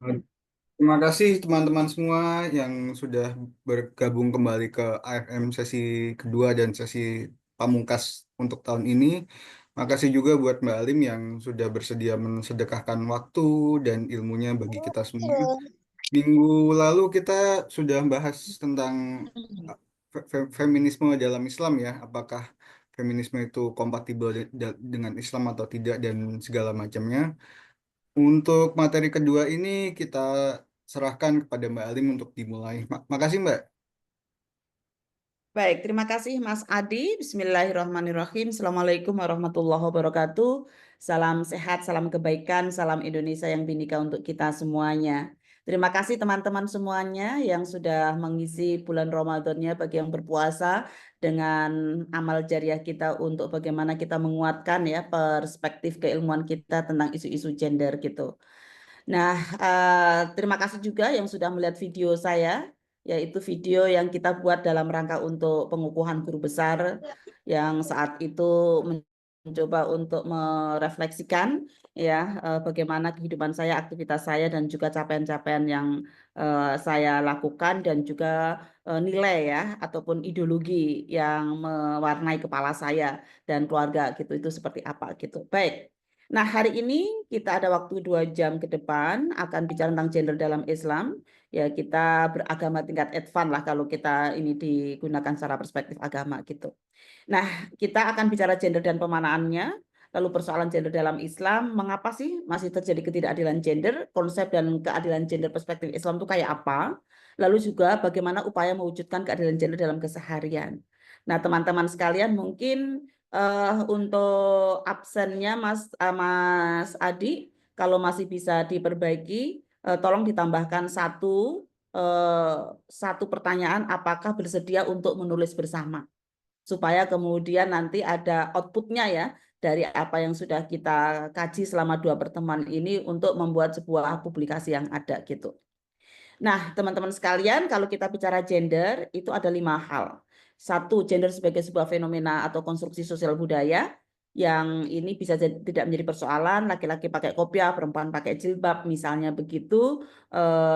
Terima kasih teman-teman semua yang sudah bergabung kembali ke AFM sesi kedua dan sesi pamungkas untuk tahun ini. Makasih juga buat Mbak Alim yang sudah bersedia mensedekahkan waktu dan ilmunya bagi kita semua. Minggu lalu kita sudah bahas tentang feminisme dalam Islam ya. Apakah feminisme itu kompatibel dengan Islam atau tidak dan segala macamnya. Untuk materi kedua ini kita serahkan kepada Mbak Alim untuk dimulai. Makasih Mbak. Baik, terima kasih Mas Adi. Bismillahirrahmanirrahim. Assalamualaikum warahmatullahi wabarakatuh. Salam sehat, salam kebaikan, salam Indonesia yang binika untuk kita semuanya. Terima kasih teman-teman semuanya yang sudah mengisi bulan Ramadannya bagi yang berpuasa dengan amal jariah kita untuk bagaimana kita menguatkan ya perspektif keilmuan kita tentang isu-isu gender gitu. Nah, terima kasih juga yang sudah melihat video saya, yaitu video yang kita buat dalam rangka untuk pengukuhan guru besar yang saat itu mencoba untuk merefleksikan ya bagaimana kehidupan saya, aktivitas saya dan juga capaian-capaian yang saya lakukan dan juga nilai ya ataupun ideologi yang mewarnai kepala saya dan keluarga gitu itu seperti apa gitu. Baik. Nah, hari ini kita ada waktu 2 jam ke depan akan bicara tentang gender dalam Islam. Ya, kita beragama tingkat advance lah kalau kita ini digunakan secara perspektif agama gitu. Nah, kita akan bicara gender dan pemanaannya. Lalu persoalan gender dalam Islam, mengapa sih masih terjadi ketidakadilan gender? Konsep dan keadilan gender perspektif Islam itu kayak apa? Lalu juga bagaimana upaya mewujudkan keadilan gender dalam keseharian. Nah, teman-teman sekalian mungkin untuk absennya Mas Adi, kalau masih bisa diperbaiki, tolong ditambahkan eh, satu pertanyaan, apakah bersedia untuk menulis bersama, supaya kemudian nanti ada outputnya ya dari apa yang sudah kita kaji selama 2 pertemuan ini untuk membuat sebuah publikasi yang ada gitu. Nah, teman-teman sekalian, kalau kita bicara gender, itu ada 5 hal. Satu, gender sebagai sebuah fenomena atau konstruksi sosial budaya, yang ini bisa tidak menjadi persoalan, laki-laki pakai kopiah, perempuan pakai jilbab, misalnya begitu.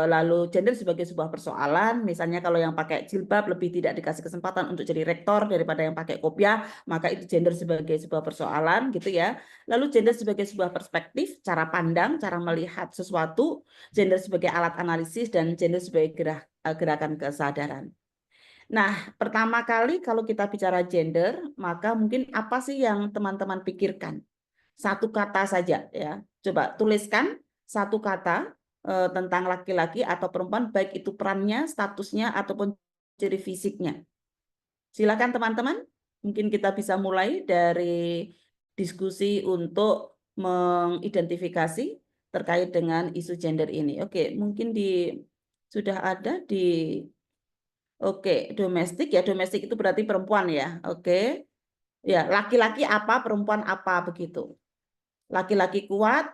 Lalu gender sebagai sebuah persoalan, misalnya kalau yang pakai jilbab lebih tidak dikasih kesempatan untuk jadi rektor daripada yang pakai kopiah, maka itu gender sebagai sebuah persoalan, gitu ya. Lalu gender sebagai sebuah perspektif, cara pandang, cara melihat sesuatu, gender sebagai alat analisis, dan gender sebagai gerakan kesadaran. Nah, pertama kali kalau kita bicara gender, maka mungkin apa sih yang teman-teman pikirkan? Satu kata saja ya. Coba tuliskan satu kata tentang laki-laki atau perempuan, baik itu perannya, statusnya, ataupun ciri fisiknya. Silakan teman-teman, mungkin kita bisa mulai dari diskusi untuk mengidentifikasi terkait dengan isu gender ini. Oke, mungkin sudah ada di domestik ya, domestik itu berarti perempuan ya. Oke. Ya, laki-laki apa, perempuan apa begitu. Laki-laki kuat,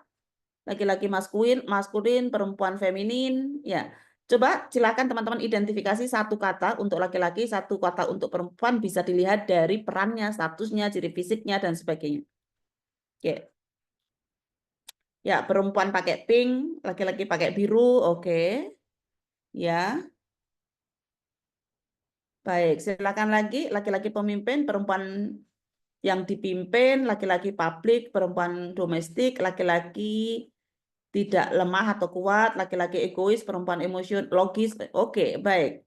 laki-laki maskulin, maskulin, perempuan feminin, ya. Coba silakan teman-teman identifikasi satu kata untuk laki-laki, satu kata untuk perempuan, bisa dilihat dari perannya, statusnya, ciri fisiknya dan sebagainya. Oke. Ya, perempuan pakai pink, laki-laki pakai biru, oke. Ya, baik. Silakan lagi, laki-laki pemimpin, perempuan yang dipimpin, laki-laki publik, perempuan domestik, laki-laki tidak lemah atau kuat, laki-laki egois, perempuan emosion, logis. Oke, baik.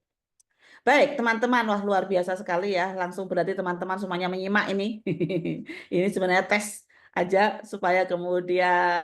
Baik, teman-teman, wah luar biasa sekali ya. Langsung berarti teman-teman semuanya menyimak ini. Ini sebenarnya tes aja supaya kemudian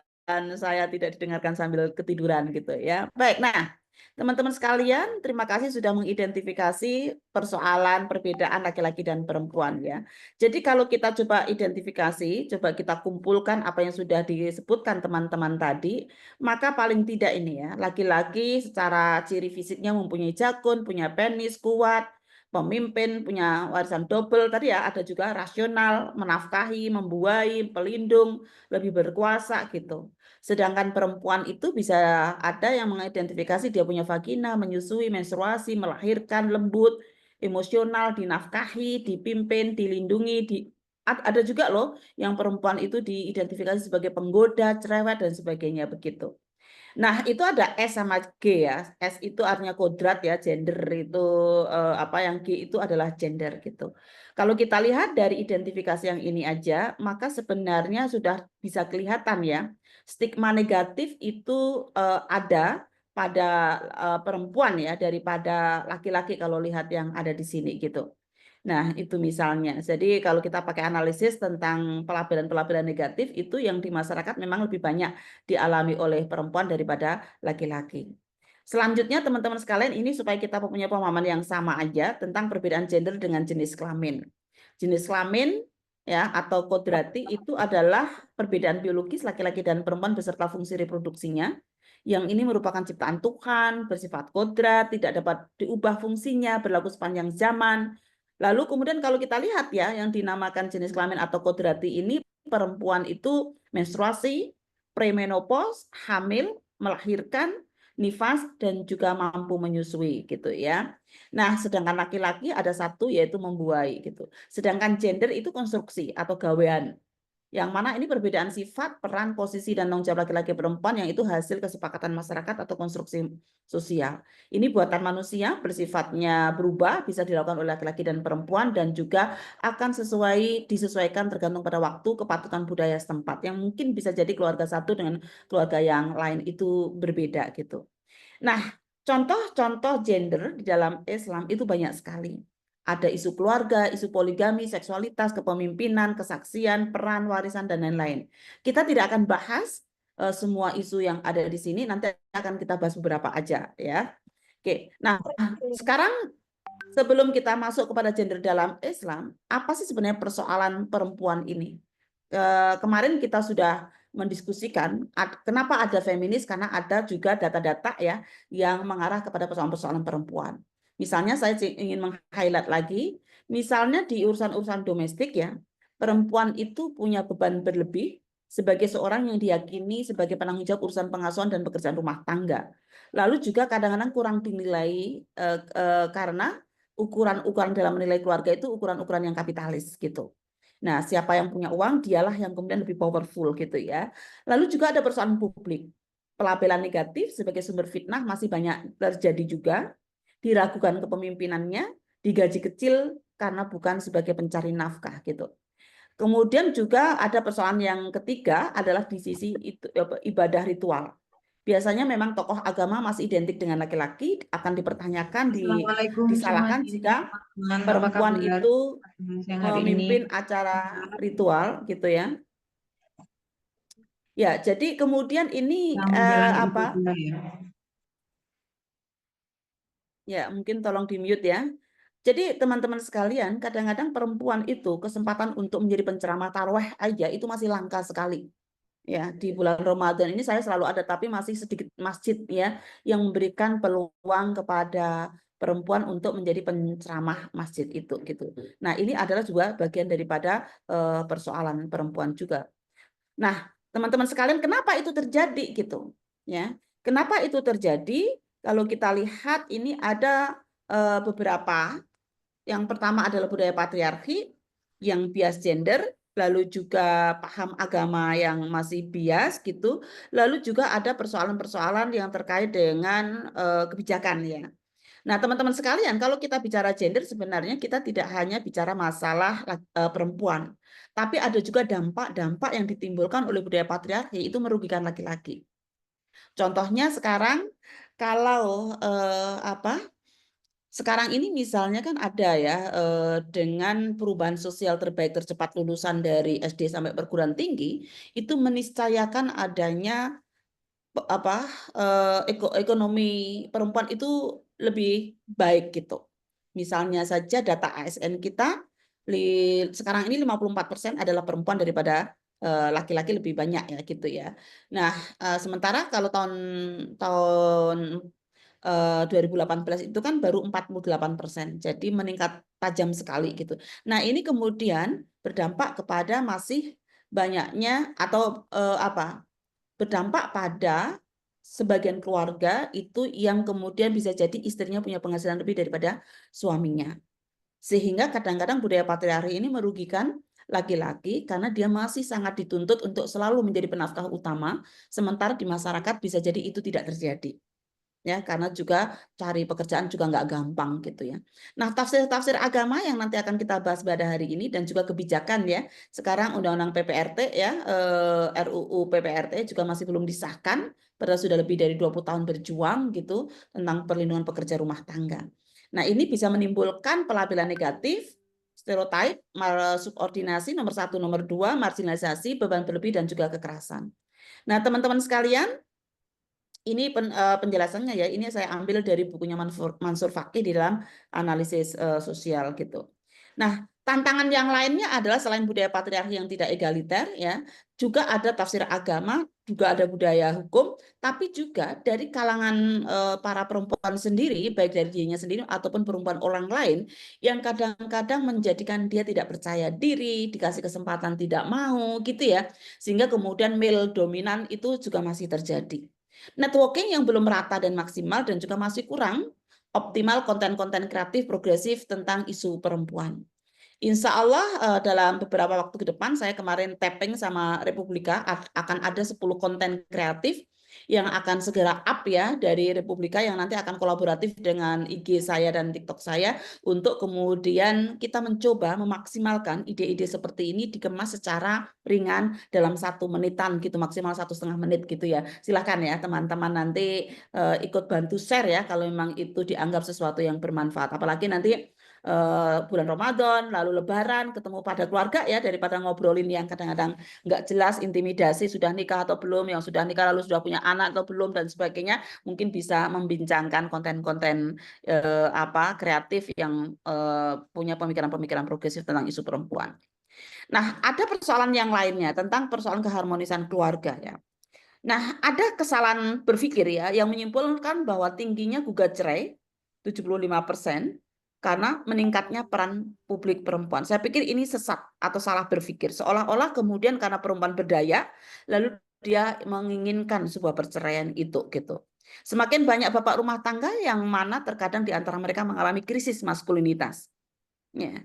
saya tidak didengarkan sambil ketiduran gitu ya. Baik, nah teman-teman sekalian, terima kasih sudah mengidentifikasi persoalan perbedaan laki-laki dan perempuan ya. Jadi kalau kita coba identifikasi, coba kita kumpulkan apa yang sudah disebutkan teman-teman tadi, maka paling tidak ini ya, laki-laki secara ciri fisiknya mempunyai jakun, punya penis, kuat, pemimpin, punya warisan double, tadi ya ada juga rasional, menafkahi, membuai, pelindung, lebih berkuasa gitu. Sedangkan perempuan itu bisa ada yang mengidentifikasi dia punya vagina, menyusui, menstruasi, melahirkan, lembut, emosional, dinafkahi, dipimpin, dilindungi, ada juga loh yang perempuan itu diidentifikasi sebagai penggoda, cerewet dan sebagainya begitu. Nah, itu ada S sama G ya. S itu artinya kodrat ya, gender itu apa yang G itu adalah gender gitu. Kalau kita lihat dari identifikasi yang ini aja, maka sebenarnya sudah bisa kelihatan ya, stigma negatif itu ada pada perempuan ya daripada laki-laki kalau lihat yang ada di sini gitu. Nah, itu misalnya. Jadi kalau kita pakai analisis tentang pelabelan-pelabelan negatif itu yang di masyarakat memang lebih banyak dialami oleh perempuan daripada laki-laki. Selanjutnya teman-teman sekalian ini supaya kita punya pemahaman yang sama aja tentang perbedaan gender dengan jenis kelamin. Jenis kelamin ya atau kodrati itu adalah perbedaan biologis laki-laki dan perempuan beserta fungsi reproduksinya yang ini merupakan ciptaan Tuhan, bersifat kodrat, tidak dapat diubah fungsinya, berlaku sepanjang zaman. Lalu kemudian kalau kita lihat ya yang dinamakan jenis kelamin atau kodrati ini perempuan itu menstruasi, premenopause, hamil, melahirkan, nifas dan juga mampu menyusui gitu ya. Nah, sedangkan laki-laki ada satu yaitu membuai gitu. Sedangkan gender itu konstruksi atau gawean. Yang mana ini perbedaan sifat, peran, posisi, dan tanggung jawab laki-laki perempuan yang itu hasil kesepakatan masyarakat atau konstruksi sosial. Ini buatan manusia bersifatnya berubah, bisa dilakukan oleh laki-laki dan perempuan, dan juga akan disesuaikan tergantung pada waktu, kepatutan budaya setempat. Yang mungkin bisa jadi keluarga satu dengan keluarga yang lain itu berbeda gitu. Nah, contoh-contoh gender di dalam Islam itu banyak sekali. Ada isu keluarga, isu poligami, seksualitas, kepemimpinan, kesaksian, peran, warisan, dan lain-lain. Kita tidak akan bahas semua isu yang ada di sini, nanti akan kita bahas beberapa aja ya. Oke, nah sekarang sebelum kita masuk kepada gender dalam Islam, apa sih sebenarnya persoalan perempuan ini? Kemarin kita sudah mendiskusikan kenapa ada feminis, karena ada juga data-data ya yang mengarah kepada persoalan-persoalan perempuan. Misalnya saya ingin meng-highlight lagi, misalnya di urusan-urusan domestik ya, perempuan itu punya beban berlebih sebagai seorang yang diyakini sebagai penanggung jawab urusan pengasuhan dan pekerjaan rumah tangga. Lalu juga kadang-kadang kurang dinilai karena ukuran-ukuran dalam menilai keluarga itu ukuran-ukuran yang kapitalis gitu. Nah, siapa yang punya uang, dialah yang kemudian lebih powerful gitu ya. Lalu juga ada persoalan publik. Pelabelan negatif sebagai sumber fitnah masih banyak terjadi juga. Diragukan kepemimpinannya, digaji kecil karena bukan sebagai pencari nafkah gitu. Kemudian juga ada persoalan yang ketiga adalah di sisi ibadah ritual. Biasanya memang tokoh agama masih identik dengan laki-laki, akan dipertanyakan, Assalamualaikum disalahkan semuanya, jika teman-teman. Apa perempuan kabar itu siang hari ini? memimpin acara ritual gitu ya. Ya, jadi kemudian ini Yang menjalani apa? ibadah ya. Ya, mungkin tolong di-mute ya. Jadi teman-teman sekalian, kadang-kadang perempuan itu kesempatan untuk menjadi penceramah tarawih aja itu masih langka sekali. Ya, di bulan Ramadan ini saya selalu ada, tapi masih sedikit masjid ya yang memberikan peluang kepada perempuan untuk menjadi penceramah masjid itu gitu. Nah, ini adalah juga bagian daripada persoalan perempuan juga. Nah, teman-teman sekalian, kenapa itu terjadi gitu? Ya, kenapa itu terjadi? Kalau kita lihat ini ada beberapa. Yang pertama adalah budaya patriarki yang bias gender, lalu juga paham agama yang masih bias gitu, lalu juga ada persoalan-persoalan yang terkait dengan kebijakan ya. Nah, teman-teman sekalian, kalau kita bicara gender sebenarnya kita tidak hanya bicara masalah perempuan, tapi ada juga dampak-dampak yang ditimbulkan oleh budaya patriarki itu merugikan laki-laki. Contohnya sekarang kalau apa? Sekarang ini misalnya kan ada ya dengan perubahan sosial terbaik tercepat lulusan dari SD sampai perguruan tinggi itu meniscayakan adanya apa ekonomi perempuan itu lebih baik gitu. Misalnya saja data ASN kita sekarang ini 54% adalah perempuan daripada laki-laki lebih banyak ya gitu ya. Nah, sementara kalau tahun tahun 2018 itu kan baru 48%. Jadi meningkat tajam sekali gitu. Nah, ini kemudian berdampak kepada masih banyaknya atau apa? Berdampak pada sebagian keluarga itu yang kemudian bisa jadi istrinya punya penghasilan lebih daripada suaminya. Sehingga kadang-kadang budaya patriarki ini merugikan laki-laki karena dia masih sangat dituntut untuk selalu menjadi penafkah utama, sementara di masyarakat bisa jadi itu tidak terjadi. Ya, karena juga cari pekerjaan juga nggak gampang gitu ya. Nah, tafsir-tafsir agama yang nanti akan kita bahas pada hari ini dan juga kebijakan ya. Sekarang Undang-Undang PPRT ya, RUU PPRT juga masih belum disahkan, padahal sudah lebih dari 20 tahun berjuang gitu tentang perlindungan pekerja rumah tangga. Nah, ini bisa menimbulkan pelabelan negatif, stereotip, subordinasi, nomor satu, nomor dua, marginalisasi, beban berlebih, dan juga kekerasan. Nah, teman-teman sekalian, ini penjelasannya ya, ini saya ambil dari bukunya Mansur Fakih di dalam analisis sosial gitu. Nah, tantangan yang lainnya adalah selain budaya patriarki yang tidak egaliter ya, juga ada tafsir agama, juga ada budaya hukum, tapi juga dari kalangan para perempuan sendiri, baik dari dirinya sendiri ataupun perempuan orang lain, yang kadang-kadang menjadikan dia tidak percaya diri, dikasih kesempatan tidak mau gitu ya, sehingga kemudian male dominan itu juga masih terjadi. Networking yang belum merata dan maksimal dan juga masih kurang optimal konten-konten kreatif progresif tentang isu perempuan. Insya Allah dalam beberapa waktu ke depan, saya kemarin tapping sama Republika, akan ada 10 konten kreatif yang akan segera up ya dari Republika, yang nanti akan kolaboratif dengan IG saya dan TikTok saya, untuk kemudian kita mencoba memaksimalkan ide-ide seperti ini dikemas secara ringan dalam 1 menitan gitu, maksimal 1,5 menit gitu ya. Silahkan ya teman-teman nanti ikut bantu share ya kalau memang itu dianggap sesuatu yang bermanfaat. Apalagi nanti bulan Ramadan, lalu Lebaran, ketemu pada keluarga ya, daripada ngobrolin yang kadang-kadang nggak jelas, intimidasi, sudah nikah atau belum, yang sudah nikah lalu sudah punya anak atau belum, dan sebagainya, mungkin bisa membincangkan konten-konten kreatif yang punya pemikiran-pemikiran progresif tentang isu perempuan. Nah, ada persoalan yang lainnya tentang persoalan keharmonisan keluarga ya. Nah, ada kesalahan berpikir ya yang menyimpulkan bahwa tingginya gugat cerai 75% karena meningkatnya peran publik perempuan. Saya pikir ini sesat atau salah berpikir. Seolah-olah kemudian karena perempuan berdaya, lalu dia menginginkan sebuah perceraian itu gitu. Semakin banyak bapak rumah tangga yang mana terkadang di antara mereka mengalami krisis maskulinitas. Ya,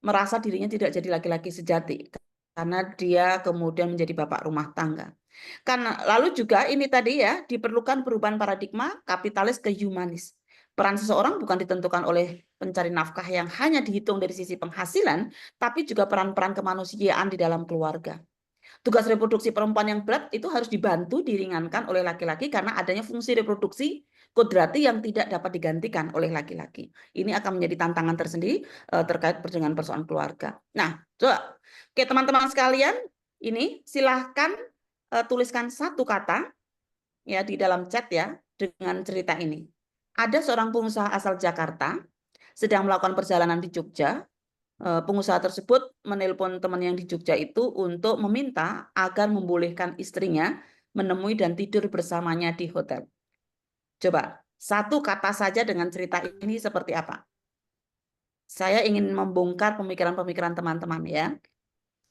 merasa dirinya tidak jadi laki-laki sejati karena dia kemudian menjadi bapak rumah tangga. Karena lalu juga ini tadi ya, diperlukan perubahan paradigma kapitalis ke humanis. Peran seseorang bukan ditentukan oleh pencari nafkah yang hanya dihitung dari sisi penghasilan, tapi juga peran-peran kemanusiaan di dalam keluarga. Tugas reproduksi perempuan yang berat itu harus dibantu diringankan oleh laki-laki karena adanya fungsi reproduksi kodrati yang tidak dapat digantikan oleh laki-laki. Ini akan menjadi tantangan tersendiri terkait dengan persoalan keluarga. Nah, coba, oke teman-teman sekalian, ini silahkan tuliskan 1 kata ya di dalam chat ya dengan cerita ini. Ada seorang pengusaha asal Jakarta sedang melakukan perjalanan di Jogja. Pengusaha tersebut menelpon teman yang di Jogja itu untuk meminta agar membolehkan istrinya menemui dan tidur bersamanya di hotel. Coba, 1 kata saja dengan cerita ini seperti apa? Saya ingin membongkar pemikiran-pemikiran teman-teman ya.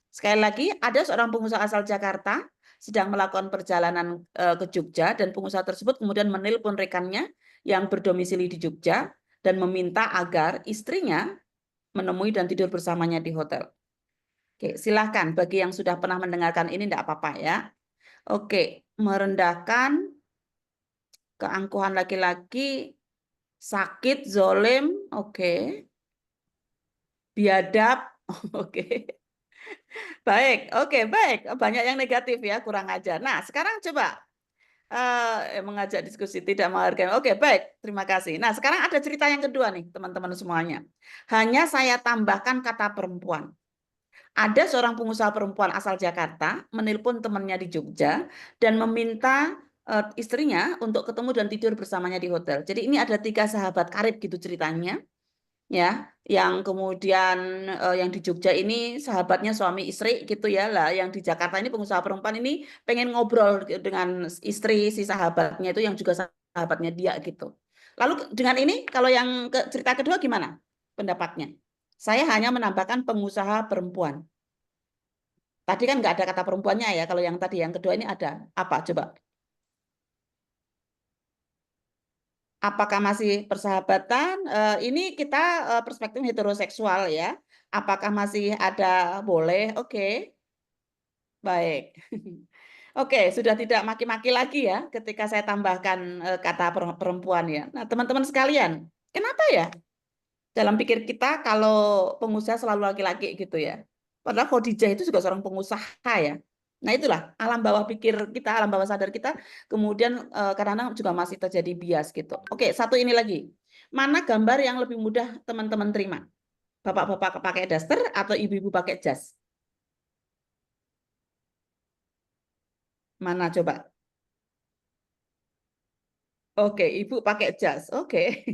Sekali lagi, ada seorang pengusaha asal Jakarta sedang melakukan perjalanan ke Jogja, dan pengusaha tersebut kemudian menelpon rekannya yang berdomisili di Jogja dan meminta agar istrinya menemui dan tidur bersamanya di hotel. Oke, silahkan bagi yang sudah pernah mendengarkan ini tidak apa-apa ya. Oke, merendahkan, keangkuhan laki-laki, sakit, zolim, oke, biadab, oke. Baik, oke, baik. Banyak yang negatif ya, kurang ajar. Nah, sekarang coba mengajak diskusi, tidak menghargai. Oke, baik, terima kasih. Nah, sekarang ada cerita yang kedua nih, teman-teman semuanya. Hanya saya tambahkan kata perempuan. Ada seorang pengusaha perempuan asal Jakarta menelpon temannya di Jogja dan meminta istrinya untuk ketemu dan tidur bersamanya di hotel. Jadi ini ada 3 sahabat karib gitu ceritanya, ya, yang kemudian yang di Jogja ini sahabatnya suami istri gitu ya lah, yang di Jakarta ini pengusaha perempuan ini pengen ngobrol dengan istri si sahabatnya itu yang juga sahabatnya dia gitu. Lalu dengan ini kalau yang cerita kedua gimana pendapatnya? Saya hanya menambahkan pengusaha perempuan. Tadi kan nggak ada kata perempuannya ya. Kalau yang tadi yang kedua ini ada. Apa coba? Apakah masih persahabatan? Ini kita perspektif heteroseksual ya. Apakah masih ada? Boleh, oke. Baik. Oke, sudah tidak maki-maki lagi ya ketika saya tambahkan kata perempuan ya. Nah, teman-teman sekalian, kenapa ya dalam pikir kita kalau pengusaha selalu laki-laki gitu ya? Padahal Khadijah itu juga seorang pengusaha ya. Nah, itulah alam bawah pikir kita, alam bawah sadar kita, kemudian kadang-kadang juga masih terjadi bias gitu. Oke, satu ini lagi. Mana gambar yang lebih mudah teman-teman terima? Bapak-bapak pakai daster atau ibu-ibu pakai jas? Mana coba? Oke, ibu pakai jas. Oke.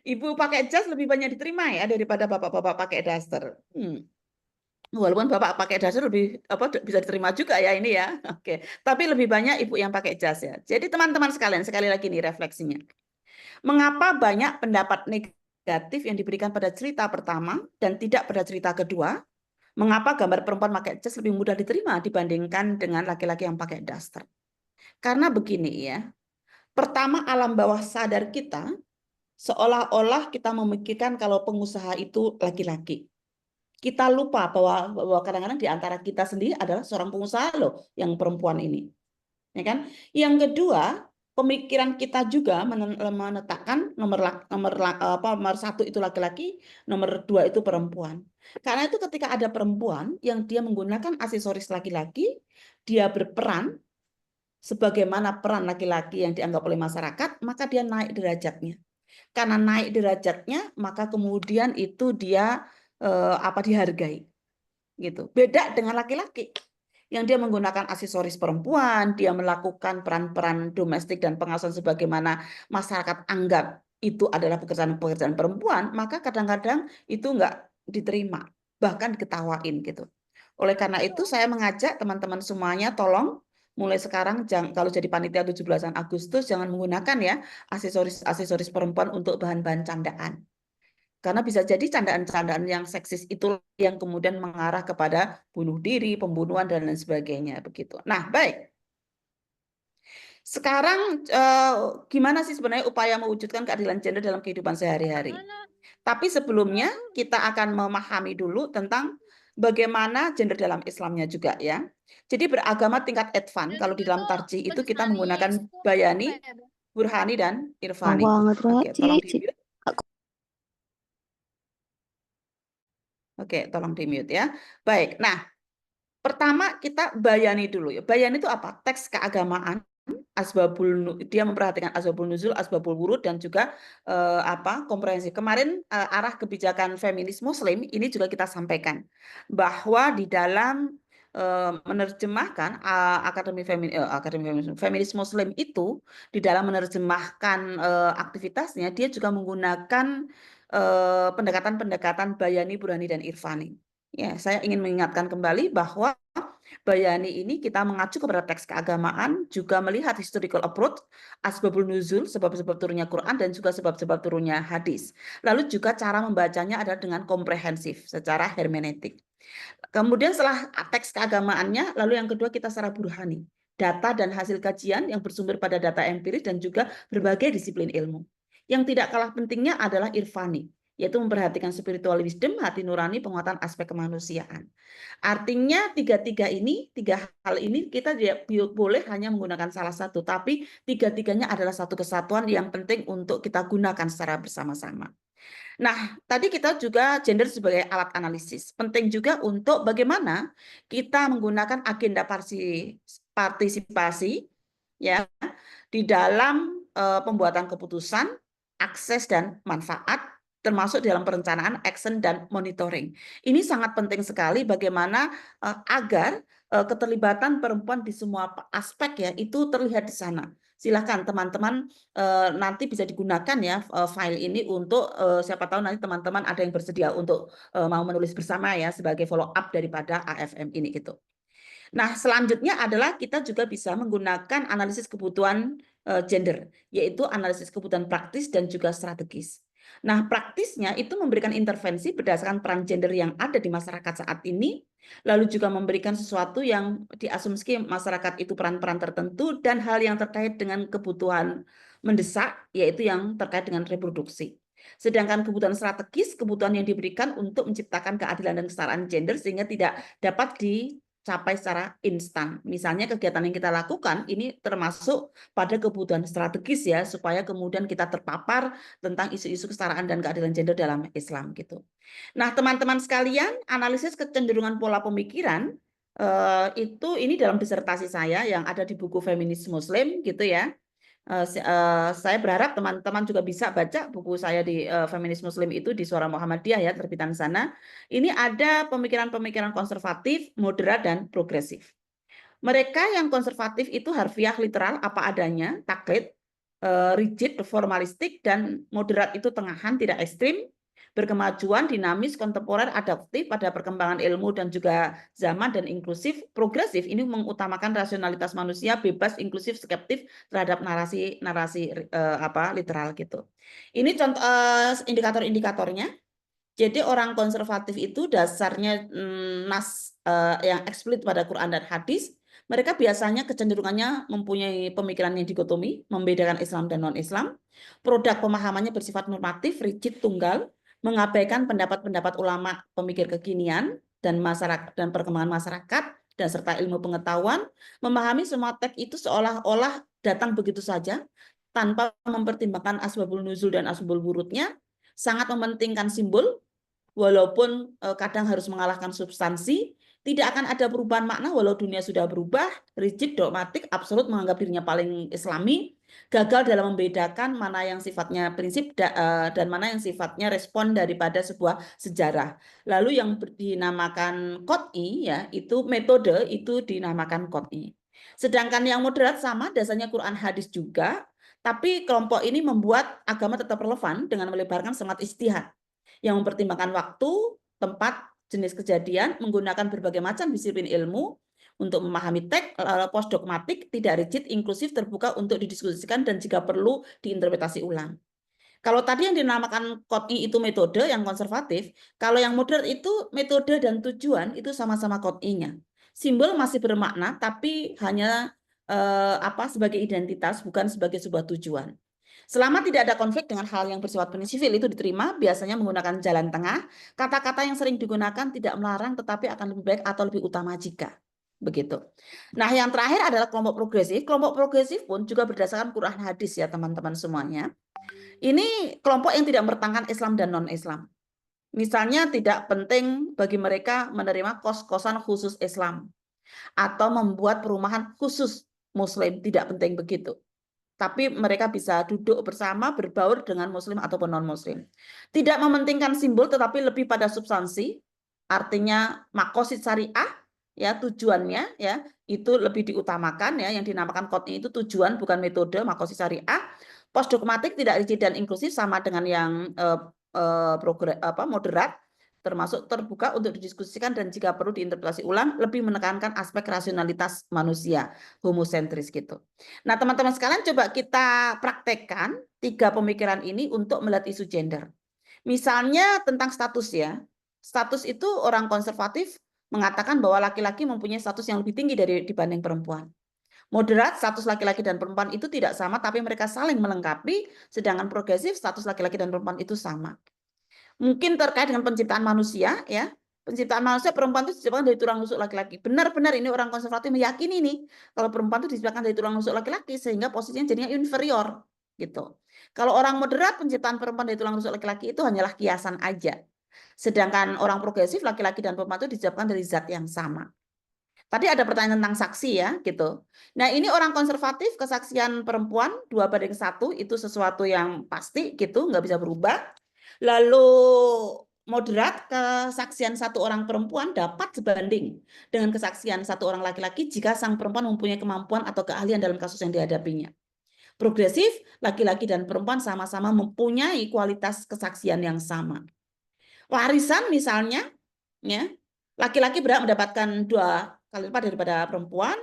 Ibu pakai jas lebih banyak diterima ya daripada bapak-bapak pakai daster. Walaupun bapak pakai daster lebih apa bisa diterima juga ya ini ya. Oke. Tapi lebih banyak ibu yang pakai jas ya. Jadi teman-teman sekalian, sekali lagi nih refleksinya. Mengapa banyak pendapat negatif yang diberikan pada cerita pertama dan tidak pada cerita kedua? Mengapa gambar perempuan pakai jas lebih mudah diterima dibandingkan dengan laki-laki yang pakai daster? Karena begini ya. Pertama, alam bawah sadar kita seolah-olah kita memikirkan kalau pengusaha itu laki-laki. Kita lupa bahwa kadang-kadang di antara kita sendiri adalah seorang pengusaha loh yang perempuan ini. Ya kan? Yang kedua, pemikiran kita juga menetapkan nomor satu itu laki-laki, nomor dua itu perempuan. Karena itu ketika ada perempuan yang dia menggunakan aksesoris laki-laki, dia berperan sebagaimana peran laki-laki yang dianggap oleh masyarakat, maka dia naik derajatnya. Karena naik derajatnya, maka kemudian itu dia dihargai gitu. Beda dengan laki-laki yang dia menggunakan aksesoris perempuan, dia melakukan peran-peran domestik dan pengasuhan sebagaimana masyarakat anggap itu adalah pekerjaan-pekerjaan perempuan, maka kadang-kadang itu enggak diterima, bahkan diketawain gitu. Oleh karena itu saya mengajak teman-teman semuanya tolong mulai sekarang kalau jadi panitia 17-an Agustus jangan menggunakan ya aksesoris perempuan untuk bahan-bahan candaan. Karena bisa jadi candaan-candaan yang seksis itu yang kemudian mengarah kepada bunuh diri, pembunuhan, dan lain sebagainya. Begitu. Nah, baik. Sekarang gimana sih sebenarnya upaya mewujudkan keadilan gender dalam kehidupan sehari-hari? Tapi sebelumnya kita akan memahami dulu tentang bagaimana gender dalam Islamnya juga ya. Jadi beragama tingkat advance, kalau di dalam tarjih itu kita menggunakan Bayani, Burhani, dan Irfani. Banget Oke, tolong Ci. di-mute. Oke, tolong di-mute ya. Baik, nah pertama kita bayani dulu ya. Bayani itu apa? Teks keagamaan, dia memperhatikan asbabul nuzul, asbabul wurud dan juga komprehensi. Kemarin arah kebijakan feminis muslim ini juga kita sampaikan bahwa di dalam menerjemahkan akademi feminis muslim itu di dalam menerjemahkan aktivitasnya dia juga menggunakan pendekatan-pendekatan Bayani, Burhani, dan Irfani. Ya, saya ingin mengingatkan kembali bahwa Bayani ini kita mengacu kepada teks keagamaan, juga melihat historical approach, asbabul nuzul, sebab-sebab turunnya Quran, dan juga sebab-sebab turunnya hadis. Lalu juga cara membacanya adalah dengan komprehensif, secara hermeneutik. Kemudian setelah teks keagamaannya, lalu yang kedua kita secara burhani. Data dan hasil kajian yang bersumber pada data empiris dan juga berbagai disiplin ilmu. Yang tidak kalah pentingnya adalah irfani, yaitu memperhatikan spiritual wisdom, hati nurani, penguatan aspek kemanusiaan. Artinya tiga hal ini kita tidak boleh hanya menggunakan salah satu, tapi tiga-tiganya adalah satu kesatuan yang penting untuk kita gunakan secara bersama-sama. Nah, tadi kita juga gender sebagai alat analisis. Penting juga untuk bagaimana kita menggunakan agenda partisipasi ya di dalam pembuatan keputusan, akses dan manfaat termasuk dalam perencanaan, action, dan monitoring. Ini sangat penting sekali bagaimana agar keterlibatan perempuan di semua aspek ya itu terlihat di sana. Silakan teman-teman nanti bisa digunakan ya file ini untuk siapa tahu nanti teman-teman ada yang bersedia untuk mau menulis bersama ya sebagai follow up daripada AFM ini gitu. Nah, selanjutnya adalah kita juga bisa menggunakan analisis kebutuhan gender, yaitu analisis kebutuhan praktis dan juga strategis. Nah, praktisnya itu memberikan intervensi berdasarkan peran gender yang ada di masyarakat saat ini, lalu juga memberikan sesuatu yang diasumsi masyarakat itu peran-peran tertentu dan hal yang terkait dengan kebutuhan mendesak, yaitu yang terkait dengan reproduksi. Sedangkan kebutuhan strategis, kebutuhan yang diberikan untuk menciptakan keadilan dan kesetaraan gender sehingga tidak dapat dicapai secara instan. Misalnya kegiatan yang kita lakukan ini termasuk pada kebutuhan strategis ya, supaya kemudian kita terpapar tentang isu-isu kesetaraan dan keadilan gender dalam Islam gitu. Nah, teman-teman sekalian, analisis kecenderungan pola pemikiran itu ini dalam disertasi saya yang ada di buku Feminis Muslim gitu ya. Saya berharap teman-teman juga bisa baca buku saya di Feminis Muslim itu di Suara Muhammadiyah ya, terbitan sana. Ini ada pemikiran-pemikiran konservatif, moderat, dan progresif. Mereka yang konservatif itu harfiah literal apa adanya, taklid, rigid, formalistik, dan moderat itu tengahan, tidak ekstrim, berkemajuan, dinamis, kontemporer, adaptif pada perkembangan ilmu dan juga zaman, dan inklusif. Progresif ini mengutamakan rasionalitas manusia, bebas, inklusif, skeptif terhadap narasi literal gitu. Ini contoh indikator-indikatornya. Jadi orang konservatif itu dasarnya nas yang eksplisit pada Quran dan hadis. Mereka biasanya kecenderungannya mempunyai pemikiran yang dikotomi, membedakan Islam dan non-Islam. Produk pemahamannya bersifat normatif, rigid, tunggal, mengabaikan pendapat-pendapat ulama pemikir kekinian dan masyarakat dan perkembangan masyarakat dan serta ilmu pengetahuan, memahami semua teks itu seolah-olah datang begitu saja tanpa mempertimbangkan asbabul nuzul dan asbabul wurudnya, sangat mementingkan simbol walaupun kadang harus mengalahkan substansi, tidak akan ada perubahan makna walau dunia sudah berubah, rigid, dogmatik, absolut menganggap dirinya paling islami, gagal dalam membedakan mana yang sifatnya prinsip dan mana yang sifatnya respon daripada sebuah sejarah. Lalu yang dinamakan qot'i ya, itu metode itu dinamakan qot'i. Sedangkan yang moderat sama dasarnya Quran hadis juga, tapi kelompok ini membuat agama tetap relevan dengan melebarkan semangat ijtihad yang mempertimbangkan waktu, tempat, jenis kejadian, menggunakan berbagai macam disiplin ilmu untuk memahami teks, postdogmatik, tidak rigid, inklusif, terbuka untuk didiskusikan dan jika perlu diinterpretasi ulang. Kalau tadi yang dinamakan qot'i itu metode yang konservatif, kalau yang moderat itu metode dan tujuan itu sama-sama qot'inya. Simbol masih bermakna tapi hanya sebagai identitas bukan sebagai sebuah tujuan. Selama tidak ada konflik dengan hal yang bersifat prinsipil itu diterima, biasanya menggunakan jalan tengah. Kata-kata yang sering digunakan tidak melarang tetapi akan lebih baik atau lebih utama jika. Begitu. Nah, yang terakhir adalah kelompok progresif. Kelompok progresif pun juga berdasarkan Quran hadis ya teman-teman semuanya. Ini kelompok yang tidak bertentang Islam dan non-Islam. Misalnya tidak penting bagi mereka menerima kos-kosan khusus Islam atau membuat perumahan khusus Muslim, tidak penting begitu. Tapi mereka bisa duduk bersama berbaur dengan Muslim ataupun non-Muslim. Tidak mementingkan simbol tetapi lebih pada substansi, artinya makosid syariah ya tujuannya ya itu lebih diutamakan ya yang dinamakan qot'i itu tujuan bukan metode makosid syariah. Postdogmatik tidak rigid dan inklusif sama dengan yang moderat, termasuk terbuka untuk didiskusikan dan jika perlu diinterpretasi ulang, lebih menekankan aspek rasionalitas manusia, homosentris gitu. Nah, teman-teman sekalian coba kita praktekkan 3 pemikiran ini untuk melihat isu gender. Misalnya tentang status ya. Status itu orang konservatif mengatakan bahwa laki-laki mempunyai status yang lebih tinggi dibanding perempuan. Moderat, status laki-laki dan perempuan itu tidak sama, tapi mereka saling melengkapi, sedangkan progresif, status laki-laki dan perempuan itu sama. Mungkin terkait dengan penciptaan manusia, ya. Penciptaan manusia, perempuan itu diciptakan dari tulang rusuk laki-laki. Benar-benar ini orang konservatif meyakini nih, kalau perempuan itu diciptakan dari tulang rusuk laki-laki, sehingga posisinya jadinya inferior. Gitu. Kalau orang moderat, penciptaan perempuan dari tulang rusuk laki-laki itu hanyalah kiasan aja. Sedangkan orang progresif, laki-laki dan perempuan itu diciptakan dari zat yang sama. Tadi ada pertanyaan tentang saksi ya, gitu. Nah, ini orang konservatif, kesaksian perempuan 2:1 itu sesuatu yang pasti gitu, nggak bisa berubah. Lalu moderat, kesaksian satu orang perempuan dapat sebanding dengan kesaksian satu orang laki-laki jika sang perempuan mempunyai kemampuan atau keahlian dalam kasus yang dihadapinya. Progresif, laki-laki dan perempuan sama-sama mempunyai kualitas kesaksian yang sama. Warisan misalnya, ya, laki-laki berhak mendapatkan 2 kali lipat daripada perempuan.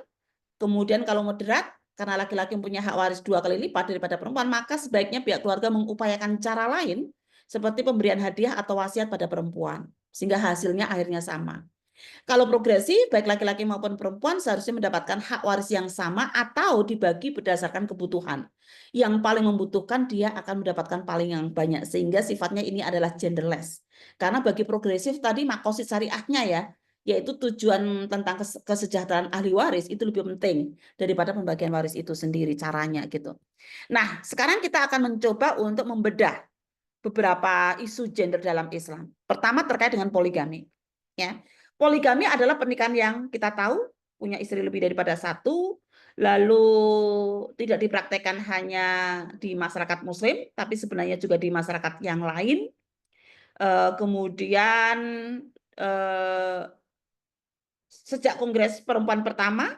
Kemudian kalau moderat, karena laki-laki mempunyai hak waris 2 kali lipat daripada perempuan, maka sebaiknya pihak keluarga mengupayakan cara lain seperti pemberian hadiah atau wasiat pada perempuan, sehingga hasilnya akhirnya sama. Kalau progresif, baik laki-laki maupun perempuan seharusnya mendapatkan hak waris yang sama atau dibagi berdasarkan kebutuhan. Yang paling membutuhkan dia akan mendapatkan paling yang banyak, sehingga sifatnya ini adalah genderless. Karena bagi progresif tadi makosid syariahnya ya, yaitu tujuan tentang kesejahteraan ahli waris itu lebih penting daripada pembagian waris itu sendiri caranya gitu. Nah, sekarang kita akan mencoba untuk membedah beberapa isu gender dalam Islam. Pertama terkait dengan poligami. Ya, poligami adalah pernikahan yang kita tahu punya istri lebih daripada satu, lalu tidak dipraktekkan hanya di masyarakat Muslim, tapi sebenarnya juga di masyarakat yang lain. Kemudian sejak Kongres Perempuan pertama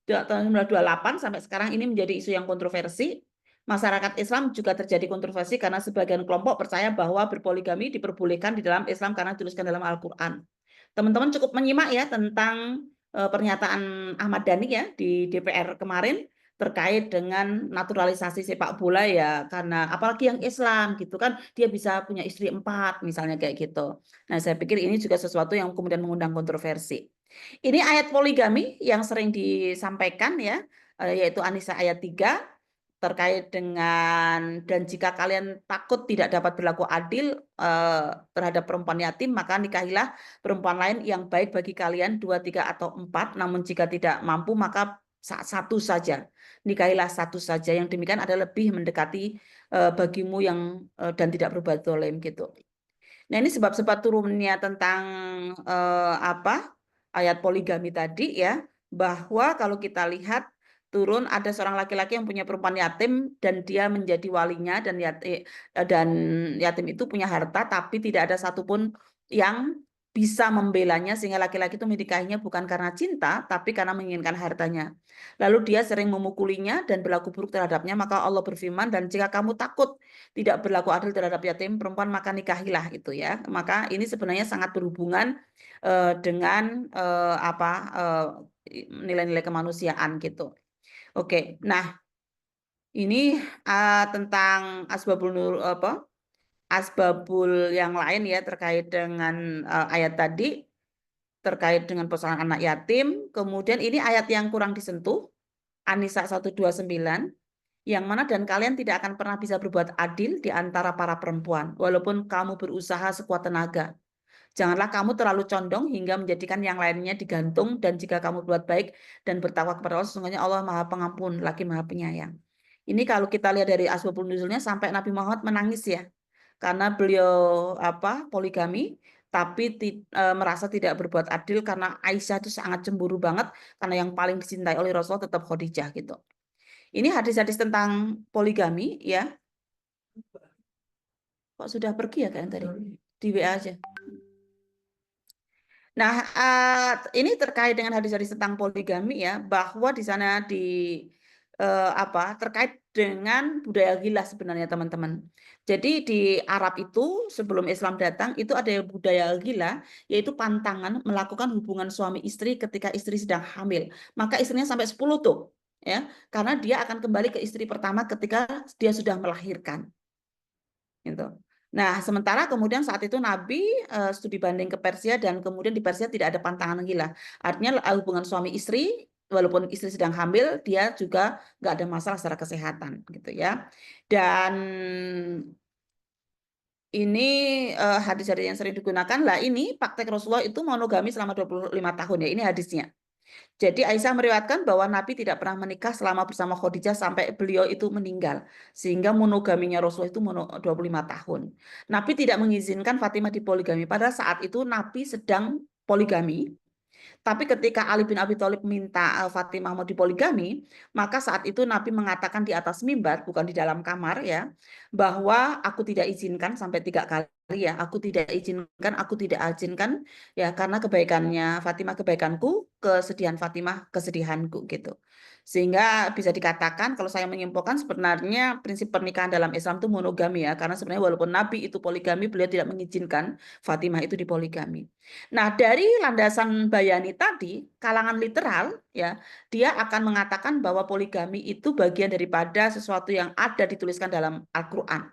tahun 1928 sampai sekarang ini menjadi isu yang kontroversi. Masyarakat Islam juga terjadi kontroversi karena sebagian kelompok percaya bahwa berpoligami diperbolehkan di dalam Islam karena dituliskan dalam Al-Quran. Teman-teman cukup menyimak ya tentang pernyataan Ahmad Dhani ya di DPR kemarin terkait dengan naturalisasi sepak bola ya, karena apalagi yang Islam gitu kan dia bisa punya istri 4 misalnya kayak gitu. Nah, saya pikir ini juga sesuatu yang kemudian mengundang kontroversi. Ini ayat poligami yang sering disampaikan ya, yaitu An-Nisa ayat 3 terkait dengan dan jika kalian takut tidak dapat berlaku adil terhadap perempuan yatim, maka nikahilah perempuan lain yang baik bagi kalian 2, 3 atau 4. Namun jika tidak mampu maka satu saja. Nikahilah satu saja. Yang demikian adalah lebih mendekati bagimu yang dan tidak berbuat zalim gitu. Nah, ini sebab-sebab turunnya tentang ayat poligami tadi ya, bahwa kalau kita lihat turun ada seorang laki-laki yang punya perempuan yatim dan dia menjadi walinya dan yatim itu punya harta tapi tidak ada satupun yang bisa membelanya sehingga laki-laki itu menikahinya bukan karena cinta tapi karena menginginkan hartanya. Lalu dia sering memukulinya dan berlaku buruk terhadapnya, maka Allah berfirman, dan jika kamu takut tidak berlaku adil terhadap yatim perempuan maka nikahilah itu ya. Maka ini sebenarnya sangat berhubungan dengan nilai-nilai kemanusiaan gitu. Oke, nah ini tentang asbabul yang lain ya terkait dengan ayat tadi terkait dengan persoalan anak yatim. Kemudian ini ayat yang kurang disentuh, An-Nisa 129, yang mana dan kalian tidak akan pernah bisa berbuat adil di antara para perempuan, walaupun kamu berusaha sekuat tenaga. Janganlah kamu terlalu condong hingga menjadikan yang lainnya digantung, dan jika kamu berbuat baik dan bertakwa kepada Allah, sesungguhnya Allah Maha Pengampun, lagi Maha Penyayang. Ini kalau kita lihat dari asbabun nuzulnya sampai Nabi Muhammad menangis ya, karena beliau poligami, tapi merasa tidak berbuat adil karena Aisyah itu sangat cemburu banget, karena yang paling dicintai oleh Rasulullah tetap Khadijah gitu. Ini hadis-hadis tentang poligami ya. Kok sudah pergi ya kalian tadi? Di WA aja. Nah, ini terkait dengan hadis-hadis tentang poligami ya, bahwa di sana terkait dengan budaya gila sebenarnya teman-teman. Jadi di Arab itu sebelum Islam datang itu ada budaya gila, yaitu pantangan melakukan hubungan suami istri ketika istri sedang hamil. Maka istrinya sampai 10 tuh, ya, karena dia akan kembali ke istri pertama ketika dia sudah melahirkan. Gitu. Nah, sementara kemudian saat itu Nabi studi banding ke Persia dan kemudian di Persia tidak ada pantangan gila. Artinya hubungan suami istri, walaupun istri sedang hamil, dia juga nggak ada masalah secara kesehatan, gitu ya. Dan ini hadis-hadis yang sering digunakan lah ini praktek Rasulullah itu monogami selama 25 tahun ya. Ini hadisnya. Jadi Aisyah meriwayatkan bahwa Nabi tidak pernah menikah selama bersama Khadijah sampai beliau itu meninggal. Sehingga monogaminya Rasulullah itu 25 tahun. Nabi tidak mengizinkan Fatimah dipoligami. Pada saat itu Nabi sedang poligami. Tapi ketika Ali bin Abi Thalib minta Fatimah mau dipoligami, maka saat itu Nabi mengatakan di atas mimbar, bukan di dalam kamar ya, bahwa aku tidak izinkan sampai 3 kali ya, aku tidak izinkan ya karena kebaikannya Fatimah kebaikanku, kesedihan Fatimah kesedihanku gitu. Sehingga bisa dikatakan kalau saya menyimpulkan sebenarnya prinsip pernikahan dalam Islam itu monogami ya, karena sebenarnya walaupun Nabi itu poligami, beliau tidak mengizinkan Fatimah itu dipoligami. Nah, dari landasan Bayani tadi, kalangan literal ya, dia akan mengatakan bahwa poligami itu bagian daripada sesuatu yang ada dituliskan dalam Al-Qur'an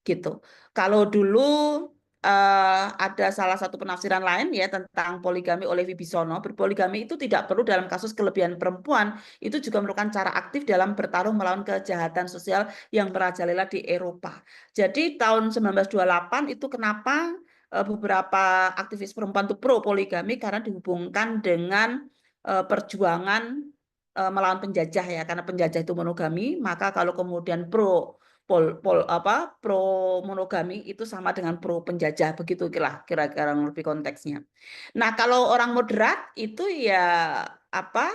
gitu. Kalau dulu ada salah satu penafsiran lain ya tentang poligami oleh Wibisono. Berpoligami itu tidak perlu dalam kasus kelebihan perempuan, itu juga merupakan cara aktif dalam bertarung melawan kejahatan sosial yang merajalela di Eropa. Jadi tahun 1928 itu kenapa beberapa aktivis perempuan itu pro poligami karena dihubungkan dengan perjuangan melawan penjajah ya, karena penjajah itu monogami, maka kalau kemudian pro monogami itu sama dengan pro penjajah, begitu kira-kira lebih konteksnya. Nah, kalau orang moderat itu ya apa,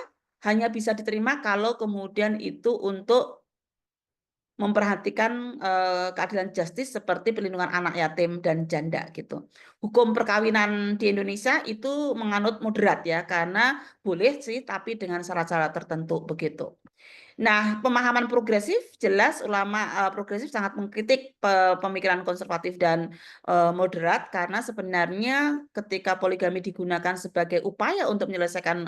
hanya bisa diterima kalau kemudian itu untuk memperhatikan keadilan justice seperti perlindungan anak yatim dan janda gitu. Hukum perkawinan di Indonesia itu menganut moderat ya, karena boleh sih tapi dengan syarat-syarat tertentu begitu. Nah, pemahaman progresif jelas ulama progresif sangat mengkritik pemikiran konservatif dan moderat karena sebenarnya ketika poligami digunakan sebagai upaya untuk menyelesaikan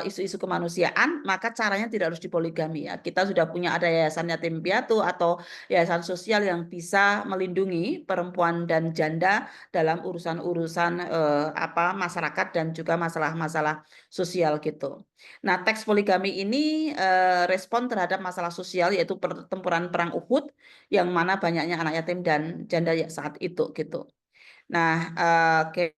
isu-isu kemanusiaan, maka caranya tidak harus dipoligami ya. Kita sudah punya ada yayasan yatim piatu atau yayasan sosial yang bisa melindungi perempuan dan janda dalam urusan-urusan masyarakat dan juga masalah-masalah sosial gitu. Nah, teks poligami ini respon terhadap masalah sosial yaitu pertempuran perang Uhud yang mana banyaknya anak yatim dan janda ya saat itu gitu. Nah, oke.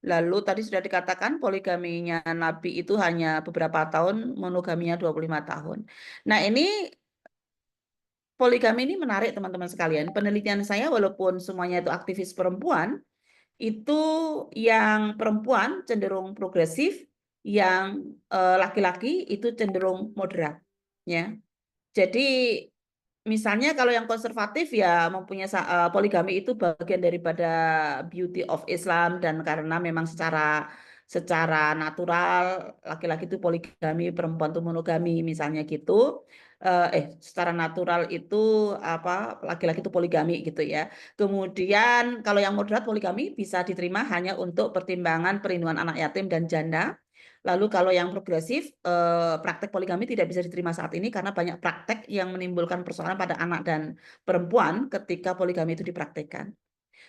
Lalu tadi sudah dikatakan poligaminya Nabi itu hanya beberapa tahun, monogaminya 25 tahun. Nah, ini poligami ini menarik teman-teman sekalian. Penelitian saya walaupun semuanya itu aktivis perempuan, itu yang perempuan cenderung progresif, yang laki-laki itu cenderung moderat, ya. Jadi misalnya kalau yang konservatif ya mempunyai poligami itu bagian daripada beauty of Islam dan karena memang secara natural laki-laki itu poligami, perempuan itu monogami misalnya gitu. Secara natural itu apa laki-laki itu poligami gitu ya. Kemudian kalau yang moderat poligami bisa diterima hanya untuk pertimbangan perlindungan anak yatim dan janda. Lalu kalau yang progresif, praktek poligami tidak bisa diterima saat ini karena banyak praktek yang menimbulkan persoalan pada anak dan perempuan ketika poligami itu dipraktekkan.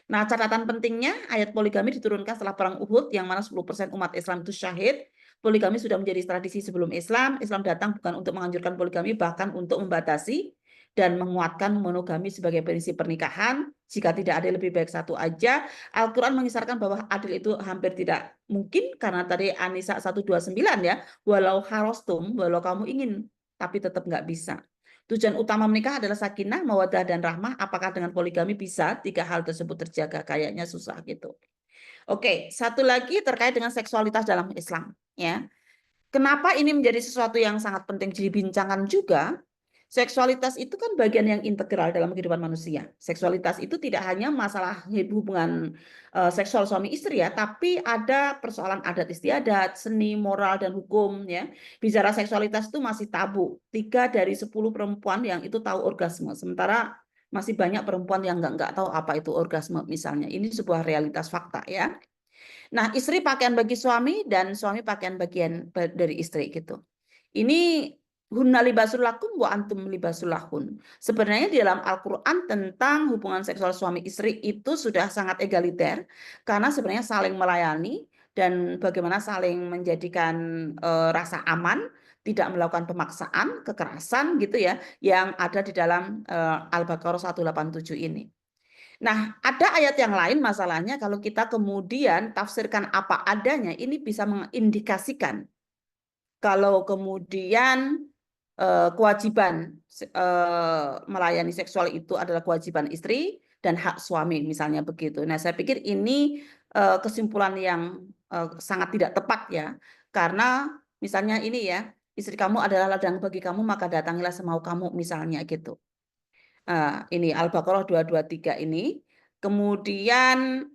Nah, catatan pentingnya ayat poligami diturunkan setelah perang Uhud yang mana 10% umat Islam itu syahid. Poligami sudah menjadi tradisi sebelum Islam. Islam datang bukan untuk menganjurkan poligami, bahkan untuk membatasi dan menguatkan monogami sebagai prinsip pernikahan. Jika tidak adil lebih baik satu aja. Al-Quran mengisarkan bahwa adil itu hampir tidak mungkin karena tadi An-Nisa 129 ya. Walau harostum, walau kamu ingin, tapi tetap nggak bisa. Tujuan utama menikah adalah sakinah, mawaddah, dan rahmah. Apakah dengan poligami bisa? Tiga hal tersebut terjaga. Kayaknya susah gitu. Oke, satu lagi terkait dengan seksualitas dalam Islam. Ya, kenapa ini menjadi sesuatu yang sangat penting dibincangkan juga? Seksualitas itu kan bagian yang integral dalam kehidupan manusia. Seksualitas itu tidak hanya masalah hubungan seksual suami istri ya, tapi ada persoalan adat istiadat, seni, moral, dan hukum ya. Bicara seksualitas itu masih tabu. 3 dari 10 perempuan yang itu tahu orgasme, sementara masih banyak perempuan yang nggak tahu apa itu orgasme misalnya. Ini sebuah realitas fakta ya. Nah, istri pakaian bagi suami dan suami pakaian bagian dari istri gitu. Ini hunna libasul lakum wa antum libasul lahun. Sebenarnya di dalam Al-Quran tentang hubungan seksual suami istri itu sudah sangat egaliter karena sebenarnya saling melayani dan bagaimana saling menjadikan rasa aman, tidak melakukan pemaksaan, kekerasan gitu ya, yang ada di dalam Al-Baqarah 187 ini. Nah, ada ayat yang lain masalahnya kalau kita kemudian tafsirkan apa adanya, ini bisa mengindikasikan kalau kemudian kewajiban melayani seksual itu adalah kewajiban istri dan hak suami misalnya begitu. Nah, saya pikir ini kesimpulan yang sangat tidak tepat ya. Karena misalnya ini ya, istri kamu adalah ladang bagi kamu maka datangilah semau kamu misalnya gitu. Ini Al-Baqarah 223 ini. Kemudian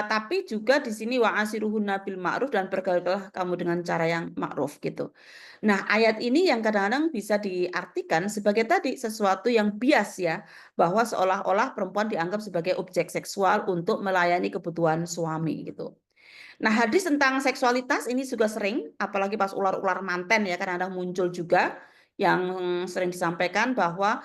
tapi juga di sini wa asiruhunna bil ma'ruf dan bergaulah kamu dengan cara yang ma'ruf gitu. Nah, ayat ini yang kadang-kadang bisa diartikan sebagai tadi sesuatu yang bias ya, bahwa seolah-olah perempuan dianggap sebagai objek seksual untuk melayani kebutuhan suami gitu. Nah, hadis tentang seksualitas ini juga sering, apalagi pas ular-ular manten ya kadang-kadang muncul juga yang sering disampaikan bahwa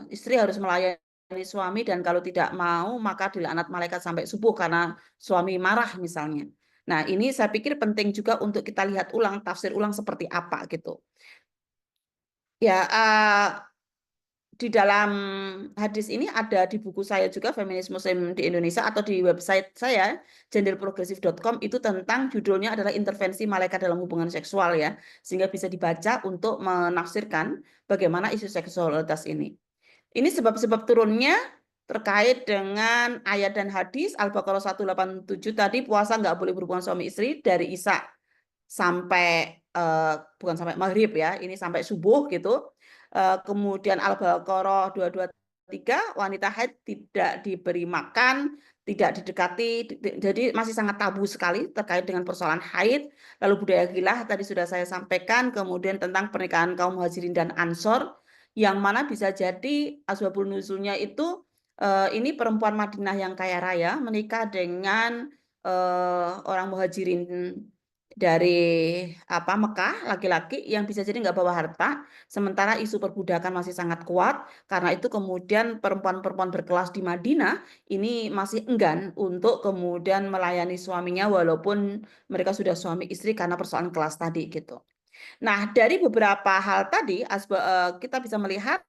istri harus melayani suami dan kalau tidak mau maka dilaknat malaikat sampai subuh karena suami marah misalnya. Nah, ini saya pikir penting juga untuk kita lihat ulang, tafsir ulang seperti apa gitu. Ya, di dalam hadis ini ada di buku saya juga Feminis Muslim di Indonesia atau di website saya genderprogressive.com itu tentang judulnya adalah intervensi malaikat dalam hubungan seksual ya, sehingga bisa dibaca untuk menafsirkan bagaimana isu seksualitas ini. Ini sebab-sebab turunnya terkait dengan ayat dan hadis Al-Baqarah 187 tadi puasa nggak boleh berhubungan suami istri dari Isya sampai bukan sampai maghrib ya, ini sampai subuh gitu. Kemudian Al-Baqarah 223 wanita haid tidak diberi makan, tidak didekati, jadi masih sangat tabu sekali terkait dengan persoalan haid. Lalu budaya gilah tadi sudah saya sampaikan, kemudian tentang pernikahan kaum muhajirin dan ansor, yang mana bisa jadi asbabul nuzulnya itu ini perempuan Madinah yang kaya raya menikah dengan orang muhajirin dari Mekah laki-laki yang bisa jadi nggak bawa harta, sementara isu perbudakan masih sangat kuat. Karena itu kemudian perempuan-perempuan berkelas di Madinah ini masih enggan untuk kemudian melayani suaminya walaupun mereka sudah suami istri karena persoalan kelas tadi gitu. Nah, dari beberapa hal tadi kita bisa melihat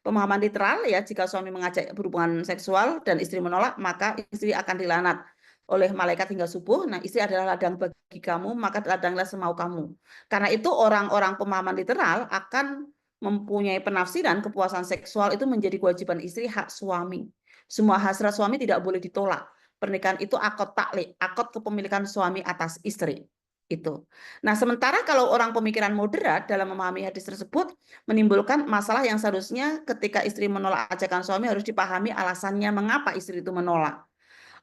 pemahaman literal ya, jika suami mengajak berhubungan seksual dan istri menolak, maka istri akan dilaknat oleh malaikat hingga subuh. Nah, istri adalah ladang bagi kamu, maka ladanglah semau kamu. Karena itu orang-orang pemahaman literal akan mempunyai penafsiran kepuasan seksual itu menjadi kewajiban istri, hak suami. Semua hasrat suami tidak boleh ditolak. Pernikahan itu akad taklik, akad kepemilikan suami atas istri. Itu. Nah, sementara kalau orang pemikiran moderat dalam memahami hadis tersebut menimbulkan masalah yang seharusnya ketika istri menolak ajakan suami harus dipahami alasannya mengapa istri itu menolak.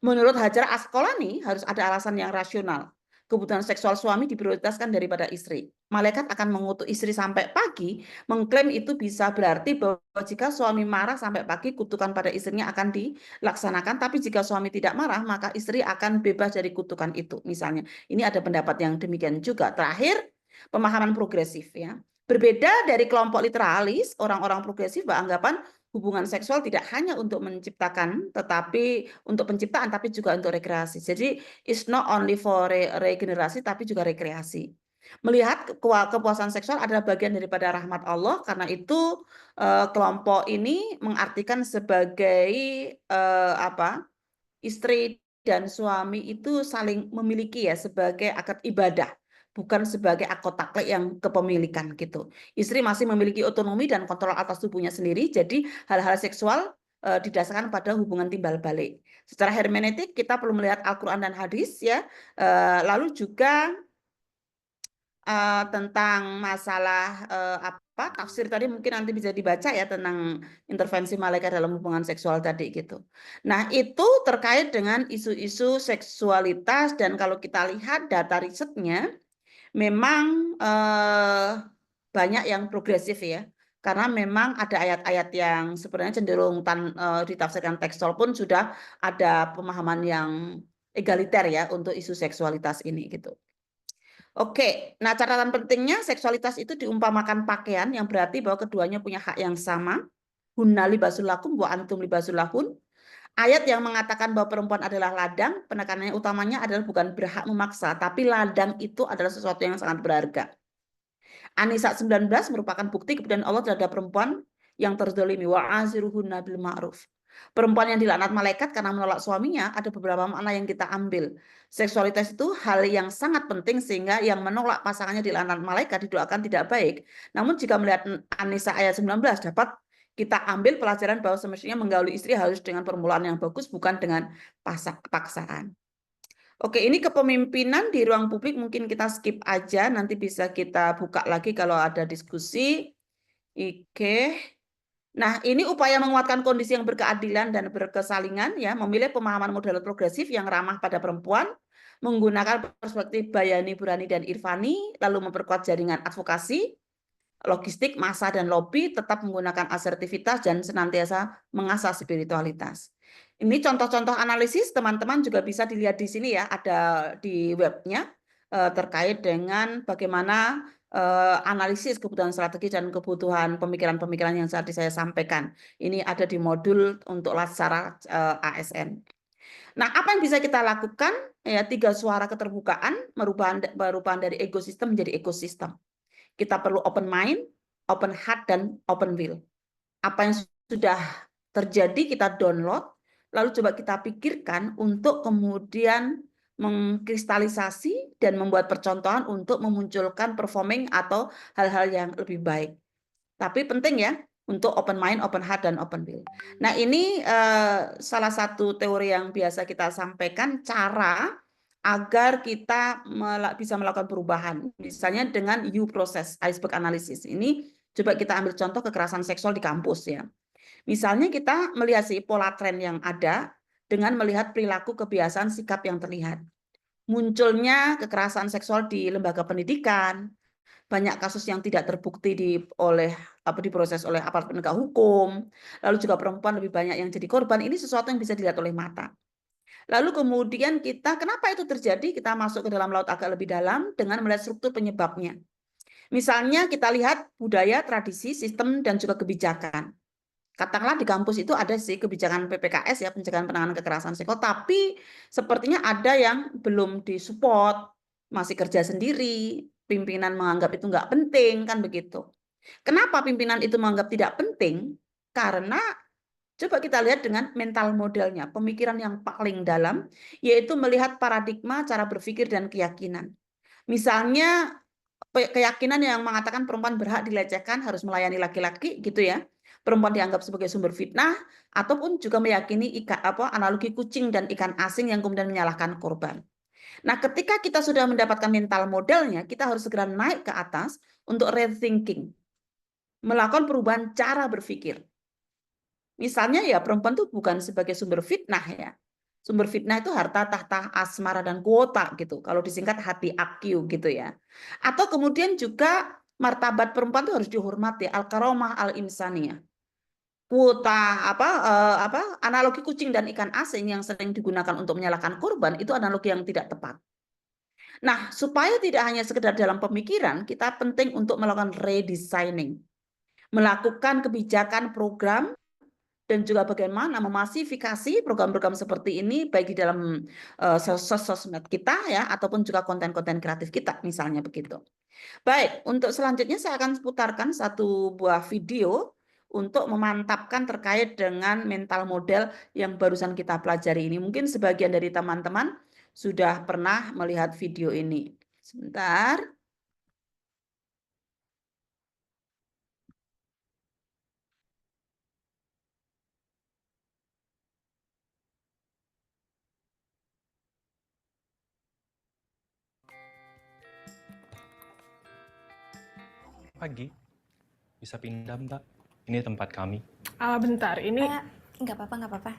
Menurut Hajar Asqalani harus ada alasan yang rasional. Kebutuhan seksual suami diprioritaskan daripada istri. Malaikat akan mengutuk istri sampai pagi, mengklaim itu bisa berarti bahwa jika suami marah sampai pagi, kutukan pada istrinya akan dilaksanakan. Tapi jika suami tidak marah, maka istri akan bebas dari kutukan itu. Misalnya, ini ada pendapat yang demikian juga. Terakhir, pemahaman progresif ya. Berbeda dari kelompok literalis, orang-orang progresif beranggapan hubungan seksual tidak hanya untuk menciptakan, tetapi untuk penciptaan, tapi juga untuk rekreasi. Jadi, it's not only for regenerasi, tapi juga rekreasi. Melihat kepuasan seksual adalah bagian daripada rahmat Allah, karena itu kelompok ini mengartikan sebagai istri dan suami itu saling memiliki ya sebagai akad ibadah, bukan sebagai akad taklek yang kepemilikan gitu. Istri masih memiliki otonomi dan kontrol atas tubuhnya sendiri, jadi hal-hal seksual didasarkan pada hubungan timbal balik. Secara hermeneutik kita perlu melihat Al-Quran dan hadis ya, lalu juga tentang masalah tafsir tadi mungkin nanti bisa dibaca ya tentang intervensi malaikat dalam hubungan seksual tadi gitu. Nah, itu terkait dengan isu-isu seksualitas dan kalau kita lihat data risetnya memang banyak yang progresif ya. Karena memang ada ayat-ayat yang sebenarnya cenderung ditafsirkan tekstual pun sudah ada pemahaman yang egaliter ya untuk isu seksualitas ini gitu. Oke, nah catatan pentingnya seksualitas itu diumpamakan pakaian yang berarti bahwa keduanya punya hak yang sama. Hunna libasul lakum wa antum libasul lahun. Ayat yang mengatakan bahwa perempuan adalah ladang, penekanannya utamanya adalah bukan berhak memaksa, tapi ladang itu adalah sesuatu yang sangat berharga. An-Nisa 19 merupakan bukti kemudian Allah terhadap perempuan yang terzalimi wa aziruhunna bil ma'ruf. Perempuan yang dilaknat malaikat karena menolak suaminya ada beberapa makna yang kita ambil. Seksualitas itu hal yang sangat penting sehingga yang menolak pasangannya dilaknat malaikat didoakan tidak baik. Namun jika melihat An-Nisa ayat 19 dapat kita ambil pelajaran bahwa semestinya menggauli istri harus dengan permulaan yang bagus bukan dengan paksaan. Oke, ini kepemimpinan di ruang publik mungkin kita skip aja, nanti bisa kita buka lagi kalau ada diskusi. Oke. Nah, ini upaya menguatkan kondisi yang berkeadilan dan berkesalingan ya, memilih pemahaman model progresif yang ramah pada perempuan, menggunakan perspektif Bayani, Burani, dan Irfani, lalu memperkuat jaringan advokasi, logistik, massa, dan lobby, tetap menggunakan asertivitas dan senantiasa mengasah spiritualitas. Ini contoh-contoh analisis, teman-teman juga bisa dilihat di sini ya, ada di webnya terkait dengan bagaimana analisis kebutuhan strategi dan kebutuhan pemikiran-pemikiran yang tadi saya sampaikan. Ini ada di modul untuk Latsara ASN. Nah, apa yang bisa kita lakukan? Ya, 3 suara keterbukaan perubahan dari ekosistem menjadi ekosistem. Kita perlu open mind, open heart, dan open will. Apa yang sudah terjadi kita download, lalu coba kita pikirkan untuk kemudian mengkristalisasi dan membuat percontohan untuk memunculkan performing atau hal-hal yang lebih baik. Tapi penting ya, untuk open mind, open heart, dan open will. Nah, ini salah satu teori yang biasa kita sampaikan, cara agar kita bisa melakukan perubahan. Misalnya dengan U process, iceberg analysis. Ini coba kita ambil contoh kekerasan seksual di kampus ya. Misalnya kita melihat pola tren yang ada dengan melihat perilaku kebiasaan sikap yang terlihat. Munculnya kekerasan seksual di lembaga pendidikan, banyak kasus yang tidak terbukti diproses oleh aparat penegak hukum, lalu juga perempuan lebih banyak yang jadi korban. Ini sesuatu yang bisa dilihat oleh mata. Lalu kemudian kenapa itu terjadi? Kita masuk ke dalam laut agak lebih dalam dengan melihat struktur penyebabnya. Misalnya kita lihat budaya, tradisi, sistem, dan juga kebijakan. Katakanlah di kampus itu ada sih kebijakan PPKS ya, pencegahan penanganan kekerasan seksual, tapi sepertinya ada yang belum disupport, masih kerja sendiri, pimpinan menganggap itu nggak penting, kan begitu. Kenapa pimpinan itu menganggap tidak penting? Karena coba kita lihat dengan mental modelnya, pemikiran yang paling dalam, yaitu melihat paradigma, cara berpikir, dan keyakinan. Misalnya keyakinan yang mengatakan perempuan berhak dilecehkan, harus melayani laki-laki gitu ya. Perempuan dianggap sebagai sumber fitnah, ataupun juga meyakini analogi kucing dan ikan asing yang kemudian menyalahkan korban. Nah, ketika kita sudah mendapatkan mental modelnya, kita harus segera naik ke atas untuk rethinking, melakukan perubahan cara berpikir. Misalnya ya perempuan itu bukan sebagai sumber fitnah ya. Sumber fitnah itu harta, tahta, asmara, dan kuota gitu. Kalau disingkat hati AQ gitu ya. Atau kemudian juga martabat perempuan itu harus dihormati, al-karomah al-insaniyah. Kuota analogi kucing dan ikan asing yang sering digunakan untuk menyalahkan korban itu analogi yang tidak tepat. Nah, supaya tidak hanya sekedar dalam pemikiran, kita penting untuk melakukan redesigning, melakukan kebijakan program dan juga bagaimana memasifikasi program-program seperti ini baik di dalam sosmed kita ya ataupun juga konten-konten kreatif kita misalnya begitu. Baik, untuk selanjutnya saya akan putarkan satu buah video untuk memantapkan terkait dengan mental model yang barusan kita pelajari ini. Mungkin sebagian dari teman-teman sudah pernah melihat video ini. Sebentar. Pagi, bisa pindah Mbak? Ini tempat kami. Bentar, ini nggak apa-apa, nggak apa-apa.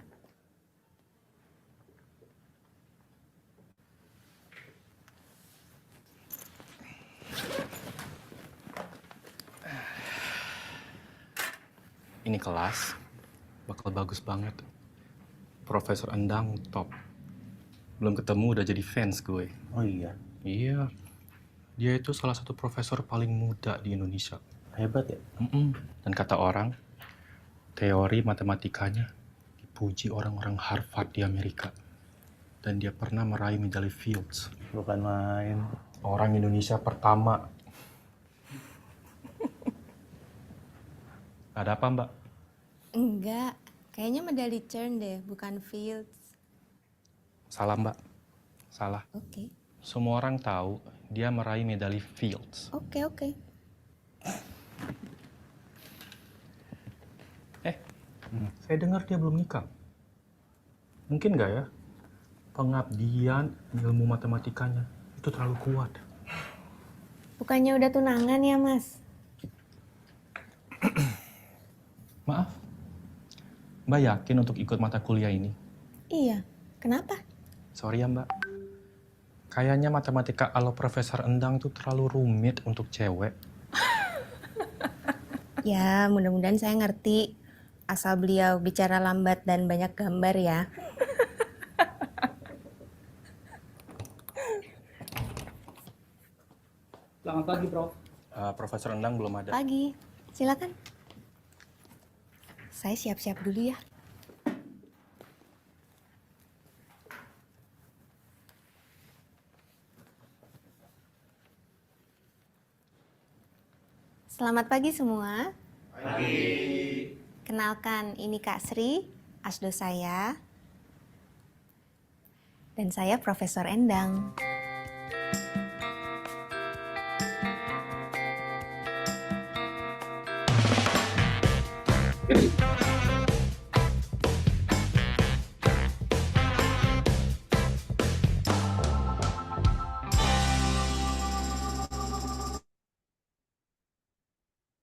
Ini kelas, bakal bagus banget. Profesor Endang top. Belum ketemu udah jadi fans gue. Oh iya, Iya, dia itu salah satu profesor paling muda di Indonesia. hebat ya. Dan kata orang, teori matematikanya dipuji orang-orang Harvard di Amerika. Dan dia pernah meraih medali Fields. Bukan main. Orang Indonesia pertama. Ada apa Mbak? Enggak, kayaknya medali CERN deh, bukan Fields. Salah Mbak, salah. Oke. Semua orang tahu dia meraih medali Fields. Oke. Saya dengar dia belum nikah. Mungkin nggak ya? Pengabdian ilmu matematikanya itu terlalu kuat. Bukannya udah tunangan ya, Mas? Maaf, Mbak yakin untuk ikut mata kuliah ini? Iya, kenapa? Sorry ya Mbak. Kayaknya matematika ala Profesor Endang tuh terlalu rumit untuk cewek. Ya, mudah-mudahan saya ngerti. Asal beliau bicara lambat dan banyak gambar ya. Selamat pagi, Prof. Profesor Endang belum ada. Pagi, silakan. Saya siap-siap dulu ya. Selamat pagi semua. Pagi. Kenalkan, ini Kak Sri, asdo saya. Dan saya Profesor Endang.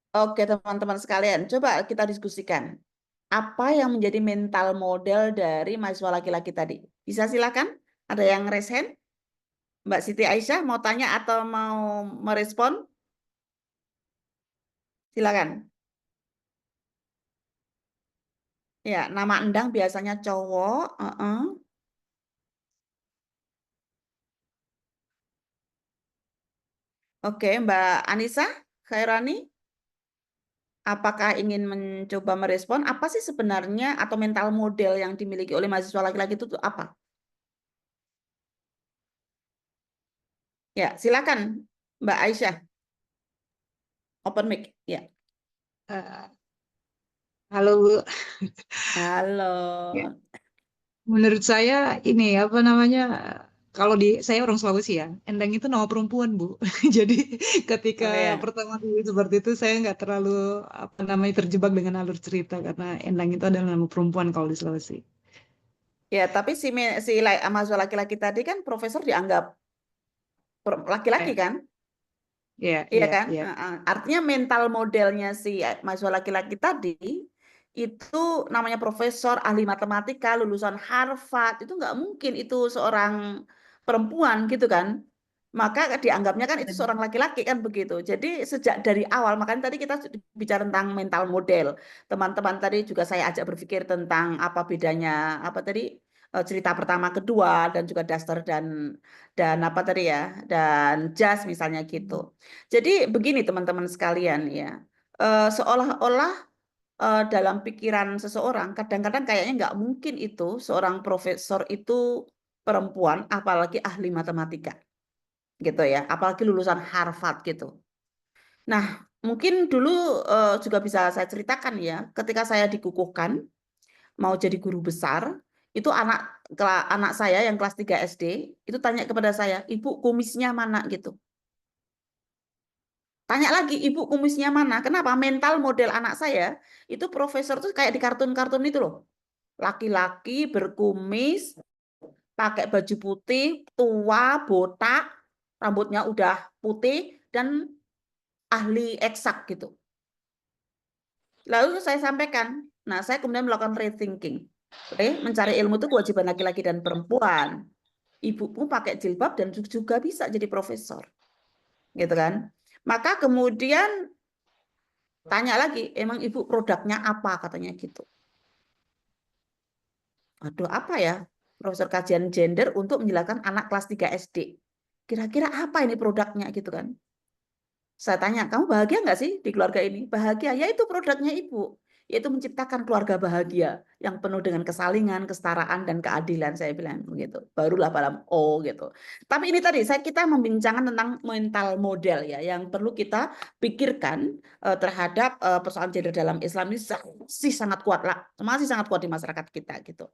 Oke, teman-teman sekalian, coba kita diskusikan. Apa yang menjadi mental model dari mahasiswa laki-laki tadi? Bisa silakan? Ada yang raise hand? Mbak Siti Aisyah mau tanya atau mau merespon? Silakan. Ya, nama Endang biasanya cowok. Oke, Mbak Anissa Khairani, apakah ingin mencoba merespon apa sih sebenarnya atau mental model yang dimiliki oleh mahasiswa laki-laki itu tuh apa? Ya, silakan Mbak Aisyah. Open mic. Ya. Eh, Halo Bu, Halo. ya, menurut saya ini apa namanya, kalau saya orang Sulawesi ya, Endang itu nama perempuan Bu. Jadi ketika Oh ya. pertama kali seperti itu saya nggak terlalu apa namanya terjebak dengan alur cerita karena Endang itu adalah nama perempuan kalau di Sulawesi. Ya, tapi si mahasiswa laki-laki tadi kan profesor dianggap laki-laki Eh, kan? Iya, Iya iya, kan? iya. Artinya mental modelnya si mahasiswa laki-laki tadi itu namanya profesor ahli matematika lulusan Harvard itu nggak mungkin itu seorang perempuan gitu kan? Maka dianggapnya kan itu seorang laki-laki kan begitu. Jadi sejak dari awal makanya tadi kita bicara tentang mental model. Teman-teman tadi juga saya ajak berpikir tentang apa bedanya apa tadi cerita pertama kedua dan juga Daster dan apa tadi ya dan Jas misalnya gitu. Jadi begini teman-teman sekalian ya, seolah-olah dalam pikiran seseorang kadang-kadang kayaknya nggak mungkin itu seorang profesor itu perempuan, apalagi ahli matematika, gitu ya, apalagi lulusan Harvard gitu. Nah, mungkin dulu juga bisa saya ceritakan ya, ketika saya dikukuhkan mau jadi guru besar, itu anak saya yang kelas 3 SD itu tanya kepada saya, Ibu kumisnya mana gitu. Tanya lagi, ibu kumisnya mana? Kenapa? Mental model anak saya itu profesor tuh kayak di kartun-kartun itu loh. Laki-laki berkumis, pakai baju putih, tua, botak, rambutnya udah putih, dan ahli eksak gitu. Lalu saya sampaikan, nah saya kemudian melakukan rethinking. Oke, mencari ilmu itu kewajiban laki-laki dan perempuan. Ibumu pakai jilbab dan juga bisa jadi profesor. Gitu kan? Maka kemudian tanya lagi, emang ibu produknya apa katanya gitu. Aduh, apa ya? Profesor kajian gender untuk menjelaskan anak kelas 3 SD. Kira-kira apa ini produknya gitu kan? Saya tanya, kamu bahagia nggak sih di keluarga ini? Bahagia, ya itu produknya ibu. Yaitu menciptakan keluarga bahagia yang penuh dengan kesalingan, kesetaraan, dan keadilan. Saya bilang begitu. Barulah dalam gitu. Tapi ini tadi, kita membincangkan tentang mental model ya, yang perlu kita pikirkan terhadap persoalan gender dalam Islam ini masih sangat kuat lah, masih sangat kuat di masyarakat kita gitu.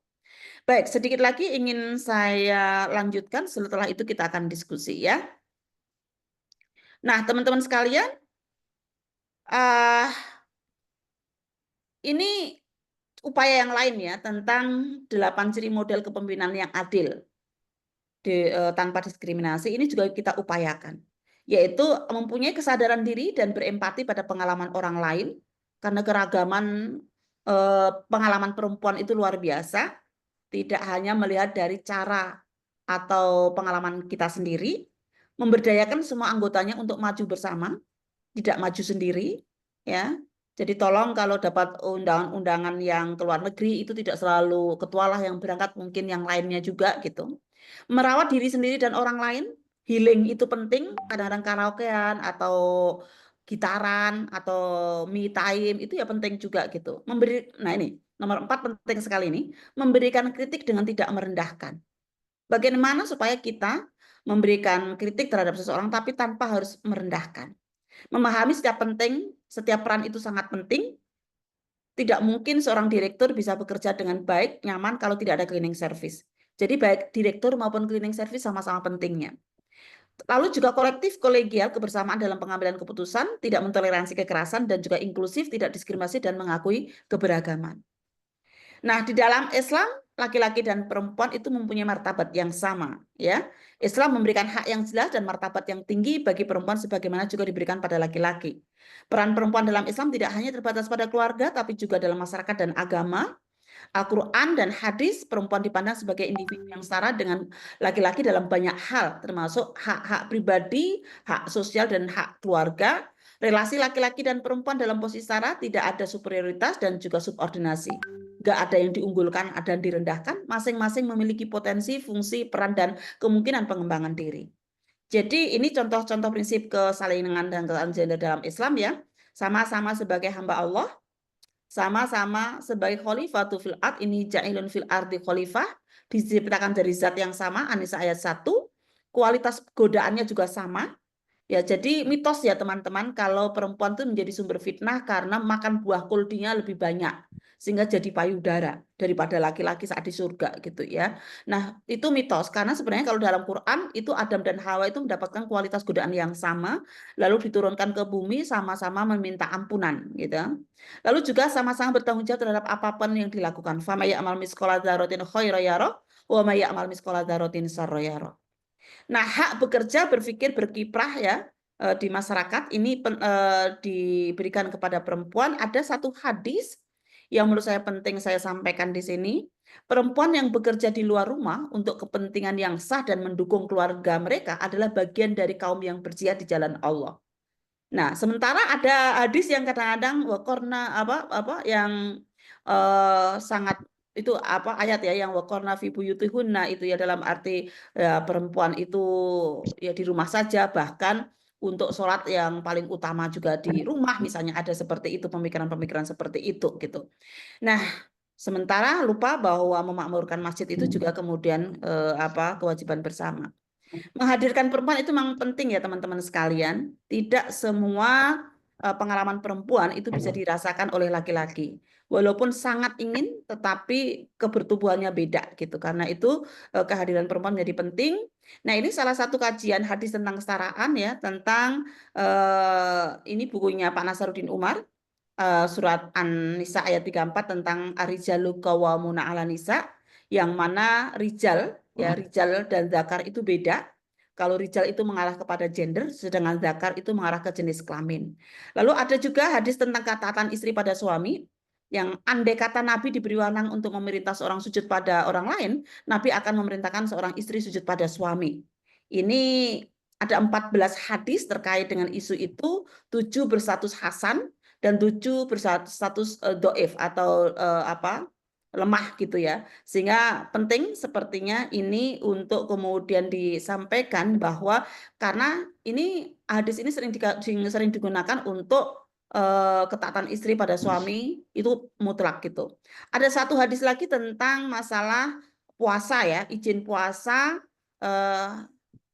Baik, sedikit lagi ingin saya lanjutkan, setelah itu kita akan diskusi ya. Nah, teman-teman sekalian, uh, ini upaya yang lain ya tentang 8 ciri model kepemimpinan yang adil tanpa diskriminasi. Ini juga kita upayakan, yaitu mempunyai kesadaran diri dan berempati pada pengalaman orang lain, karena keragaman pengalaman perempuan itu luar biasa. Tidak hanya melihat dari cara atau pengalaman kita sendiri, memberdayakan semua anggotanya untuk maju bersama, tidak maju sendiri, ya. Jadi tolong kalau dapat undangan-undangan yang ke luar negeri itu tidak selalu ketua lah yang berangkat, mungkin yang lainnya juga gitu. Merawat diri sendiri dan orang lain, healing itu penting. Kadang-kadang karaokean atau gitaran atau me time itu ya penting juga gitu. Nah ini nomor 4 penting sekali ini, memberikan kritik dengan tidak merendahkan. Bagaimana supaya kita memberikan kritik terhadap seseorang tapi tanpa harus merendahkan. Memahami setiap peran itu sangat penting. Tidak mungkin seorang direktur bisa bekerja dengan baik, nyaman kalau tidak ada cleaning service. Jadi baik direktur maupun cleaning service sama-sama pentingnya. Lalu juga kolektif, kolegial, kebersamaan dalam pengambilan keputusan, tidak mentoleransi kekerasan, dan juga inklusif, tidak diskriminasi, dan mengakui keberagaman. Nah, di dalam Islam, laki-laki dan perempuan itu mempunyai martabat yang sama. Ya, Islam memberikan hak yang jelas dan martabat yang tinggi bagi perempuan sebagaimana juga diberikan pada laki-laki. Peran perempuan dalam Islam tidak hanya terbatas pada keluarga, tapi juga dalam masyarakat dan agama. Al-Quran dan hadis, perempuan dipandang sebagai individu yang setara dengan laki-laki dalam banyak hal, termasuk hak-hak pribadi, hak sosial, dan hak keluarga. Relasi laki-laki dan perempuan dalam posisi setara, tidak ada superioritas dan juga subordinasi. Nggak ada yang diunggulkan dan direndahkan, masing-masing memiliki potensi, fungsi, peran, dan kemungkinan pengembangan diri. Jadi ini contoh-contoh prinsip kesalingan dan kesetaraan gender dalam Islam ya. Sama-sama sebagai hamba Allah, sama-sama sebagai khalifatu fil ard, ini ja'ilun fil ardi khalifah, diciptakan dari zat yang sama, An-Nisa ayat 1, kualitas godaannya juga sama. Ya, jadi mitos ya teman-teman, kalau perempuan itu menjadi sumber fitnah karena makan buah kuldinya lebih banyak, sehingga jadi payudara daripada laki-laki saat di surga gitu ya. Nah, itu mitos, karena sebenarnya kalau dalam Quran itu Adam dan Hawa itu mendapatkan kualitas godaan yang sama, lalu diturunkan ke bumi sama-sama meminta ampunan gitu. Lalu juga sama-sama bertanggung jawab terhadap apapun yang dilakukan. Fa may ya'mal misqala dzarratin khairan yarah wa may ya'mal misqala dzarratin syarran yarah. Nah, hak bekerja, berpikir, berkiprah ya di masyarakat ini diberikan kepada perempuan. Ada satu hadis yang menurut saya penting saya sampaikan di sini. Perempuan yang bekerja di luar rumah untuk kepentingan yang sah dan mendukung keluarga mereka adalah bagian dari kaum yang berjihad di jalan Allah. Nah, sementara ada hadis yang kadang-kadang wakorna yang sangat itu ayat ya yang wakorna fi buyutihunna itu ya dalam arti ya, perempuan itu ya di rumah saja, bahkan untuk sholat yang paling utama juga di rumah, misalnya ada seperti itu, pemikiran-pemikiran seperti itu gitu. Nah, sementara lupa bahwa memakmurkan masjid itu juga kemudian kewajiban bersama. Menghadirkan perempuan itu memang penting ya teman-teman sekalian. Tidak semua pengalaman perempuan itu bisa dirasakan oleh laki-laki. Walaupun sangat ingin, tetapi kebertubuhannya beda gitu. Karena itu kehadiran perempuan menjadi penting. Nah, ini salah satu kajian hadis tentang kesetaraan ya, tentang ini bukunya Pak Nasaruddin Umar, surat An-Nisa ayat 34 tentang ar-rijalu qawwamuna 'alan nisa, yang mana rijal dan zakar itu beda. Kalau rijal itu mengarah kepada gender, sedangkan zakar itu mengarah ke jenis kelamin. Lalu ada juga hadis tentang ketaatan istri pada suami, yang andai kata Nabi diberi wewenang untuk memerintah seorang sujud pada orang lain, Nabi akan memerintahkan seorang istri sujud pada suami. Ini ada 14 hadis terkait dengan isu itu, 7 berstatus hasan dan 7 berstatus doif atau lemah gitu ya. Sehingga penting sepertinya ini untuk kemudian disampaikan bahwa karena ini hadis ini sering digunakan untuk ketaatan istri pada suami itu mutlak gitu. Ada satu hadis lagi tentang masalah puasa ya, izin puasa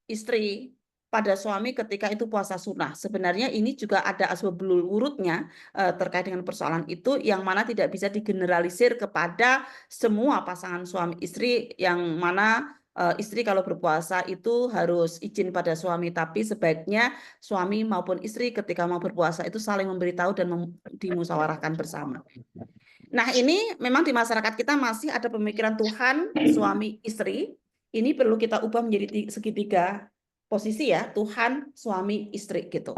istri pada suami ketika itu puasa sunnah. Sebenarnya ini juga ada asbabul wurudnya terkait dengan persoalan itu, yang mana tidak bisa digeneralisir kepada semua pasangan suami istri, yang mana istri kalau berpuasa itu harus izin pada suami, tapi sebaiknya suami maupun istri ketika mau berpuasa itu saling memberitahu dan dimusyawarahkan bersama. Nah, ini memang di masyarakat kita masih ada pemikiran Tuhan, suami, istri. Ini perlu kita ubah menjadi segitiga posisi ya, Tuhan, suami, istri gitu.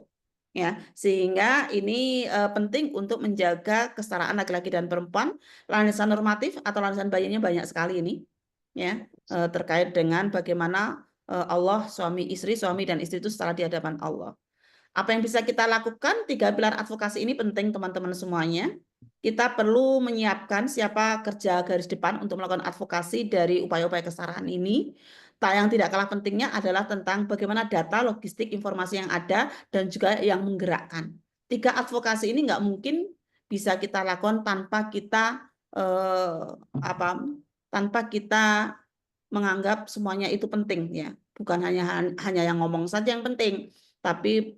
Ya, sehingga ini penting untuk menjaga kesetaraan laki-laki dan perempuan. Landasan normatif atau landasan bayinya banyak sekali ini ya, terkait dengan bagaimana Allah, suami, suami dan istri itu setara di hadapan Allah. Apa yang bisa kita lakukan? 3 pilar advokasi ini penting teman-teman semuanya. Kita perlu menyiapkan siapa kerja garis depan untuk melakukan advokasi dari upaya-upaya kesetaraan ini. Yang tidak kalah pentingnya adalah tentang bagaimana data, logistik, informasi yang ada, dan juga yang menggerakkan. tiga advokasi ini nggak mungkin bisa kita lakukan tanpa kita tanpa kita menganggap semuanya itu penting ya. Bukan hanya yang ngomong saja yang penting, tapi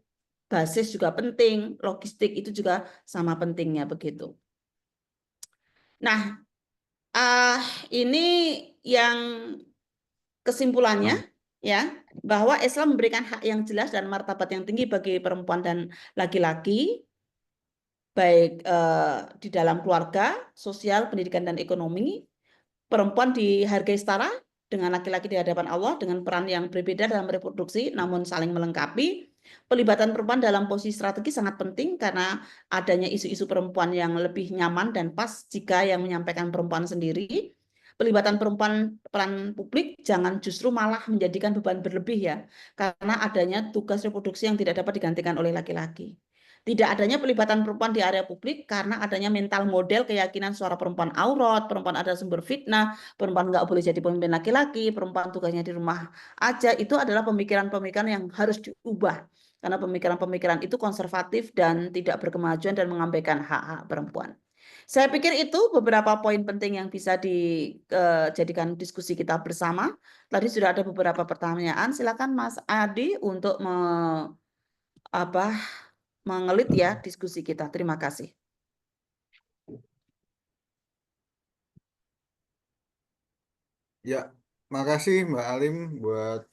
basis juga penting, logistik itu juga sama pentingnya begitu. Nah, ini yang kesimpulannya ya, bahwa Islam memberikan hak yang jelas dan martabat yang tinggi bagi perempuan dan laki-laki, baik di dalam keluarga, sosial, pendidikan dan ekonomi. Perempuan dihargai setara dengan laki-laki di hadapan Allah dengan peran yang berbeda dalam reproduksi namun saling melengkapi. Pelibatan perempuan dalam posisi strategi sangat penting karena adanya isu-isu perempuan yang lebih nyaman dan pas jika yang menyampaikan perempuan sendiri. Pelibatan perempuan peran publik jangan justru malah menjadikan beban berlebih ya, karena adanya tugas reproduksi yang tidak dapat digantikan oleh laki-laki. Tidak adanya pelibatan perempuan di area publik karena adanya mental model keyakinan suara perempuan aurat, perempuan adalah sumber fitnah, perempuan nggak boleh jadi pemimpin laki-laki, perempuan tugasnya di rumah aja. Itu adalah pemikiran-pemikiran yang harus diubah. Karena pemikiran-pemikiran itu konservatif dan tidak berkemajuan dan mengabaikan hak-hak perempuan. Saya pikir itu beberapa poin penting yang bisa dijadikan diskusi kita bersama. Tadi sudah ada beberapa pertanyaan. Silakan Mas Adi untuk mengelit ya diskusi kita. Terima kasih. Ya, makasih Mbak Alim buat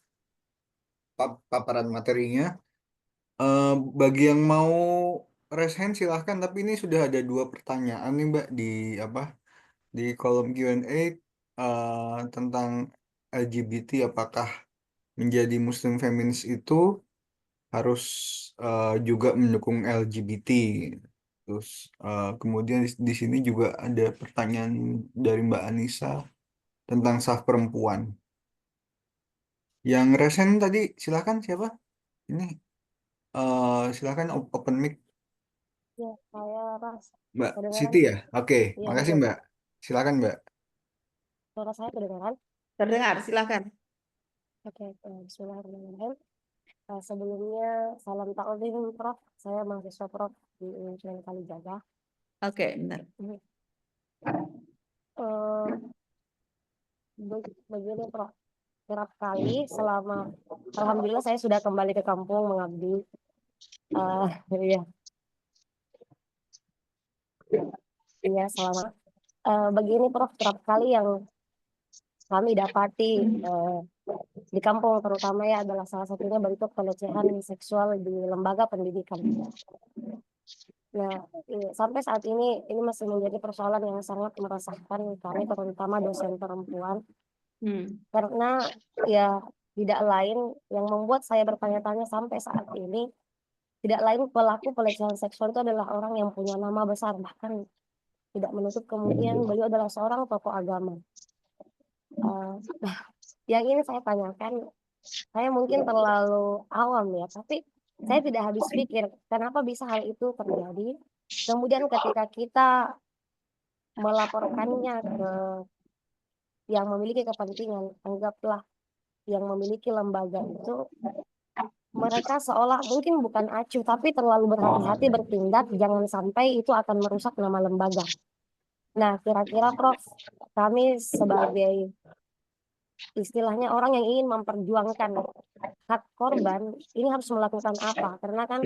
paparan materinya. Bagi yang mau raise hand silahkan, tapi ini sudah ada 2 pertanyaan nih Mbak di kolom Q&A tentang LGBT, apakah menjadi Muslim feminis itu harus juga mendukung LGBT. Terus kemudian di sini juga ada pertanyaan dari Mbak Anissa tentang saf perempuan. Yang resen tadi silakan siapa? Ini silakan open mic Ya, saya Ras. Mbak Kedengaran? Siti ya. Oke, Iya, makasih betul. Mbak. Silakan Mbak. Suara saya kedengaran? Terdengar, silakan. Oke, bismillahirrahmanirrahim. Sebelumnya, salam taklim, Prof. Saya mahasiswa Prof di Universitas Kalijaga. Oke, benar. Eh, Begini, Prof. Kerap kali Alhamdulillah saya sudah kembali ke kampung mengabdi. Iya, iya, selamat. Begini, Prof. Kerap kali yang kami dapati di kampung terutama ya adalah salah satunya bentuk pelecehan seksual di lembaga pendidikan. Nah, sampai saat ini masih menjadi persoalan yang sangat meresahkan kami terutama dosen perempuan karena ya tidak lain yang membuat saya bertanya-tanya sampai saat ini tidak lain pelaku pelecehan seksual itu adalah orang yang punya nama besar, bahkan tidak menutup kemungkinan beliau adalah seorang tokoh agama. Yang ini saya tanyakan, saya mungkin terlalu awam ya, tapi saya tidak habis pikir kenapa bisa hal itu terjadi. Kemudian ketika kita melaporkannya ke yang memiliki kepentingan, anggaplah yang memiliki lembaga itu, mereka seolah mungkin bukan acuh, tapi terlalu berhati-hati bertindak, jangan sampai itu akan merusak nama lembaga. Nah, kira-kira Prof, kami sebagai istilahnya orang yang ingin memperjuangkan hak korban ini harus melakukan apa? Karena kan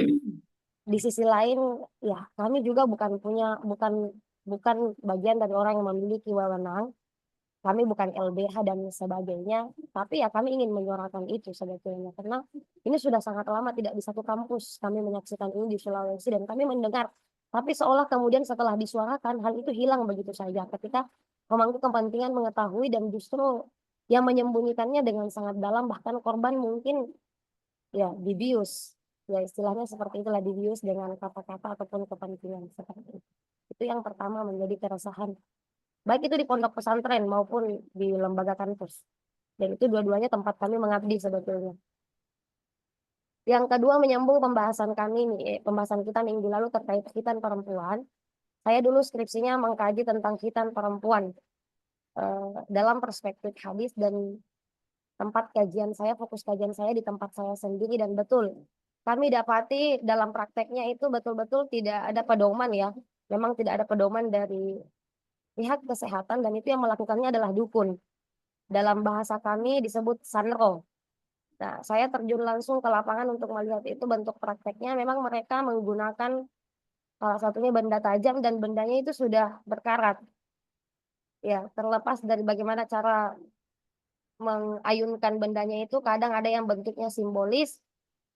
di sisi lain ya kami juga bukan bagian dari orang yang memiliki wewenang. Kami bukan LBH dan sebagainya, tapi ya kami ingin menyuarakan itu sebetulnya karena ini sudah sangat lama tidak di satu kampus kami menyaksikan ini di Sulawesi dan kami mendengar, tapi seolah kemudian setelah disuarakan hal itu hilang begitu saja ketika pemangku kepentingan mengetahui dan justru yang menyembunyikannya dengan sangat dalam, bahkan korban mungkin ya dibius, ya istilahnya seperti itulah, dibius dengan kata-kata ataupun kepentingan seperti itu. Itu yang pertama menjadi keresahan, baik itu di pondok pesantren maupun di lembaga kampus, dan itu dua-duanya tempat kami mengabdi sebetulnya. Yang kedua, menyambung pembahasan kita minggu lalu terkait khitan perempuan. Saya dulu skripsinya mengkaji tentang khitan perempuan dalam perspektif hadis, dan fokus kajian saya di tempat saya sendiri, dan betul kami dapati dalam prakteknya itu betul-betul tidak ada pedoman ya. Memang tidak ada pedoman dari pihak kesehatan dan itu yang melakukannya adalah dukun. Dalam bahasa kami disebut sanro. Nah, saya terjun langsung ke lapangan untuk melihat itu bentuk prakteknya. Memang mereka menggunakan salah satunya benda tajam dan bendanya itu sudah berkarat. Ya, terlepas dari bagaimana cara mengayunkan bendanya itu, kadang ada yang bentuknya simbolis,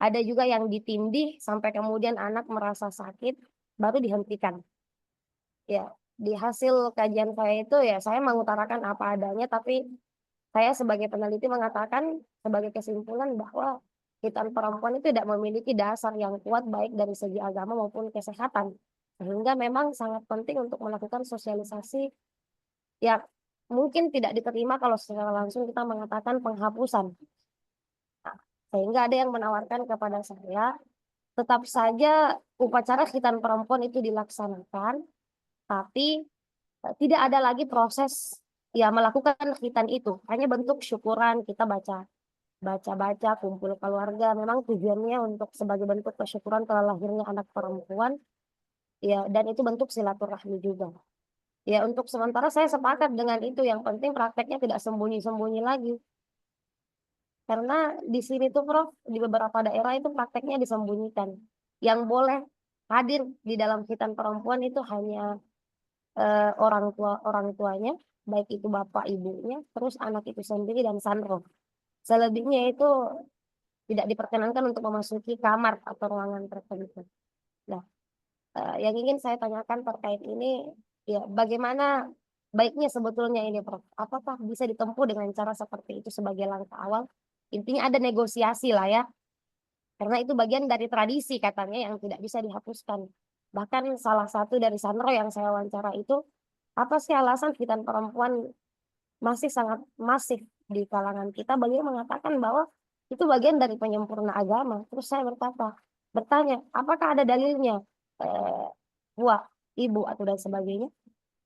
ada juga yang ditindih sampai kemudian anak merasa sakit, baru dihentikan. Ya, di hasil kajian saya itu ya saya mengutarakan apa adanya, tapi saya sebagai peneliti mengatakan sebagai kesimpulan bahwa hitan perempuan itu tidak memiliki dasar yang kuat baik dari segi agama maupun kesehatan. Sehingga memang sangat penting untuk melakukan sosialisasi yang mungkin tidak diterima kalau secara langsung kita mengatakan penghapusan. Nah, sehingga ada yang menawarkan kepada saya, tetap saja upacara khitan perempuan itu dilaksanakan, tapi tidak ada lagi proses ya melakukan khitan itu. Hanya bentuk syukuran, kita baca kumpul keluarga. Memang tujuannya untuk sebagai bentuk kesyukuran telah lahirnya anak perempuan. Ya, dan itu bentuk silaturahmi juga. Ya, untuk sementara saya sepakat dengan itu. Yang penting prakteknya tidak sembunyi-sembunyi lagi. Karena di sini tuh Prof, di beberapa daerah itu prakteknya disembunyikan. Yang boleh hadir di dalam khitan perempuan itu hanya orang tuanya, baik itu bapak ibunya, terus anak itu sendiri dan sanro. Selebihnya itu tidak diperkenankan untuk memasuki kamar atau ruangan tertentu. Nah, yang ingin saya tanyakan terkait ini, ya bagaimana baiknya sebetulnya ini Prof? Apakah bisa ditempuh dengan cara seperti itu sebagai langkah awal? Intinya ada negosiasi lah ya, karena itu bagian dari tradisi katanya yang tidak bisa dihapuskan. Bahkan salah satu dari sanro yang saya wawancara itu, apa sih alasan khitan perempuan masih sangat masif di kalangan kita? Beliau mengatakan bahwa itu bagian dari penyempurna agama. Terus saya bertanya, apakah ada dalilnya? Wah, ibu atau dan sebagainya.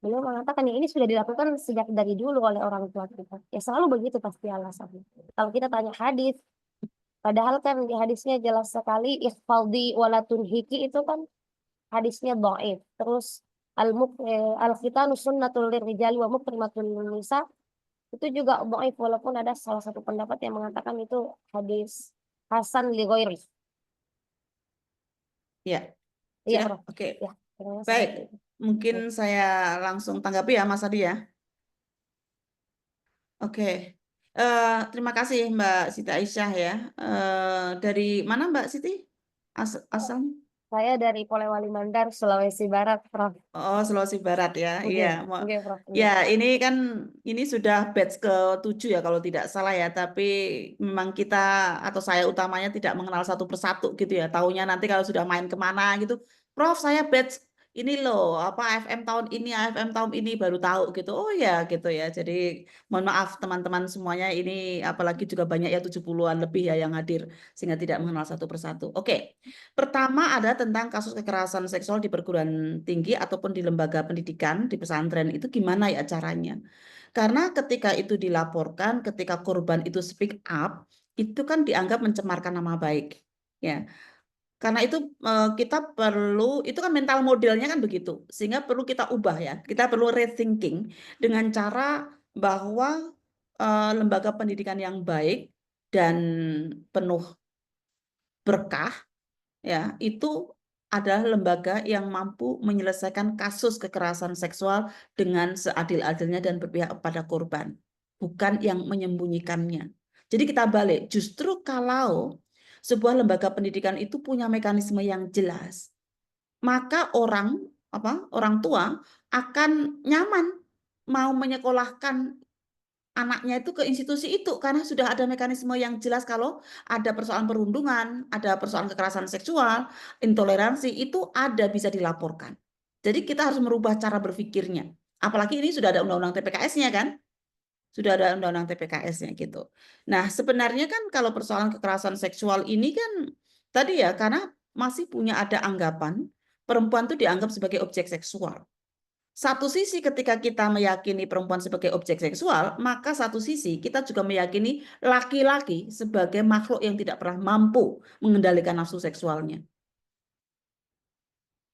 Beliau mengatakan ya ini sudah dilakukan sejak dari dulu oleh orang tua kita. Ya selalu begitu pasti alasannya. Kalau kita tanya hadis, padahal kan di hadisnya jelas sekali ikhfaldi walatun hiki itu kan hadisnya dhaif. Terus al-khitanu sunnatul lirrijali wa mukrimatul nisa itu juga dhaif walaupun ada salah satu pendapat yang mengatakan itu hadis hasan li ghairi. Ya, Iya, ya, Prof. oke. Ya, kira-kira Baik, seperti itu. mungkin saya langsung tanggapi ya Mas Adi ya. Oke. Terima kasih Mbak Siti Aisyah ya. Dari mana Mbak Siti? Asalnya? Saya dari Polewali Mandar, Sulawesi Barat, Prof. Oh, Sulawesi Barat ya. Oke, Iya, oke, Prof. ya ini kan sudah batch ke-7 ya kalau tidak salah ya. Tapi memang kita atau saya utamanya tidak mengenal satu persatu gitu ya. Taunya nanti kalau sudah main kemana gitu, Prof saya batch ini loh apa AFM tahun ini, AFM tahun ini baru tahu gitu. Oh ya gitu ya. Jadi mohon maaf teman-teman semuanya ini apalagi juga banyak ya 70-an lebih ya yang hadir sehingga tidak mengenal satu persatu. Oke. Pertama ada tentang kasus kekerasan seksual di perguruan tinggi ataupun di lembaga pendidikan, di pesantren itu gimana ya caranya? Karena ketika itu dilaporkan, ketika korban itu speak up, itu kan dianggap mencemarkan nama baik. Ya. Karena itu kita perlu, itu kan mental modelnya kan begitu. Sehingga perlu kita ubah ya. Kita perlu rethinking dengan cara bahwa lembaga pendidikan yang baik dan penuh berkah ya itu adalah lembaga yang mampu menyelesaikan kasus kekerasan seksual dengan seadil-adilnya dan berpihak kepada korban, bukan yang menyembunyikannya. Jadi kita balik, justru kalau sebuah lembaga pendidikan itu punya mekanisme yang jelas, maka orang tua akan nyaman mau menyekolahkan anaknya itu ke institusi itu karena sudah ada mekanisme yang jelas kalau ada persoalan perundungan, ada persoalan kekerasan seksual, intoleransi itu ada bisa dilaporkan. Jadi kita harus merubah cara berpikirnya. Apalagi ini sudah ada undang-undang TPKS-nya kan? Sudah ada undang-undang TPKS-nya gitu. Nah, sebenarnya kan kalau persoalan kekerasan seksual ini kan tadi ya karena masih punya ada anggapan perempuan itu dianggap sebagai objek seksual. Satu sisi ketika kita meyakini perempuan sebagai objek seksual, maka satu sisi kita juga meyakini laki-laki sebagai makhluk yang tidak pernah mampu mengendalikan nafsu seksualnya.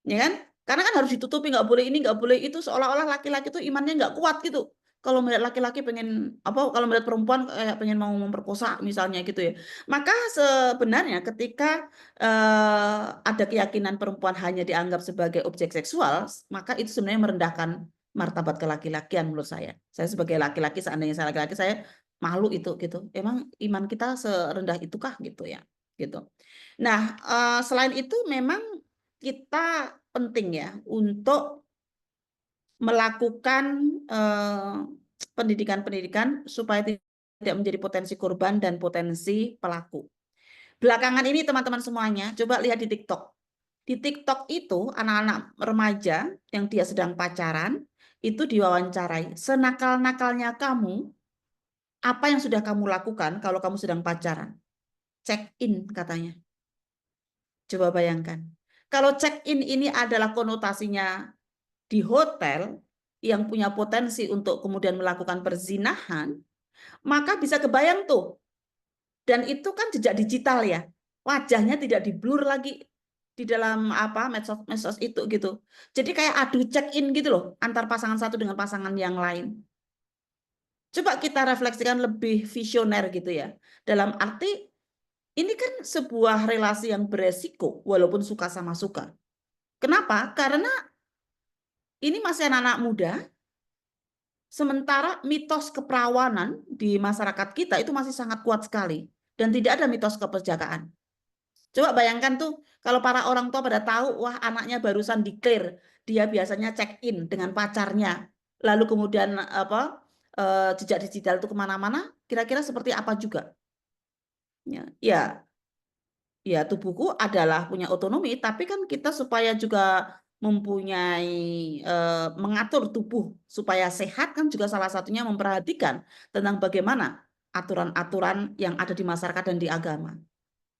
Ya kan? Karena kan harus ditutupi, nggak boleh ini, nggak boleh itu, seolah-olah laki-laki itu imannya nggak kuat gitu. Kalau melihat laki-laki pengen kalau melihat perempuan kayak pengen mau memperkosa misalnya gitu ya. Maka sebenarnya ketika ada keyakinan perempuan hanya dianggap sebagai objek seksual, maka itu sebenarnya merendahkan martabat kelaki-lakian menurut saya. Saya sebagai laki-laki, seandainya saya laki-laki, saya malu itu gitu. Emang iman kita serendah itukah gitu ya, gitu. Nah, selain itu memang kita penting ya untuk melakukan pendidikan-pendidikan supaya tidak menjadi potensi korban dan potensi pelaku. Belakangan ini teman-teman semuanya, coba lihat di TikTok. Di TikTok itu anak-anak remaja yang dia sedang pacaran, itu diwawancarai. Senakal-nakalnya kamu, apa yang sudah kamu lakukan kalau kamu sedang pacaran? Check in katanya. Coba bayangkan. Kalau check in ini adalah konotasinya di hotel yang punya potensi untuk kemudian melakukan perzinahan, maka bisa kebayang tuh. Dan itu kan jejak digital ya. Wajahnya tidak diblur lagi di dalam medsos itu gitu. Jadi kayak adu check in gitu loh antar pasangan satu dengan pasangan yang lain. Coba kita refleksikan lebih visioner gitu ya. Dalam arti ini kan sebuah relasi yang beresiko walaupun suka sama suka. Kenapa? Karena ini masih anak-anak muda, sementara mitos keperawanan di masyarakat kita itu masih sangat kuat sekali. Dan tidak ada mitos keperjakaan. Coba bayangkan tuh, kalau para orang tua pada tahu, wah anaknya barusan declare, dia biasanya check in dengan pacarnya. Lalu kemudian jejak digital itu kemana-mana, kira-kira seperti apa juga? Ya, tubuhku adalah punya otonomi, tapi kan kita supaya juga mempunyai mengatur tubuh supaya sehat kan juga salah satunya memperhatikan tentang bagaimana aturan-aturan yang ada di masyarakat dan di agama.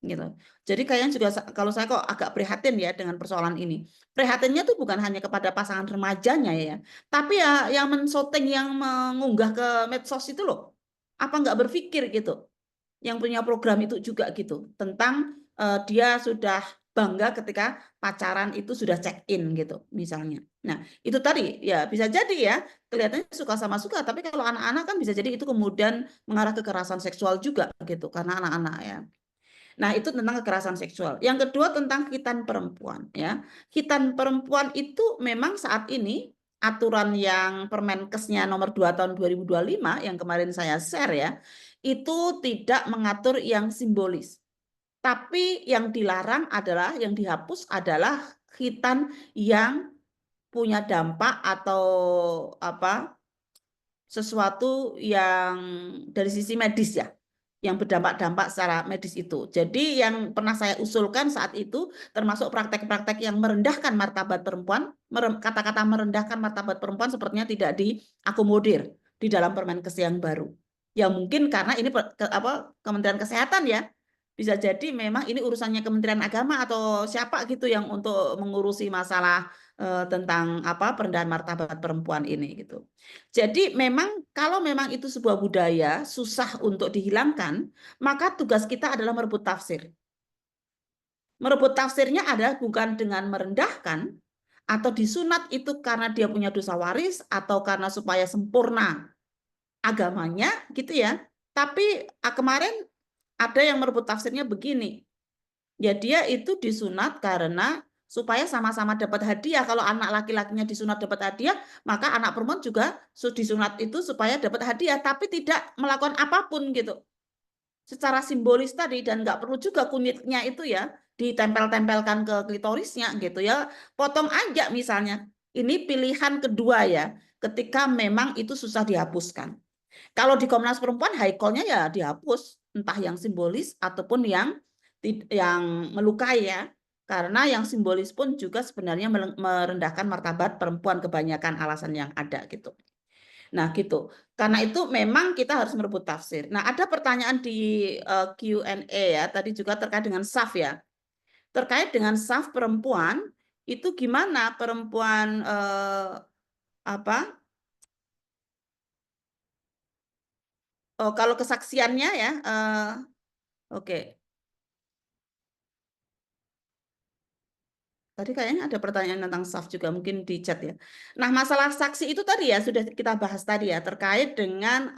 Gitu. Jadi kayaknya juga kalau saya kok agak prihatin ya dengan persoalan ini. Prihatinnya tuh bukan hanya kepada pasangan remajanya ya, tapi ya yang menshooting, yang mengunggah ke medsos itu loh. Apa nggak berpikir gitu? Yang punya program itu juga gitu tentang dia sudah bangga ketika pacaran itu sudah check in gitu misalnya. Nah itu tadi ya bisa jadi ya kelihatannya suka sama suka, tapi kalau anak-anak kan bisa jadi itu kemudian mengarah ke kekerasan seksual juga gitu karena anak-anak ya. Nah itu tentang kekerasan seksual. Yang kedua tentang khitan perempuan ya. Khitan perempuan itu memang saat ini aturan yang Permenkesnya nomor 2 tahun 2025 yang kemarin saya share ya, itu tidak mengatur yang simbolis. Tapi yang dilarang adalah, yang dihapus adalah khitan yang punya dampak atau sesuatu yang dari sisi medis ya, yang berdampak-dampak secara medis itu. Jadi yang pernah saya usulkan saat itu termasuk praktek-praktek yang merendahkan martabat perempuan, kata-kata merendahkan martabat perempuan sepertinya tidak diakomodir di dalam Permenkes yang baru. Ya mungkin karena ini Kementerian Kesehatan ya. Bisa jadi memang ini urusannya Kementerian Agama atau siapa gitu yang untuk mengurusi masalah tentang perendahan martabat perempuan ini gitu. Jadi memang kalau memang itu sebuah budaya susah untuk dihilangkan, maka tugas kita adalah merebut tafsir. Merebut tafsirnya adalah bukan dengan merendahkan atau disunat itu karena dia punya dosa waris atau karena supaya sempurna agamanya gitu ya. Tapi kemarin ada yang merebut tafsirnya begini. Ya dia itu disunat karena supaya sama-sama dapat hadiah. Kalau anak laki-lakinya disunat dapat hadiah, maka anak perempuan juga disunat itu supaya dapat hadiah, tapi tidak melakukan apapun gitu. Secara simbolis tadi, dan nggak perlu juga kunyitnya itu ya ditempel-tempelkan ke klitorisnya gitu ya. Potong aja misalnya. Ini pilihan kedua ya, ketika memang itu susah dihapuskan. Kalau di Komnas Perempuan high call-nya ya dihapus, entah yang simbolis ataupun yang melukai ya. Karena yang simbolis pun juga sebenarnya merendahkan martabat perempuan, kebanyakan alasan yang ada gitu. Nah gitu. Karena itu memang kita harus merebut tafsir. Nah ada pertanyaan di Q&A ya, tadi juga terkait dengan SAF ya. Terkait dengan SAF perempuan, itu gimana perempuan apa? Oh, kalau kesaksiannya ya, oke. Tadi kayaknya ada pertanyaan tentang SAF juga mungkin di chat ya. Nah, masalah saksi itu tadi ya sudah kita bahas tadi ya terkait dengan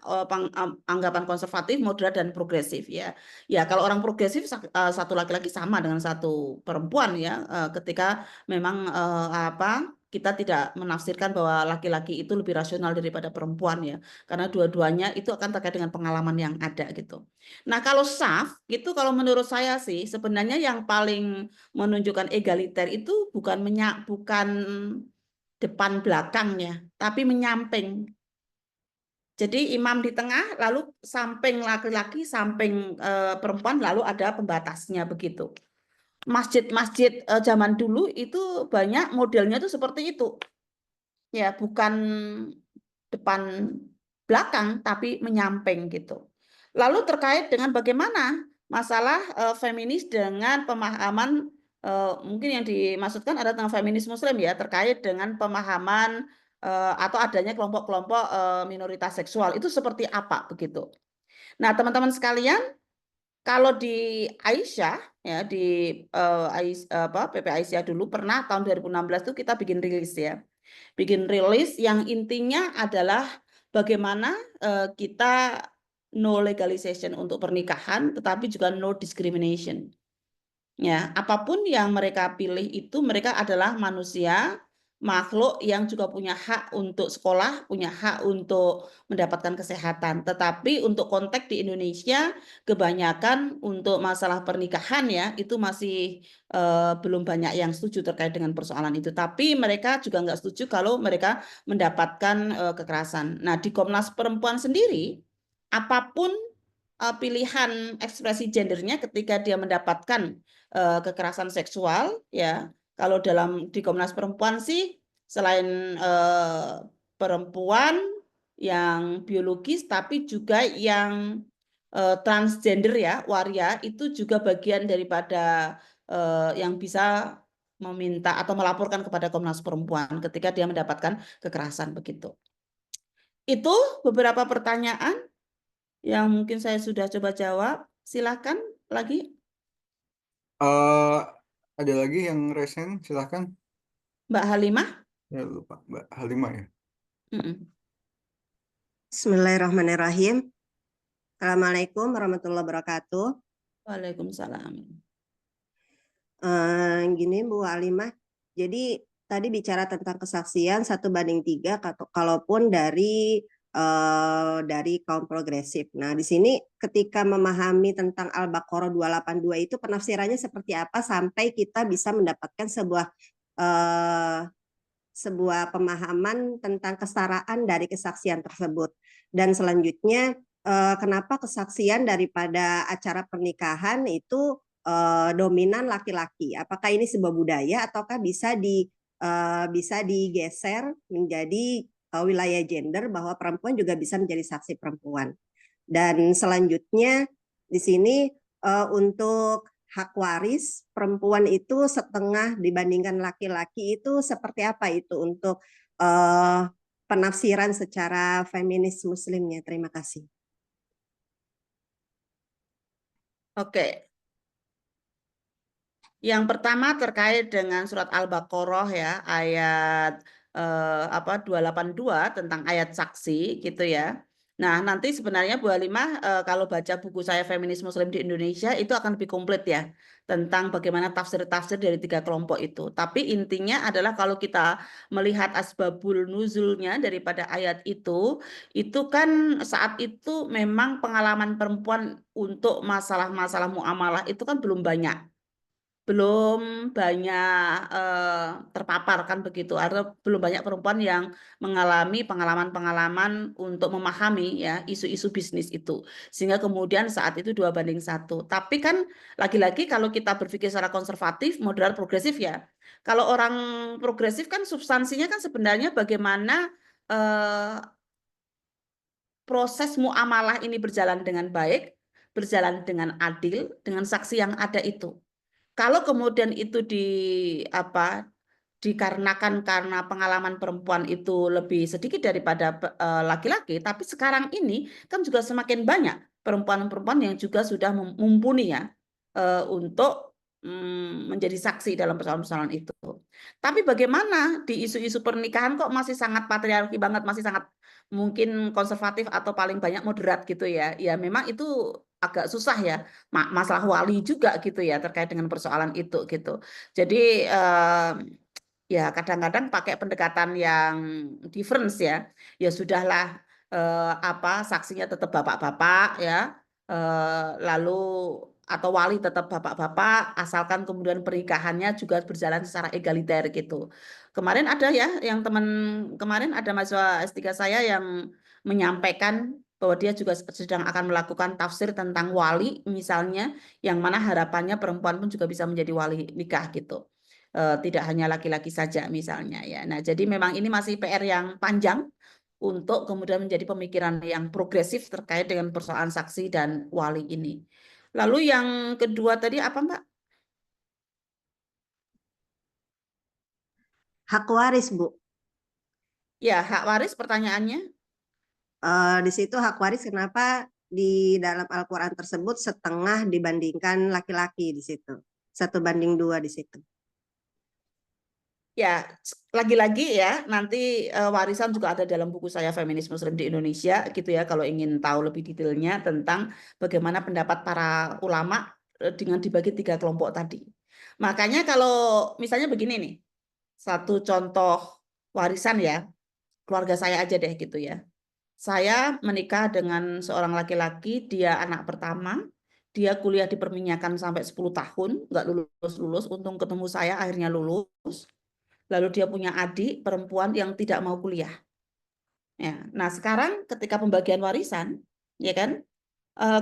anggapan konservatif, moderat dan progresif ya. Ya, kalau orang progresif satu laki-laki sama dengan satu perempuan ya ketika memang kita tidak menafsirkan bahwa laki-laki itu lebih rasional daripada perempuan ya. Karena dua-duanya itu akan terkait dengan pengalaman yang ada gitu. Nah, kalau SAF itu kalau menurut saya sih sebenarnya yang paling menunjukkan egaliter itu bukan depan belakangnya, tapi menyamping. Jadi imam di tengah, lalu samping laki-laki, samping perempuan, lalu ada pembatasnya begitu. Masjid-masjid zaman dulu itu banyak modelnya itu seperti itu. Ya, bukan depan belakang, tapi menyamping gitu. Lalu terkait dengan bagaimana masalah feminis dengan pemahaman mungkin yang dimaksudkan ada tentang feminis Muslim ya terkait dengan pemahaman atau adanya kelompok-kelompok minoritas seksual itu seperti apa begitu. Nah teman-teman sekalian kalau di Aisyah ya di PP Aisyah dulu pernah tahun 2016 tuh kita bikin rilis ya. Bikin rilis yang intinya adalah bagaimana kita no legalization untuk pernikahan tetapi juga no discrimination. Ya, apapun yang mereka pilih itu mereka adalah manusia, makhluk yang juga punya hak untuk sekolah, punya hak untuk mendapatkan kesehatan. Tetapi untuk konteks di Indonesia kebanyakan untuk masalah pernikahan ya itu masih belum banyak yang setuju terkait dengan persoalan itu. Tapi mereka juga nggak setuju kalau mereka mendapatkan kekerasan. Nah, di Komnas Perempuan sendiri apapun pilihan ekspresi gendernya ketika dia mendapatkan kekerasan seksual ya kalau di Komnas Perempuan sih selain perempuan yang biologis tapi juga yang transgender ya waria itu juga bagian daripada yang bisa meminta atau melaporkan kepada Komnas Perempuan ketika dia mendapatkan kekerasan begitu. Itu beberapa pertanyaan yang mungkin saya sudah coba jawab. Silakan lagi. Ada lagi yang resen, silakan. Mbak Halimah. Ya lupa, Mbak Halimah ya. Bismillahirrahmanirrahim. Assalamualaikum warahmatullahi wabarakatuh. Waalaikumsalam. Gini Bu Halimah, jadi tadi bicara tentang kesaksian 1:3 kalaupun dari kaum progresif. Nah, di sini ketika memahami tentang Al-Baqarah 282 itu penafsirannya seperti apa sampai kita bisa mendapatkan sebuah pemahaman tentang kesetaraan dari kesaksian tersebut. Dan selanjutnya kenapa kesaksian daripada acara pernikahan itu dominan laki-laki? Apakah ini sebuah budaya ataukah bisa digeser menjadi wilayah gender bahwa perempuan juga bisa menjadi saksi perempuan? Dan selanjutnya di sini untuk hak waris perempuan itu setengah dibandingkan laki-laki itu seperti apa itu untuk penafsiran secara feminis muslimnya? Terima kasih. Oke. Yang pertama terkait dengan surat Al-Baqarah ya, ayat 282 tentang ayat saksi gitu ya. Nah, nanti sebenarnya Bu Halimah kalau baca buku saya Feminis Muslim di Indonesia itu akan lebih komplit ya tentang bagaimana tafsir-tafsir dari 3 kelompok itu. Tapi intinya adalah kalau kita melihat asbabul nuzulnya daripada ayat itu kan saat itu memang pengalaman perempuan untuk masalah-masalah muamalah itu kan belum banyak terpapar kan begitu atau belum banyak perempuan yang mengalami pengalaman-pengalaman untuk memahami ya isu-isu bisnis itu sehingga kemudian saat itu 2:1. Tapi kan lagi-lagi kalau kita berpikir secara konservatif, moderat, progresif ya. Kalau orang progresif kan substansinya kan sebenarnya bagaimana proses muamalah ini berjalan dengan baik, berjalan dengan adil, dengan saksi yang ada itu. Kalau kemudian itu dikarenakan karena pengalaman perempuan itu lebih sedikit daripada laki-laki, tapi sekarang ini kan juga semakin banyak perempuan-perempuan yang juga sudah mumpuni ya untuk menjadi saksi dalam persoalan-persoalan itu. Tapi bagaimana di isu-isu pernikahan kok masih sangat patriarki banget, masih sangat mungkin konservatif atau paling banyak moderat gitu ya. Ya memang itu agak susah ya, masalah wali juga gitu ya terkait dengan persoalan itu gitu. Jadi ya kadang-kadang pakai pendekatan yang difference ya. Ya sudahlah saksinya tetap bapak-bapak ya. Lalu atau wali tetap bapak-bapak asalkan kemudian pernikahannya juga berjalan secara egaliter gitu. Kemarin ada ya yang kemarin ada mahasiswa S3 saya yang menyampaikan bahwa dia juga sedang akan melakukan tafsir tentang wali misalnya, yang mana harapannya perempuan pun juga bisa menjadi wali nikah gitu. Tidak hanya laki-laki saja misalnya ya. Nah, jadi memang ini masih PR yang panjang untuk kemudian menjadi pemikiran yang progresif terkait dengan persoalan saksi dan wali ini. Lalu yang kedua tadi apa, Mbak? Hak waris, Bu. Ya, hak waris pertanyaannya. Di situ hak waris kenapa di dalam Al-Quran tersebut setengah dibandingkan laki-laki di situ. 1:2 di situ. Ya, lagi-lagi ya, nanti warisan juga ada dalam buku saya Feminisme Muslim di Indonesia gitu ya, kalau ingin tahu lebih detailnya tentang bagaimana pendapat para ulama dengan dibagi 3 kelompok tadi. Makanya kalau misalnya begini nih, satu contoh warisan ya, keluarga saya aja deh gitu ya. Saya menikah dengan seorang laki-laki, dia anak pertama, dia kuliah di perminyakan sampai 10 tahun, nggak lulus-lulus, untung ketemu saya akhirnya lulus. Lalu dia punya adik perempuan yang tidak mau kuliah. Ya, nah sekarang ketika pembagian warisan, ya kan,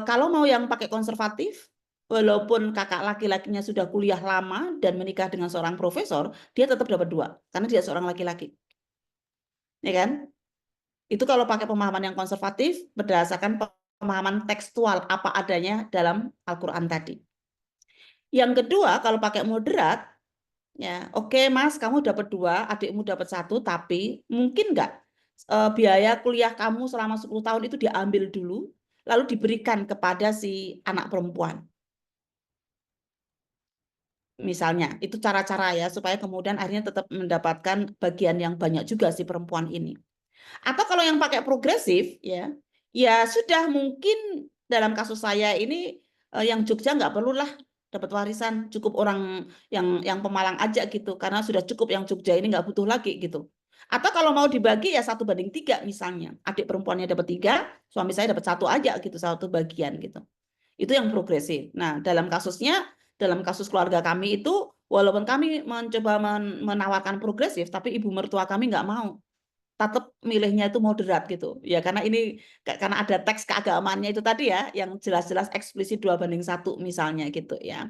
kalau mau yang pakai konservatif, walaupun kakak laki-lakinya sudah kuliah lama dan menikah dengan seorang profesor, dia tetap dapat 2, karena dia seorang laki-laki. Ya kan? Itu kalau pakai pemahaman yang konservatif, berdasarkan pemahaman tekstual apa adanya dalam Al-Quran tadi. Yang kedua, kalau pakai moderat, ya, oke Mas, kamu dapat 2, adikmu dapat 1, tapi mungkin nggak biaya kuliah kamu selama 10 tahun itu diambil dulu, lalu diberikan kepada si anak perempuan. Misalnya, itu cara-cara ya, supaya kemudian akhirnya tetap mendapatkan bagian yang banyak juga si perempuan ini. Atau kalau yang pakai progresif, ya sudah mungkin dalam kasus saya ini yang Jogja nggak perlulah dapat warisan, cukup orang yang Pemalang aja gitu, karena sudah cukup yang Jogja ini nggak butuh lagi gitu. Atau kalau mau dibagi ya 1:3 misalnya, adik perempuannya dapat 3, suami saya dapat 1 aja gitu, 1 bagian gitu. Itu yang progresif. Nah, dalam kasus keluarga kami itu, walaupun kami mencoba menawarkan progresif, tapi ibu mertua kami nggak mau, tetap milihnya itu moderat gitu ya, karena ada teks keagamaannya itu tadi ya yang jelas-jelas eksplisit 2:1 misalnya gitu ya.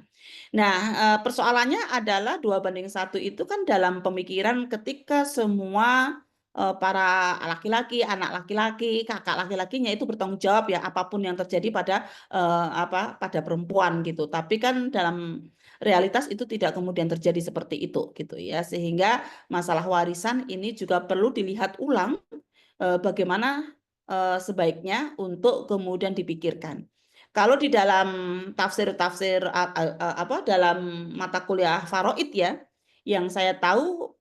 Nah, persoalannya adalah 2:1 itu kan dalam pemikiran ketika semua para laki-laki, anak laki-laki, kakak laki-lakinya itu bertanggung jawab ya apapun yang terjadi pada perempuan gitu. Tapi kan dalam realitas itu tidak kemudian terjadi seperti itu gitu ya, sehingga masalah warisan ini juga perlu dilihat ulang bagaimana sebaiknya untuk kemudian dipikirkan. Kalau di dalam tafsir-tafsir dalam mata kuliah faraid ya, yang saya tahu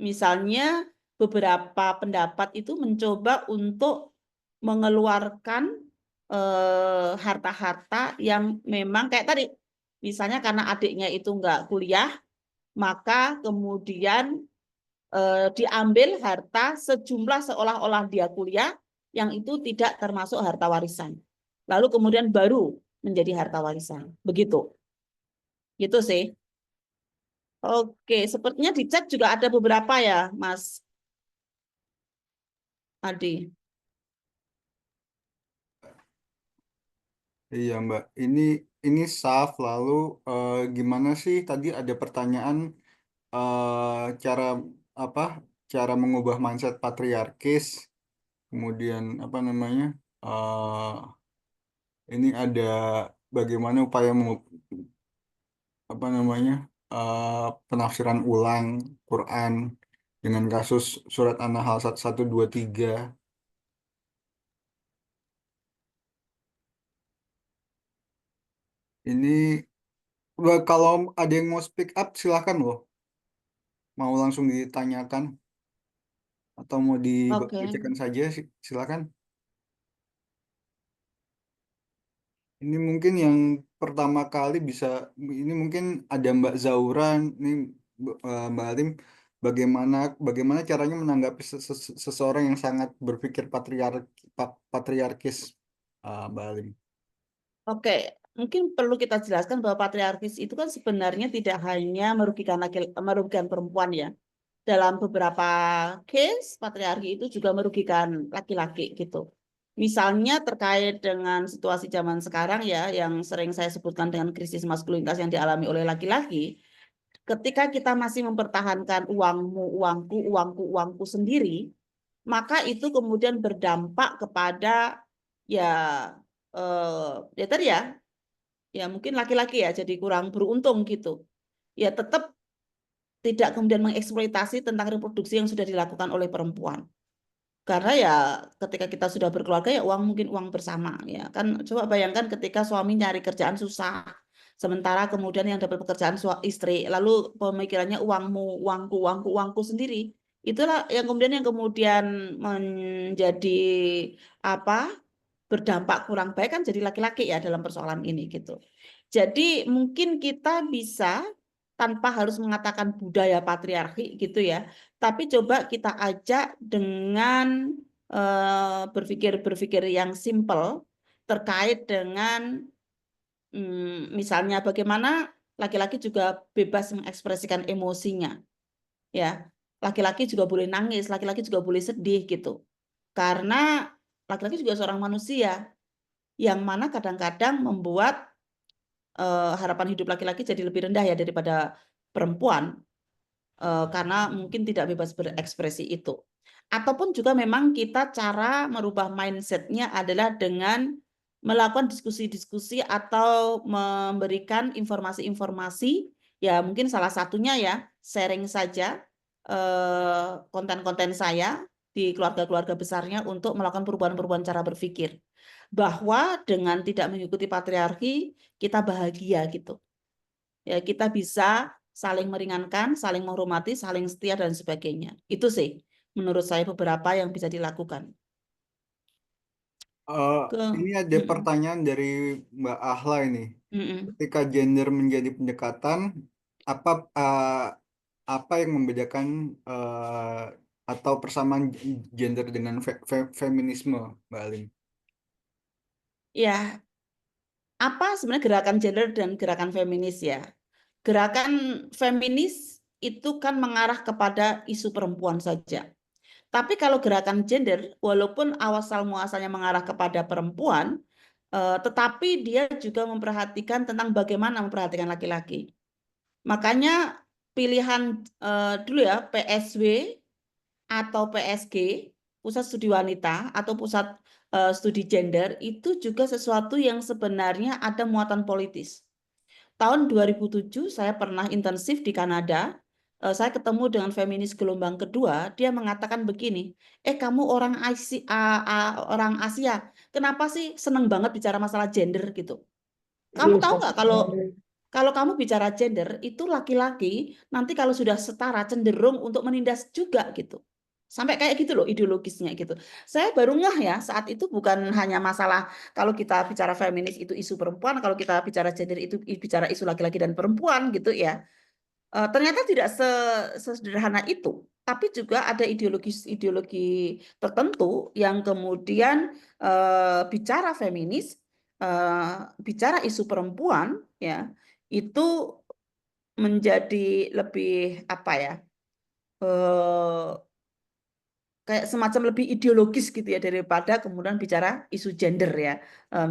misalnya beberapa pendapat itu mencoba untuk mengeluarkan harta-harta yang memang kayak tadi, misalnya karena adiknya itu nggak kuliah, maka kemudian diambil harta sejumlah seolah-olah dia kuliah, yang itu tidak termasuk harta warisan. Lalu kemudian baru menjadi harta warisan. Begitu. Gitu sih. Oke, sepertinya di chat juga ada beberapa ya, Mas Adi. Iya Mbak, ini Saf. Lalu gimana sih tadi ada pertanyaan cara apa? Cara mengubah mindset patriarkis. Kemudian apa namanya? Ini ada bagaimana upaya apa namanya? penafsiran ulang Quran dengan kasus surat An-Nahl 1123. Ini kalau ada yang mau speak up silahkan loh. Mau langsung ditanyakan atau mau Oke. dibacakan saja silakan. Ini mungkin yang pertama kali bisa, ini mungkin ada Mbak Zaura, ini Mbak Alim, bagaimana bagaimana caranya menanggapi seseorang yang sangat berpikir patriarkis, Mbak Alim. Oke, mungkin perlu kita jelaskan bahwa patriarkis itu kan sebenarnya tidak hanya merugikan perempuan ya. Dalam beberapa case, patriarki itu juga merugikan laki-laki gitu. Misalnya terkait dengan situasi zaman sekarang ya, yang sering saya sebutkan dengan krisis maskulinitas yang dialami oleh laki-laki, ketika kita masih mempertahankan uangmu, uangku, uangku, uangku sendiri, maka itu kemudian berdampak kepada ya ya tadi ya mungkin laki-laki ya jadi kurang beruntung gitu. Ya tetap tidak kemudian mengeksploitasi tentang reproduksi yang sudah dilakukan oleh perempuan. Karena ya ketika kita sudah berkeluarga ya uang mungkin uang bersama ya kan. Coba bayangkan ketika suami nyari kerjaan susah, sementara kemudian yang dapat pekerjaan istri, lalu pemikirannya uangmu, uangku, uangku, uangku sendiri. Itulah yang kemudian menjadi apa? Berdampak kurang baik kan jadi laki-laki ya dalam persoalan ini gitu. Jadi mungkin kita bisa tanpa harus mengatakan budaya patriarki gitu ya, tapi coba kita ajak dengan berpikir yang simple terkait dengan misalnya bagaimana laki-laki juga bebas mengekspresikan emosinya ya. Laki-laki juga boleh nangis, laki-laki juga boleh sedih gitu. Karena laki-laki juga seorang manusia yang mana kadang-kadang membuat harapan hidup laki-laki jadi lebih rendah ya daripada perempuan karena mungkin tidak bebas berekspresi itu. Ataupun juga memang kita cara merubah mindset-nya adalah dengan melakukan diskusi-diskusi atau memberikan informasi-informasi ya mungkin salah satunya ya sharing saja konten-konten saya di keluarga-keluarga besarnya untuk melakukan perubahan-perubahan cara berpikir bahwa dengan tidak mengikuti patriarki kita bahagia gitu ya kita bisa saling meringankan, saling menghormati, saling setia dan sebagainya. Itu sih menurut saya beberapa yang bisa dilakukan. Ini ada pertanyaan dari Mbak Ahla ini. Ketika gender menjadi pendekatan, apa apa yang membedakan atau persamaan gender dengan feminisme, Mbak Alim? Ya, apa sebenarnya gerakan gender dan gerakan feminis ya? Gerakan feminis itu kan mengarah kepada isu perempuan saja. Tapi kalau gerakan gender, walaupun asal muasalnya mengarah kepada perempuan, tetapi dia juga memperhatikan tentang bagaimana memperhatikan laki-laki. Makanya pilihan dulu ya PSW atau PSG, Pusat Studi Wanita atau Pusat Studi Gender itu juga sesuatu yang sebenarnya ada muatan politis. Tahun 2007 saya pernah intensif di Kanada. Saya ketemu dengan feminis gelombang kedua. Dia mengatakan begini, kamu orang Asia, kenapa sih seneng banget bicara masalah gender gitu? Kamu tahu nggak kalau kamu bicara gender itu laki-laki nanti kalau sudah setara cenderung untuk menindas juga gitu. Sampai kayak gitu loh ideologisnya gitu. Saya baru ngeh ya saat itu bukan hanya masalah kalau kita bicara feminis itu isu perempuan, kalau kita bicara gender itu bicara isu laki-laki dan perempuan gitu ya. Ternyata tidak sesederhana itu, tapi juga ada ideologi tertentu yang kemudian bicara feminis, bicara isu perempuan ya itu menjadi lebih apa ya? Kayak semacam lebih ideologis gitu ya daripada kemudian bicara isu gender ya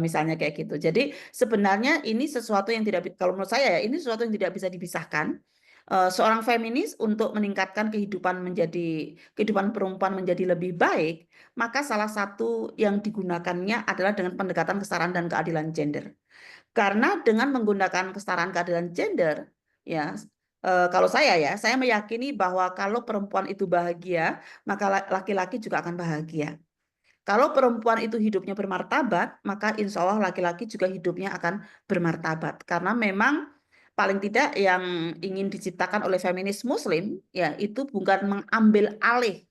misalnya kayak gitu. Jadi sebenarnya ini sesuatu yang tidak, kalau menurut saya ya ini sesuatu yang tidak bisa dipisahkan. Seorang feminis untuk meningkatkan kehidupan perempuan menjadi lebih baik, maka salah satu yang digunakannya adalah dengan pendekatan kesetaraan dan keadilan gender. Karena dengan menggunakan kesetaraan keadilan gender, ya Kalau saya meyakini bahwa kalau perempuan itu bahagia, maka laki-laki juga akan bahagia. Kalau perempuan itu hidupnya bermartabat, maka insya Allah laki-laki juga hidupnya akan bermartabat. Karena memang paling tidak yang ingin diciptakan oleh feminis Muslim, ya itu bukan mengambil alih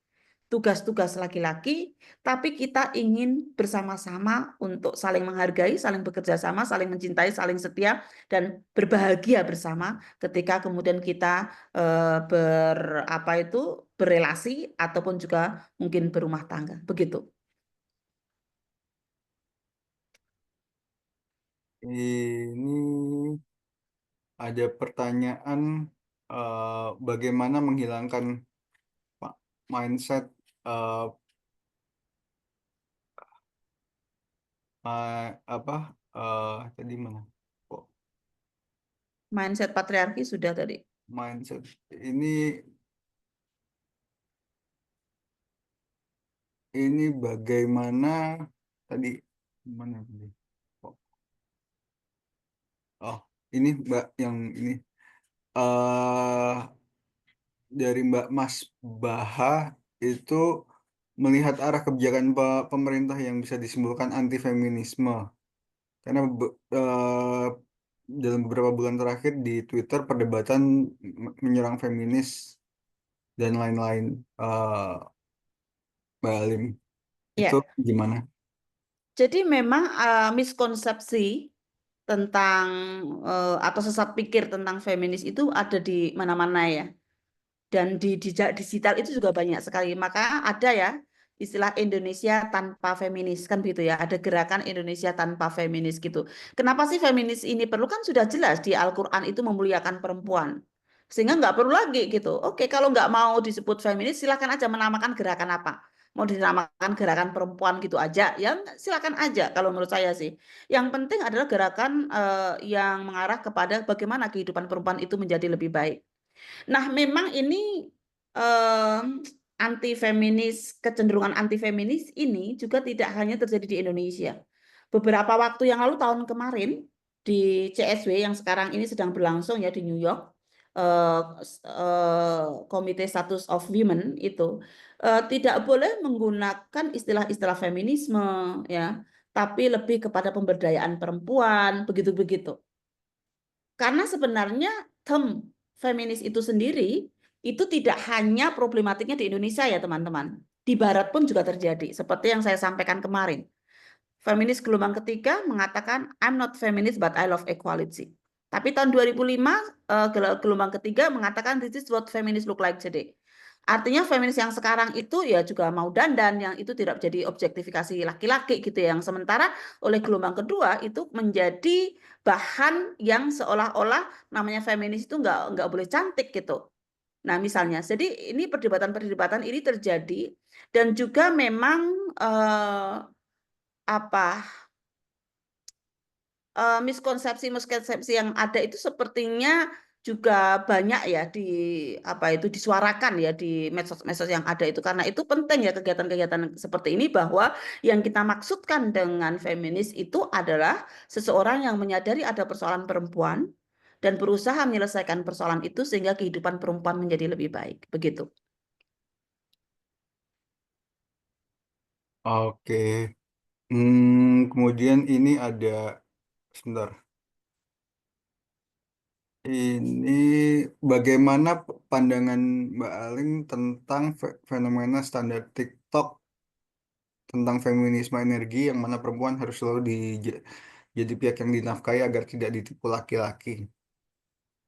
tugas-tugas laki-laki, tapi kita ingin bersama-sama untuk saling menghargai, saling bekerja sama, saling mencintai, saling setia, dan berbahagia bersama ketika kemudian kita berrelasi ataupun juga mungkin berumah tangga. Begitu. Ini ada pertanyaan bagaimana menghilangkan mindset eh, apa tadi mana? Kok Mindset patriarki sudah tadi. mindset ini bagaimana tadi mana tadi? Oh, ini Mbak yang ini eh dari Mbak Mas Baha itu melihat arah kebijakan pemerintah yang bisa disimpulkan anti feminisme karena dalam beberapa bulan terakhir di Twitter perdebatan menyerang feminis dan lain-lain. Mbak Alim itu Ya, gimana? jadi memang miskonsepsi tentang atau sesat pikir tentang feminis itu ada di mana-mana ya. Dan di digital itu juga banyak sekali. Maka ada ya istilah Indonesia tanpa feminis kan gitu ya. Ada gerakan Indonesia tanpa feminis gitu. Kenapa sih feminis ini perlu? Kan sudah jelas di Al-Quran itu memuliakan perempuan. Sehingga nggak perlu lagi gitu. Oke, kalau nggak mau disebut feminis, silakan aja menamakan gerakan apa. Mau dinamakan gerakan perempuan gitu aja, ya silakan aja kalau menurut saya sih. Yang penting adalah gerakan yang mengarah kepada bagaimana kehidupan perempuan itu menjadi lebih baik. Nah, memang ini anti feminis, kecenderungan anti feminis ini juga tidak hanya terjadi di Indonesia. Beberapa waktu yang lalu tahun kemarin di CSW yang sekarang ini sedang berlangsung ya di New York, Komite Status of Women itu tidak boleh menggunakan istilah-istilah feminisme ya, tapi lebih kepada pemberdayaan perempuan begitu-begitu. Karena sebenarnya term feminis itu sendiri itu tidak hanya problematiknya di Indonesia ya teman-teman. Di Barat pun juga terjadi. Seperti yang saya sampaikan kemarin. Feminis gelombang ketiga mengatakan I'm not feminist but I love equality. Tapi tahun 2005 gelombang ketiga mengatakan this is what feminists look like today. Artinya feminis yang sekarang itu ya juga mau dandan yang itu tidak menjadi objektifikasi laki-laki gitu ya. Yang sementara oleh gelombang kedua itu menjadi bahan yang seolah-olah namanya feminis itu nggak boleh cantik gitu. Nah misalnya, jadi ini perdebatan-perdebatan ini terjadi dan juga memang miskonsepsi yang ada itu sepertinya juga banyak ya disuarakan ya di medsos-medsos yang ada itu karena itu penting ya kegiatan-kegiatan seperti ini bahwa yang kita maksudkan dengan feminis itu adalah seseorang yang menyadari ada persoalan perempuan dan berusaha menyelesaikan persoalan itu sehingga kehidupan perempuan menjadi lebih baik begitu. Oke. Kemudian ini ada sebentar. Ini bagaimana pandangan Mbak Aling tentang fenomena standar TikTok tentang feminisme energi yang mana perempuan harus selalu jadi pihak yang dinafkahi agar tidak ditipu laki-laki.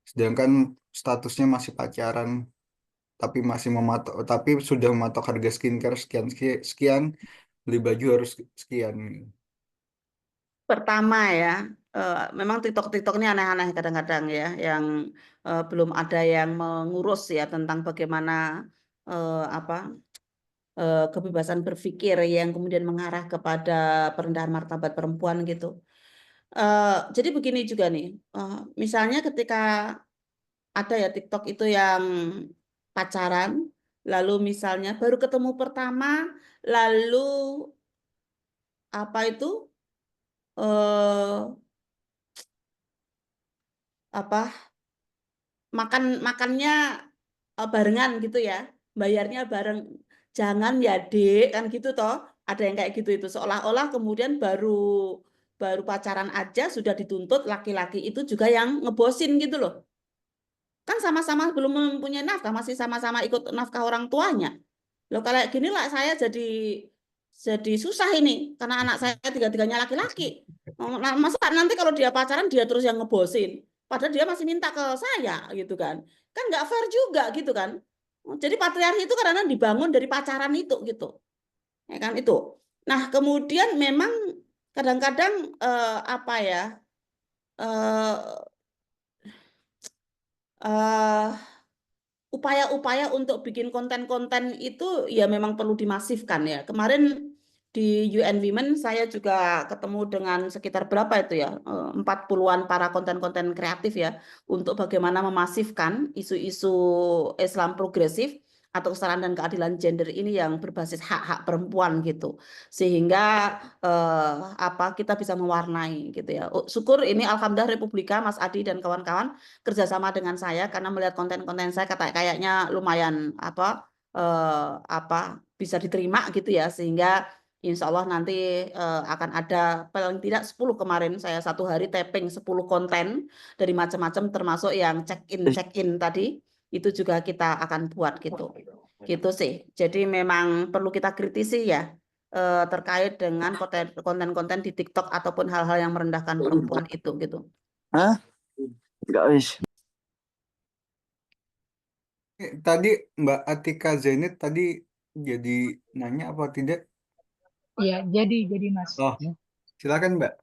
Sedangkan statusnya masih pacaran, tapi sudah mematok harga skincare sekian sekian, sekian, beli baju harus sekian. Pertama ya, memang TikTok ini aneh-aneh kadang-kadang ya, yang belum ada yang mengurus ya tentang bagaimana eh, apa kebebasan berpikir yang kemudian mengarah kepada perendahan martabat perempuan gitu. Jadi begini juga nih, misalnya ketika ada ya TikTok itu yang pacaran, lalu misalnya baru ketemu pertama, lalu apa itu eh, apa makannya barengan gitu ya, bayarnya bareng, jangan ya dek, kan gitu toh, ada yang kayak gitu itu seolah-olah kemudian baru baru pacaran aja sudah dituntut laki-laki itu juga yang ngebosin gitu loh, kan sama-sama belum mempunyai nafkah, masih sama-sama ikut nafkah orang tuanya. Loh kalau gini lah saya jadi susah ini karena anak saya tiga-tiganya laki-laki. Nah, masa nanti kalau dia pacaran dia terus yang ngebosin, padahal dia masih minta ke saya gitu kan. Kan nggak fair juga gitu kan. Jadi patriarki itu karena dibangun dari pacaran itu gitu. Ya kan itu. Nah, kemudian memang kadang-kadang apa ya? eh eh, upaya-upaya untuk bikin konten-konten itu ya memang perlu dimasifkan ya. Kemarin di UN Women saya juga ketemu dengan sekitar berapa itu ya, 40-an para konten-konten kreatif ya, untuk bagaimana memasifkan isu-isu Islam progresif atau kesetaraan dan keadilan gender ini yang berbasis hak-hak perempuan gitu. Sehingga kita bisa mewarnai gitu ya. Syukur ini Alhamdulillah Republika Mas Adi dan kawan-kawan kerjasama dengan saya karena melihat konten-konten saya kayaknya lumayan bisa diterima gitu ya, sehingga insya Allah nanti akan ada paling tidak 10, kemarin saya satu hari tapping 10 konten dari macam-macam termasuk yang check-in tadi itu juga kita akan buat gitu sih. Jadi memang perlu kita kritisi ya terkait dengan konten-konten di TikTok ataupun hal-hal yang merendahkan perempuan itu gitu. Hah? Enggak wis. Tadi Mbak Atika Zainit tadi jadi nanya apa tidak? Iya, jadi Mas. Oh, silakan Mbak.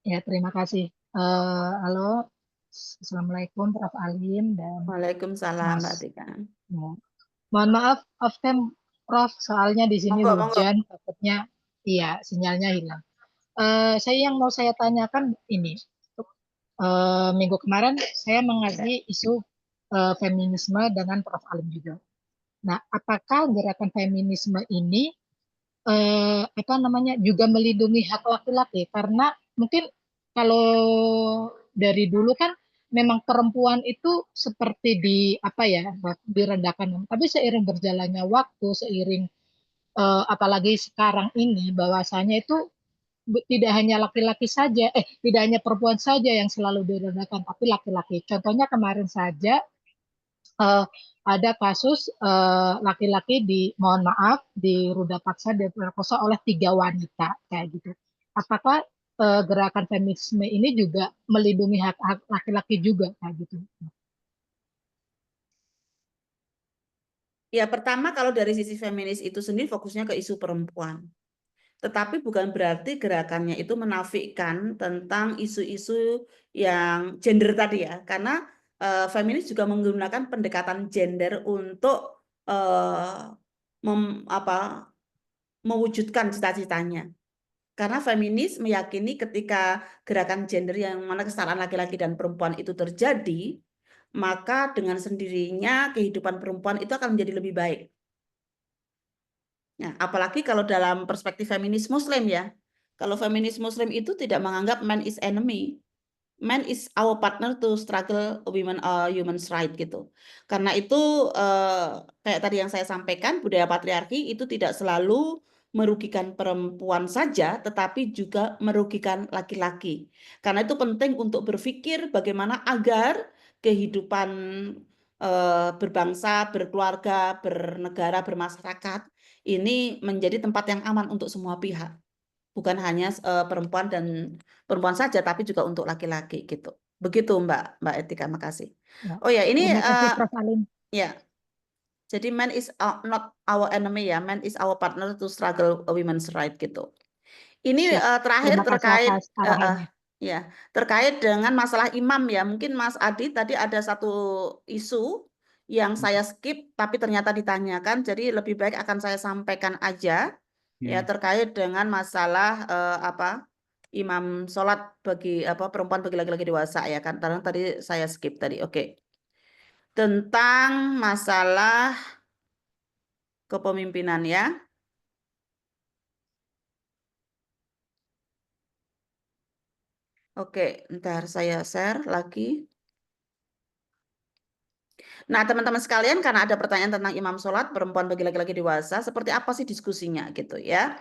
Ya, terima kasih. Halo, Assalamualaikum Prof. Alim dan Waalaikumsalam Mbak Mas. Atika. Ya. Mohon maaf, off cam Prof, soalnya di sini Monggo, monggo. hujan, takutnya iya sinyalnya hilang. Yang mau saya tanyakan ini, minggu kemarin saya mengaji isu feminisme dengan Prof. Alim juga. Nah, apakah gerakan feminisme ini juga melindungi hak laki-laki? Karena mungkin kalau dari dulu kan memang perempuan itu seperti direndahkan, tapi seiring berjalannya waktu, seiring apalagi sekarang ini bahwasanya itu tidak hanya laki-laki saja, tidak hanya perempuan saja yang selalu direndahkan, tapi laki-laki. Contohnya kemarin saja ada kasus laki-laki mohon maaf, di ruda paksa diperkosa oleh 3 wanita kayak gitu. Apakah gerakan feminisme ini juga melindungi hak laki-laki juga kayak gitu? Ya, pertama kalau dari sisi feminis itu sendiri fokusnya ke isu perempuan. Tetapi bukan berarti gerakannya itu menafikan tentang isu-isu yang gender tadi ya. Karena feminis juga menggunakan pendekatan gender untuk mewujudkan cita-citanya. Karena feminis meyakini ketika gerakan gender yang mana kesetaraan laki-laki dan perempuan itu terjadi, maka dengan sendirinya kehidupan perempuan itu akan menjadi lebih baik. Nah, apalagi kalau dalam perspektif feminis Muslim ya. Kalau feminis Muslim itu tidak menganggap man is enemy. Man is our partner to struggle women human's right gitu. Karena itu kayak tadi yang saya sampaikan, budaya patriarki itu tidak selalu merugikan perempuan saja, tetapi juga merugikan laki-laki. Karena itu penting untuk berpikir bagaimana agar kehidupan berbangsa, berkeluarga, bernegara, bermasyarakat ini menjadi tempat yang aman untuk semua pihak. Bukan hanya perempuan saja, tapi juga untuk laki-laki gitu. Begitu Mbak Etika, makasih. Ya. Oh ya, ini Terima kasih Prof. Alim. ya. Jadi man is not our enemy ya, man is our partner to struggle a women's right gitu. Ini terakhir Terima kasih terkait atas arahannya. ya, terkait dengan masalah imam ya. Mungkin Mas Adi tadi ada satu isu yang saya skip tapi ternyata ditanyakan, jadi lebih baik akan saya sampaikan aja ya, terkait dengan masalah imam sholat bagi perempuan bagi laki-laki dewasa ya kan, karena tadi saya skip tadi. Oke. Tentang masalah kepemimpinan ya. Oke, ntar saya share lagi. Nah, teman-teman sekalian, karena ada pertanyaan tentang imam sholat perempuan bagi laki-laki dewasa, seperti apa sih diskusinya gitu ya?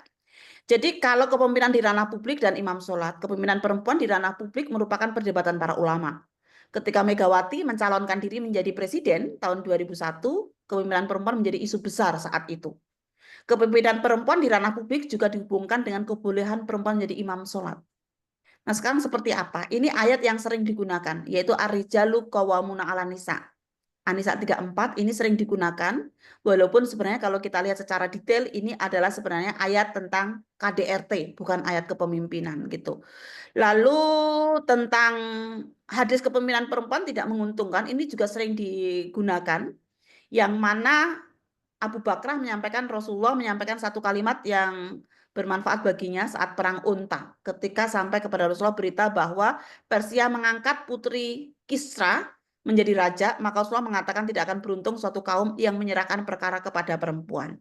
Jadi kalau kepemimpinan di ranah publik dan imam sholat, kepemimpinan perempuan di ranah publik merupakan perdebatan para ulama. Ketika Megawati mencalonkan diri menjadi presiden tahun 2001, kepemimpinan perempuan menjadi isu besar saat itu. Kepemimpinan perempuan di ranah publik juga dihubungkan dengan kebolehan perempuan menjadi imam sholat. Nah, sekarang seperti apa? Ini ayat yang sering digunakan, yaitu ar-rijalu qawwamuna 'alan nisa. An-Nisa 34 ini sering digunakan, walaupun sebenarnya kalau kita lihat secara detail ini adalah sebenarnya ayat tentang KDRT, bukan ayat kepemimpinan gitu. Lalu tentang hadis kepemimpinan perempuan tidak menguntungkan, ini juga sering digunakan, yang mana Abu Bakrah menyampaikan, Rasulullah menyampaikan satu kalimat yang bermanfaat baginya saat perang Unta. Ketika sampai kepada Rasulullah berita bahwa Persia mengangkat putri Kisra menjadi raja, maka Rasulullah mengatakan tidak akan beruntung suatu kaum yang menyerahkan perkara kepada perempuan.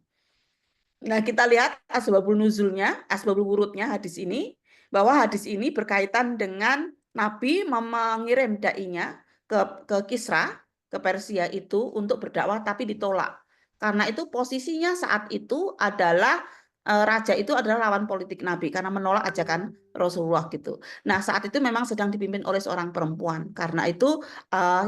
Nah, kita lihat asbabul nuzulnya, asbabul wurudnya hadis ini, bahwa hadis ini berkaitan dengan Nabi mengirim dai-nya ke Kisra, ke Persia itu untuk berdakwah, tapi ditolak. Karena itu posisinya saat itu adalah raja itu adalah lawan politik Nabi karena menolak ajakan Rasulullah gitu. Nah, saat itu memang sedang dipimpin oleh seorang perempuan. Karena itu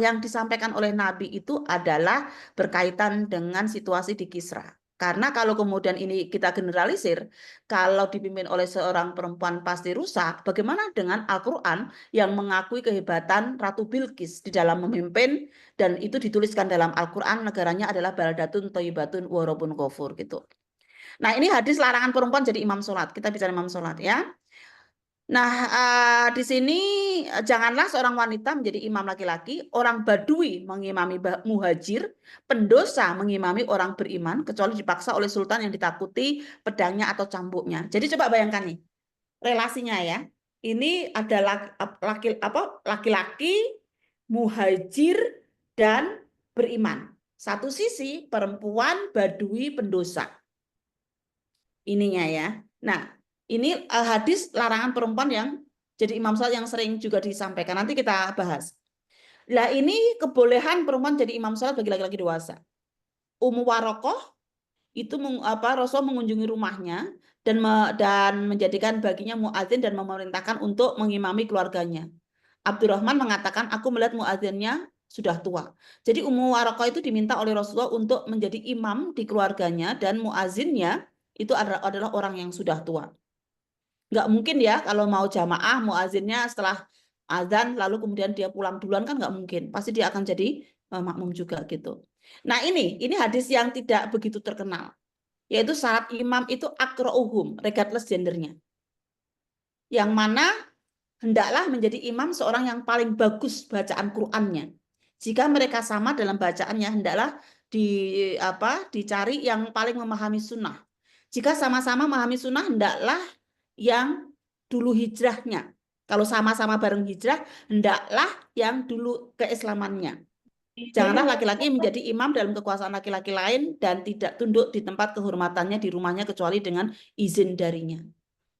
yang disampaikan oleh Nabi itu adalah berkaitan dengan situasi di Kisra. Karena kalau kemudian ini kita generalisir, kalau dipimpin oleh seorang perempuan pasti rusak, bagaimana dengan Al-Quran yang mengakui kehebatan Ratu Bilqis di dalam memimpin, dan itu dituliskan dalam Al-Quran, negaranya adalah baldatun thayyibatun wa rabbun ghafur gitu. Nah, ini hadis larangan perempuan jadi imam sholat. Kita bicara imam sholat ya. Nah, di sini janganlah seorang wanita menjadi imam laki-laki, orang badui mengimami muhajir, pendosa mengimami orang beriman, kecuali dipaksa oleh sultan yang ditakuti pedangnya atau cambuknya. Jadi coba bayangkan nih, relasinya ya. Ini ada laki-laki, muhajir, dan beriman. Satu sisi perempuan, badui, pendosa. Ininya ya. Nah, ini hadis larangan perempuan yang jadi imam sholat yang sering juga disampaikan. Nanti kita bahas. Nah, ini kebolehan perempuan jadi imam sholat bagi laki-laki dewasa. Ummu Warokoh itu Rasul mengunjungi rumahnya dan menjadikan baginya muadzin dan memerintahkan untuk mengimami keluarganya. Abdurrahman mengatakan, aku melihat muadzinnya sudah tua. Jadi Ummu Warokoh itu diminta oleh Rasulullah untuk menjadi imam di keluarganya, dan muadzinnya itu adalah orang yang sudah tua. Nggak mungkin ya kalau mau jamaah muadzinnya setelah azan lalu kemudian dia pulang duluan, kan nggak mungkin. Pasti dia akan jadi makmum juga gitu. Nah, ini hadis yang tidak begitu terkenal, yaitu syarat imam itu aqra'uhum, regardless gendernya. Yang mana hendaklah menjadi imam seorang yang paling bagus bacaan Qur'annya. Jika mereka sama dalam bacaannya, hendaklah dicari yang paling memahami sunnah. Jika sama-sama memahami sunnah, hendaklah yang dulu hijrahnya. Kalau sama-sama bareng hijrah, hendaklah yang dulu keislamannya. Janganlah laki-laki menjadi imam dalam kekuasaan laki-laki lain dan tidak tunduk di tempat kehormatannya di rumahnya kecuali dengan izin darinya.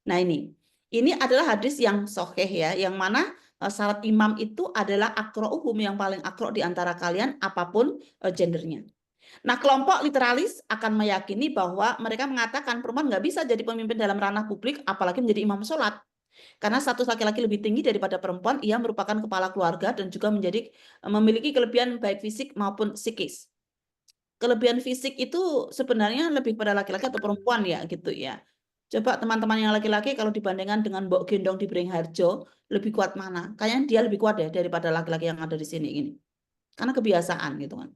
Nah, ini adalah hadis yang sahih ya, yang mana syarat imam itu adalah aqra'uhum, yang paling aqra' di antara kalian apapun gendernya. Nah, kelompok literalis akan meyakini bahwa mereka mengatakan perempuan nggak bisa jadi pemimpin dalam ranah publik, apalagi menjadi imam sholat. Karena status laki-laki lebih tinggi daripada perempuan, ia merupakan kepala keluarga dan juga memiliki kelebihan baik fisik maupun psikis. Kelebihan fisik itu sebenarnya lebih pada laki-laki atau perempuan ya gitu ya. Coba teman-teman yang laki-laki kalau dibandingkan dengan Mbok Gendong di Beringharjo, lebih kuat mana? Kayaknya dia lebih kuat ya daripada laki-laki yang ada di sini ini. Karena kebiasaan gitu kan.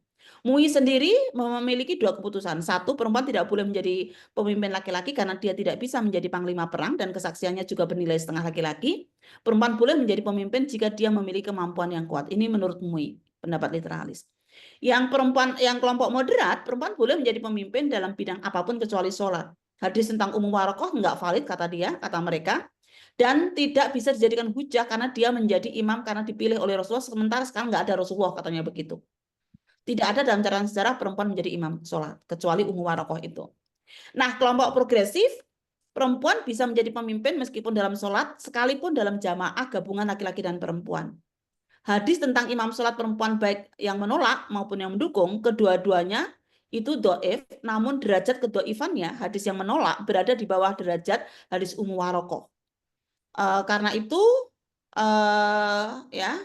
MUI sendiri memiliki dua keputusan. Satu, perempuan tidak boleh menjadi pemimpin laki-laki karena dia tidak bisa menjadi panglima perang dan kesaksiannya juga bernilai setengah laki-laki. Perempuan boleh menjadi pemimpin jika dia memiliki kemampuan yang kuat. Ini menurut MUI, pendapat literalis. Yang kelompok moderat, perempuan boleh menjadi pemimpin dalam bidang apapun kecuali sholat. Hadis tentang Ummu Warokoh nggak valid kata mereka. Dan tidak bisa dijadikan hujah karena dia menjadi imam karena dipilih oleh Rasulullah, sementara sekarang nggak ada Rasulullah, katanya begitu. Tidak ada dalam catatan sejarah perempuan menjadi imam sholat, kecuali Ummu Warokoh itu. Nah, kelompok progresif, perempuan bisa menjadi pemimpin meskipun dalam sholat, sekalipun dalam jamaah gabungan laki-laki dan perempuan. Hadis tentang imam sholat perempuan baik yang menolak maupun yang mendukung, kedua-duanya itu doif, namun derajat kedoifannya, hadis yang menolak berada di bawah derajat hadis Ummu Warokoh. Karena itu, ya,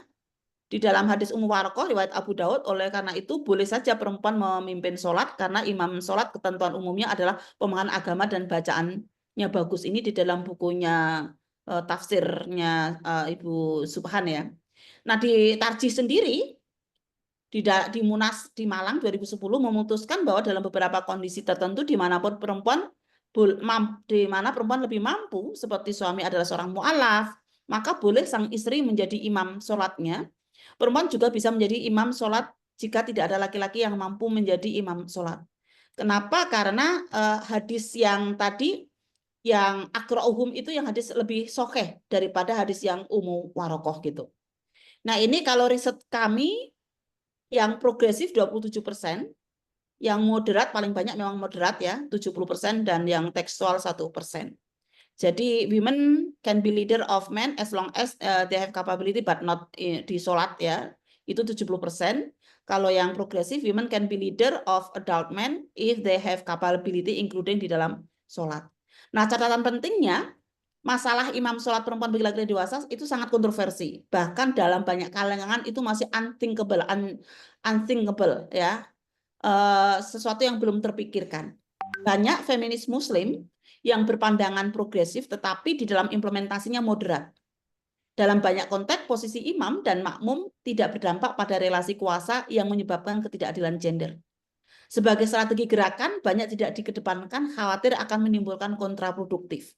di dalam hadis Ummu Warokoh, riwayat Abu Daud, oleh karena itu boleh saja perempuan memimpin sholat, karena imam sholat ketentuan umumnya adalah pemahaman agama dan bacaannya bagus. Ini di dalam bukunya tafsirnya Ibu Subhan ya. Nah, di Tarjih sendiri di Munas di Malang 2010 memutuskan bahwa dalam beberapa kondisi tertentu dimanapun perempuan di mana perempuan lebih mampu, seperti suami adalah seorang mu'alaf, maka boleh sang istri menjadi imam sholatnya. Perempuan juga bisa menjadi imam sholat jika tidak ada laki-laki yang mampu menjadi imam sholat. Kenapa? Karena hadis yang tadi yang akra'uhum itu yang hadis lebih sahih daripada hadis yang Ummu Warokoh gitu. Nah, ini kalau riset kami yang progresif 27%, yang moderat paling banyak memang moderat ya, 70%, dan yang tekstual 1%. Jadi women can be leader of men as long as they have capability but not di sholat ya, itu 70%. Kalau yang progresif, women can be leader of adult men if they have capability including di dalam sholat. Nah, catatan pentingnya, masalah imam sholat perempuan bagi laki-laki dewasa itu sangat kontroversi. Bahkan dalam banyak kalangan itu masih unthinkable ya, sesuatu yang belum terpikirkan. Banyak feminis muslim yang berpandangan progresif tetapi di dalam implementasinya moderat. Dalam banyak konteks, posisi imam dan makmum tidak berdampak pada relasi kuasa yang menyebabkan ketidakadilan gender. Sebagai strategi gerakan, banyak tidak dikedepankan, khawatir akan menimbulkan kontraproduktif.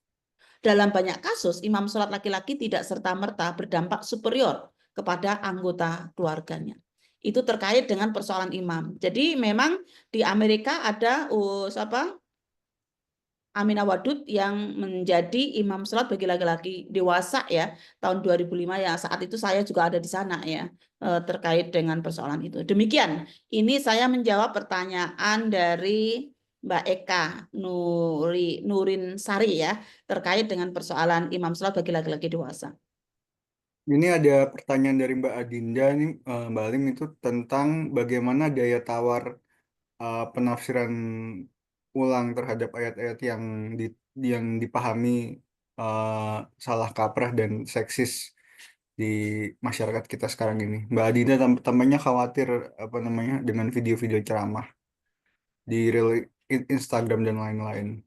Dalam banyak kasus, imam sholat laki-laki tidak serta-merta berdampak superior kepada anggota keluarganya. Itu terkait dengan persoalan imam. Jadi memang di Amerika ada Aminah Wadud yang menjadi imam sholat bagi laki-laki dewasa ya, tahun 2005 ya, saat itu saya juga ada di sana ya, terkait dengan persoalan itu. Demikian, ini saya menjawab pertanyaan dari Mbak Eka Nurin Sari ya, terkait dengan persoalan imam sholat bagi laki-laki dewasa. Ini ada pertanyaan dari Mbak Adinda nih, Mbak Alim, itu tentang bagaimana daya tawar penafsiran ulang terhadap ayat-ayat yang dipahami salah kaprah dan seksis di masyarakat kita sekarang ini. Mbak Adinda tambahnya khawatir dengan video-video ceramah di Instagram dan lain-lain.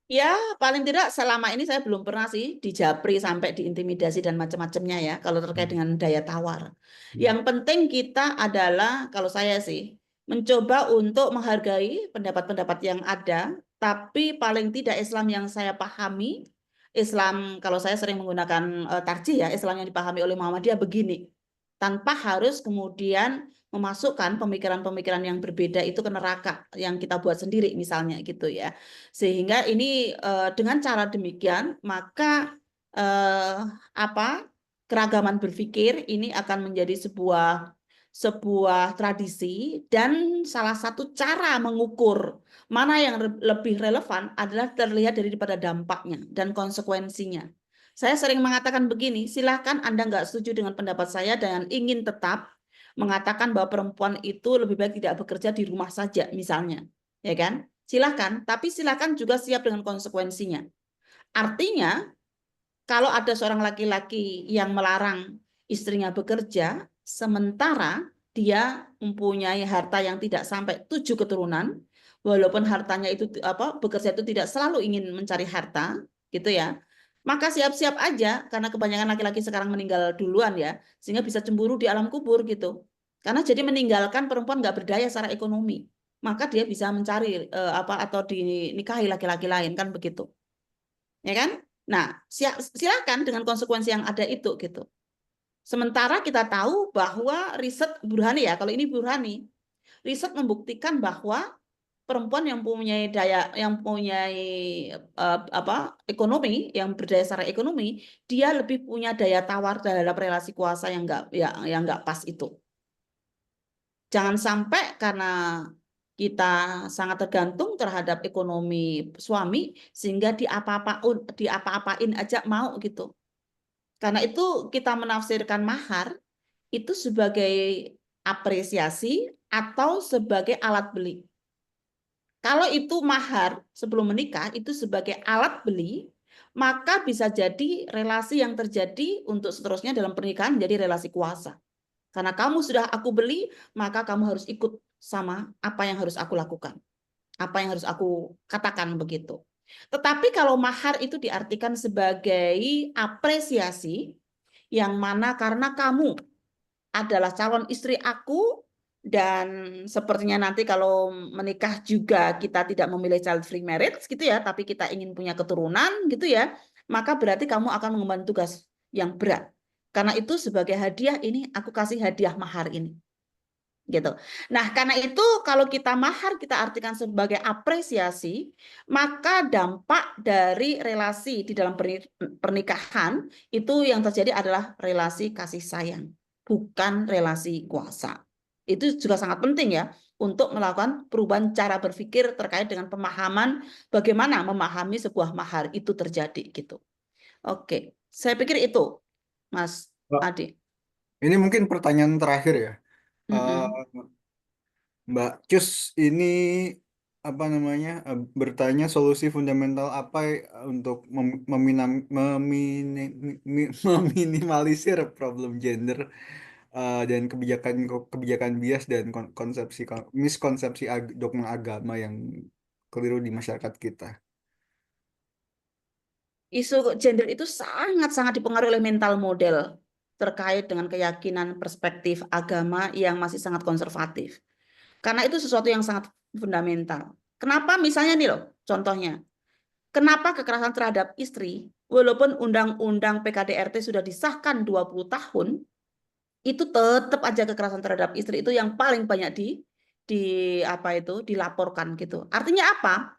Ya, paling tidak selama ini saya belum pernah sih dijapri sampai diintimidasi dan macam-macamnya ya, kalau terkait dengan daya tawar. Yang penting kita adalah, kalau saya sih, mencoba untuk menghargai pendapat-pendapat yang ada, tapi paling tidak Islam yang saya pahami, Islam, kalau saya sering menggunakan tarjih ya, Islam yang dipahami oleh Muhammadiyah begini, tanpa harus kemudian memasukkan pemikiran-pemikiran yang berbeda itu ke neraka yang kita buat sendiri misalnya gitu ya. Sehingga ini dengan cara demikian maka keragaman berpikir ini akan menjadi sebuah tradisi, dan salah satu cara mengukur mana yang lebih relevan adalah terlihat daripada dampaknya dan konsekuensinya. Saya sering mengatakan begini, silahkan Anda nggak setuju dengan pendapat saya dan ingin tetap mengatakan bahwa perempuan itu lebih baik tidak bekerja di rumah saja misalnya, ya kan? Silahkan, tapi silahkan juga siap dengan konsekuensinya. Artinya, kalau ada seorang laki-laki yang melarang istrinya bekerja, sementara dia mempunyai harta yang tidak sampai 7 keturunan, walaupun hartanya itu bekerja itu tidak selalu ingin mencari harta, gitu ya. Maka siap-siap aja, karena kebanyakan laki-laki sekarang meninggal duluan ya, sehingga bisa cemburu di alam kubur gitu. Karena jadi meninggalkan perempuan nggak berdaya secara ekonomi, maka dia bisa mencari atau dinikahi laki-laki lain kan begitu, ya kan? Nah, silakan dengan konsekuensi yang ada itu gitu. Sementara kita tahu bahwa riset Burhani ya, kalau ini Burhani, riset membuktikan bahwa perempuan yang mempunyai ekonomi, yang berdaya secara ekonomi, dia lebih punya daya tawar dalam relasi kuasa yang nggak pas itu. Jangan sampai karena kita sangat tergantung terhadap ekonomi suami sehingga diapa-apain aja mau gitu. Karena itu kita menafsirkan mahar itu sebagai apresiasi atau sebagai alat beli. Kalau itu mahar sebelum menikah itu sebagai alat beli, maka bisa jadi relasi yang terjadi untuk seterusnya dalam pernikahan menjadi relasi kuasa. Karena kamu sudah aku beli, maka kamu harus ikut sama apa yang harus aku lakukan. Apa yang harus aku katakan begitu. Tetapi kalau mahar itu diartikan sebagai apresiasi, yang mana karena kamu adalah calon istri aku, dan sepertinya nanti kalau menikah juga kita tidak memilih child free marriage gitu ya, tapi kita ingin punya keturunan gitu ya, maka berarti kamu akan mengemban tugas yang berat. Karena itu sebagai hadiah ini aku kasih hadiah mahar ini. Gitu. Nah, karena itu kalau kita mahar kita artikan sebagai apresiasi, maka dampak dari relasi di dalam pernikahan itu yang terjadi adalah relasi kasih sayang, bukan relasi kuasa. Itu juga sangat penting ya untuk melakukan perubahan cara berpikir terkait dengan pemahaman bagaimana memahami sebuah mahar itu terjadi gitu. Oke, saya pikir itu, Mas Adi. Ini mungkin pertanyaan terakhir ya. Mm-mm. Mbak Cus ini apa namanya bertanya solusi fundamental apa untuk meminimalisir problem gender dan kebijakan bias dan miskonsepsi dogma agama yang keliru di masyarakat kita. Isu gender itu sangat-sangat dipengaruhi oleh mental model terkait dengan keyakinan perspektif agama yang masih sangat konservatif. Karena itu sesuatu yang sangat fundamental. Kenapa misalnya nih loh, contohnya. Kenapa kekerasan terhadap istri, walaupun undang-undang PKDRT sudah disahkan 20 tahun, itu tetap aja kekerasan terhadap istri itu yang paling banyak dilaporkan gitu. Artinya apa?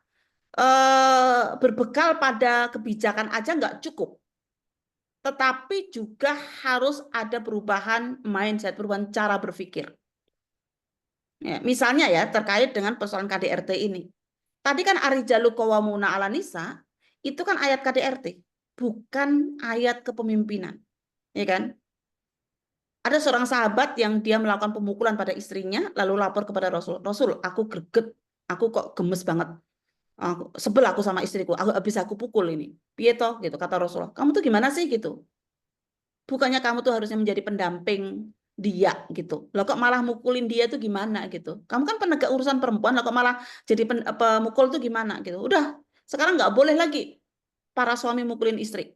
Berbekal pada kebijakan aja nggak cukup. Tetapi juga harus ada perubahan mindset, perubahan cara berpikir. Ya, misalnya ya terkait dengan persoalan KDRT ini. Tadi kan Ar-rijalu qawwamuna 'alan nisa, itu kan ayat KDRT, bukan ayat kepemimpinan. Ya kan? Ada seorang sahabat yang dia melakukan pemukulan pada istrinya, lalu lapor kepada Rasul. Rasul, aku greget, aku kok gemes banget. Sebel aku sama istriku, habis aku pukul ini. Piye toh gitu kata Rasulullah. Kamu tuh gimana sih gitu? Bukannya kamu tuh harusnya menjadi pendamping dia gitu. Loh kok malah mukulin dia tuh gimana gitu. Kamu kan penegak urusan perempuan, loh kok malah jadi pemukul tuh gimana gitu. Udah, sekarang nggak boleh lagi para suami mukulin istri.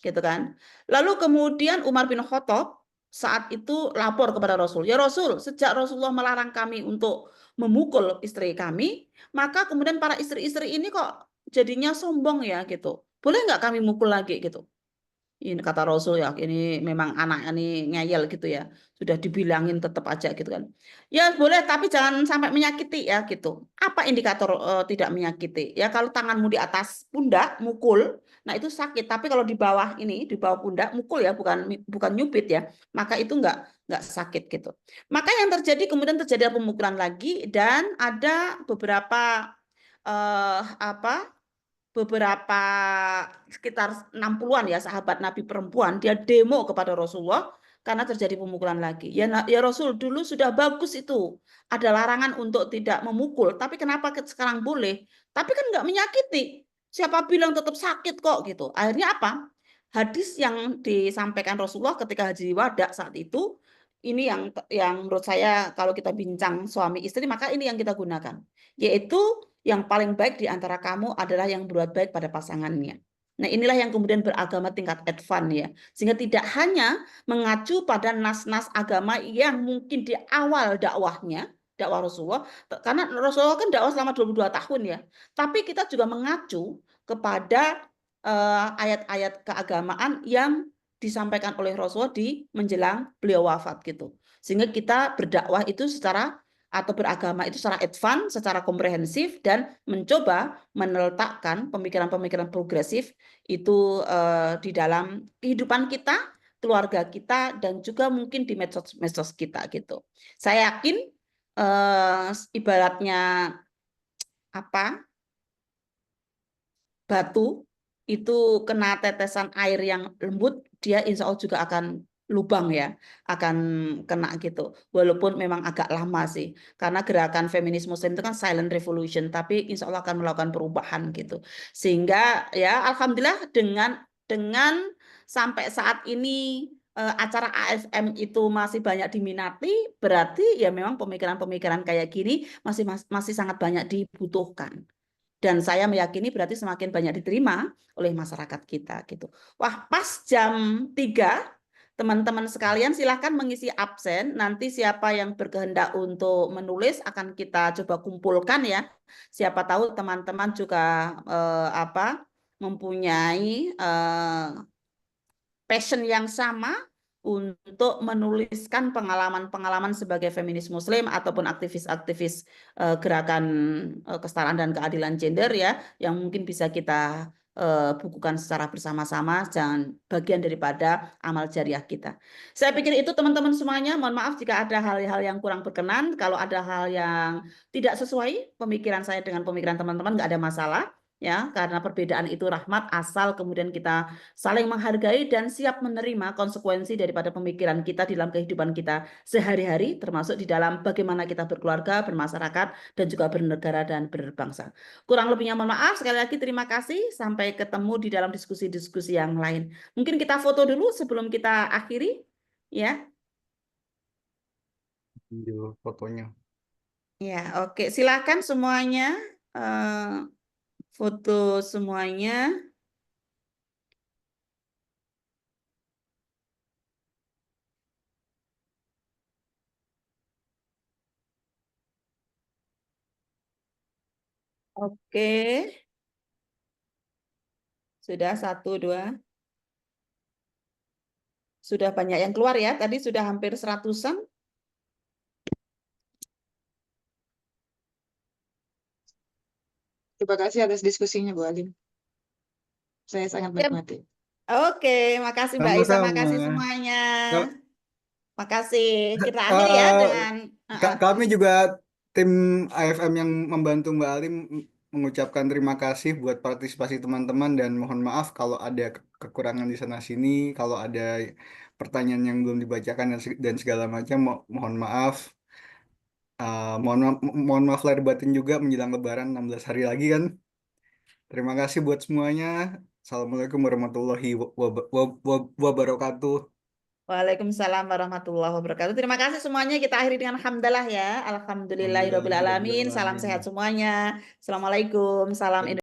Gitu kan. Lalu kemudian Umar bin Khattab saat itu lapor kepada Rasul. Ya Rasul, sejak Rasulullah melarang kami untuk memukul istri kami, maka kemudian para istri-istri ini kok jadinya sombong ya gitu. Boleh nggak kami mukul lagi gitu? Ini kata Rasul ya, ini memang anak ini ngeyel gitu ya. Sudah dibilangin tetap aja gitu kan. Ya boleh, tapi jangan sampai menyakiti ya gitu. Apa indikator tidak menyakiti? Ya kalau tanganmu di atas pundak mukul, nah itu sakit. Tapi kalau di bawah ini, di bawah pundak mukul ya, bukan nyubit ya, maka itu nggak sakit gitu. Maka yang terjadi kemudian terjadi pemukulan lagi dan ada beberapa beberapa sekitar 60-an ya sahabat Nabi perempuan dia demo kepada Rasulullah karena terjadi pemukulan lagi. Ya Rasul, dulu sudah bagus itu. Ada larangan untuk tidak memukul, tapi kenapa sekarang boleh? Tapi kan nggak menyakiti. Siapa bilang tetap sakit kok gitu. Akhirnya apa? Hadis yang disampaikan Rasulullah ketika haji wada saat itu ini yang menurut saya kalau kita bincang suami istri maka ini yang kita gunakan, yaitu yang paling baik di antara kamu adalah yang berbuat baik pada pasangannya. Nah, inilah yang kemudian beragama tingkat advance ya. Sehingga tidak hanya mengacu pada nas-nas agama yang mungkin di awal dakwahnya, dakwah Rasulullah, karena Rasulullah kan dakwah selama 22 tahun ya. Tapi kita juga mengacu kepada ayat-ayat keagamaan yang disampaikan oleh Rasulullah di menjelang beliau wafat gitu. Sehingga kita berdakwah itu atau beragama itu secara advance, secara komprehensif dan mencoba meletakkan pemikiran-pemikiran progresif itu di dalam kehidupan kita, keluarga kita dan juga mungkin di medsos kita gitu. Saya yakin ibaratnya batu itu kena tetesan air yang lembut, dia insya Allah juga akan lubang ya, akan kena gitu. Walaupun memang agak lama sih, karena gerakan feminis muslim itu kan silent revolution, tapi insya Allah akan melakukan perubahan gitu. Sehingga ya alhamdulillah dengan sampai saat ini acara AFM itu masih banyak diminati, berarti ya memang pemikiran-pemikiran kayak gini masih sangat banyak dibutuhkan. Dan saya meyakini berarti semakin banyak diterima oleh masyarakat kita gitu. Wah, pas jam 3, teman-teman sekalian silahkan mengisi absen. Nanti siapa yang berkehendak untuk menulis akan kita coba kumpulkan ya. Siapa tahu teman-teman juga mempunyai passion yang sama untuk menuliskan pengalaman-pengalaman sebagai feminis muslim ataupun aktivis-aktivis gerakan kesetaraan dan keadilan gender ya, yang mungkin bisa kita bukukan secara bersama-sama dan bagian daripada amal jariah kita. Saya pikir itu teman-teman semuanya. Mohon maaf jika ada hal-hal yang kurang berkenan. Kalau ada hal yang tidak sesuai pemikiran saya dengan pemikiran teman-teman, nggak ada masalah. Ya, karena perbedaan itu rahmat asal kemudian kita saling menghargai dan siap menerima konsekuensi daripada pemikiran kita di dalam kehidupan kita sehari-hari, termasuk di dalam bagaimana kita berkeluarga, bermasyarakat, dan juga bernegara dan berbangsa. Kurang lebihnya mohon maaf, sekali lagi terima kasih, sampai ketemu di dalam diskusi-diskusi yang lain. Mungkin kita foto dulu sebelum kita akhiri, ya. Video fotonya. Ya, oke. Silakan semuanya foto semuanya. Oke. Sudah 1, 2. Sudah banyak yang keluar ya. Tadi sudah hampir 100-an. Terima kasih atas diskusinya, Bu Alim. Saya sangat menikmati. Oke, makasih Mbak Isa, Sama-sama. makasih semuanya. Ka- Makasih. Kita akhiri ya dengan Kami juga tim AFM yang membantu Mbak Alim mengucapkan terima kasih buat partisipasi teman-teman dan mohon maaf kalau ada kekurangan di sana sini, kalau ada pertanyaan yang belum dibacakan dan segala macam, mohon maaf. Mohon maaf lahir batin juga menjelang Lebaran 16 hari lagi kan. Terima kasih buat semuanya. Assalamualaikum warahmatullahi wabarakatuh. Waalaikumsalam warahmatullahi wabarakatuh. Terima kasih semuanya. Kita akhiri dengan hamdalah ya. Alhamdulillahirabbil alamin. Salam sehat semuanya. Assalamualaikum. Salam Indonesia.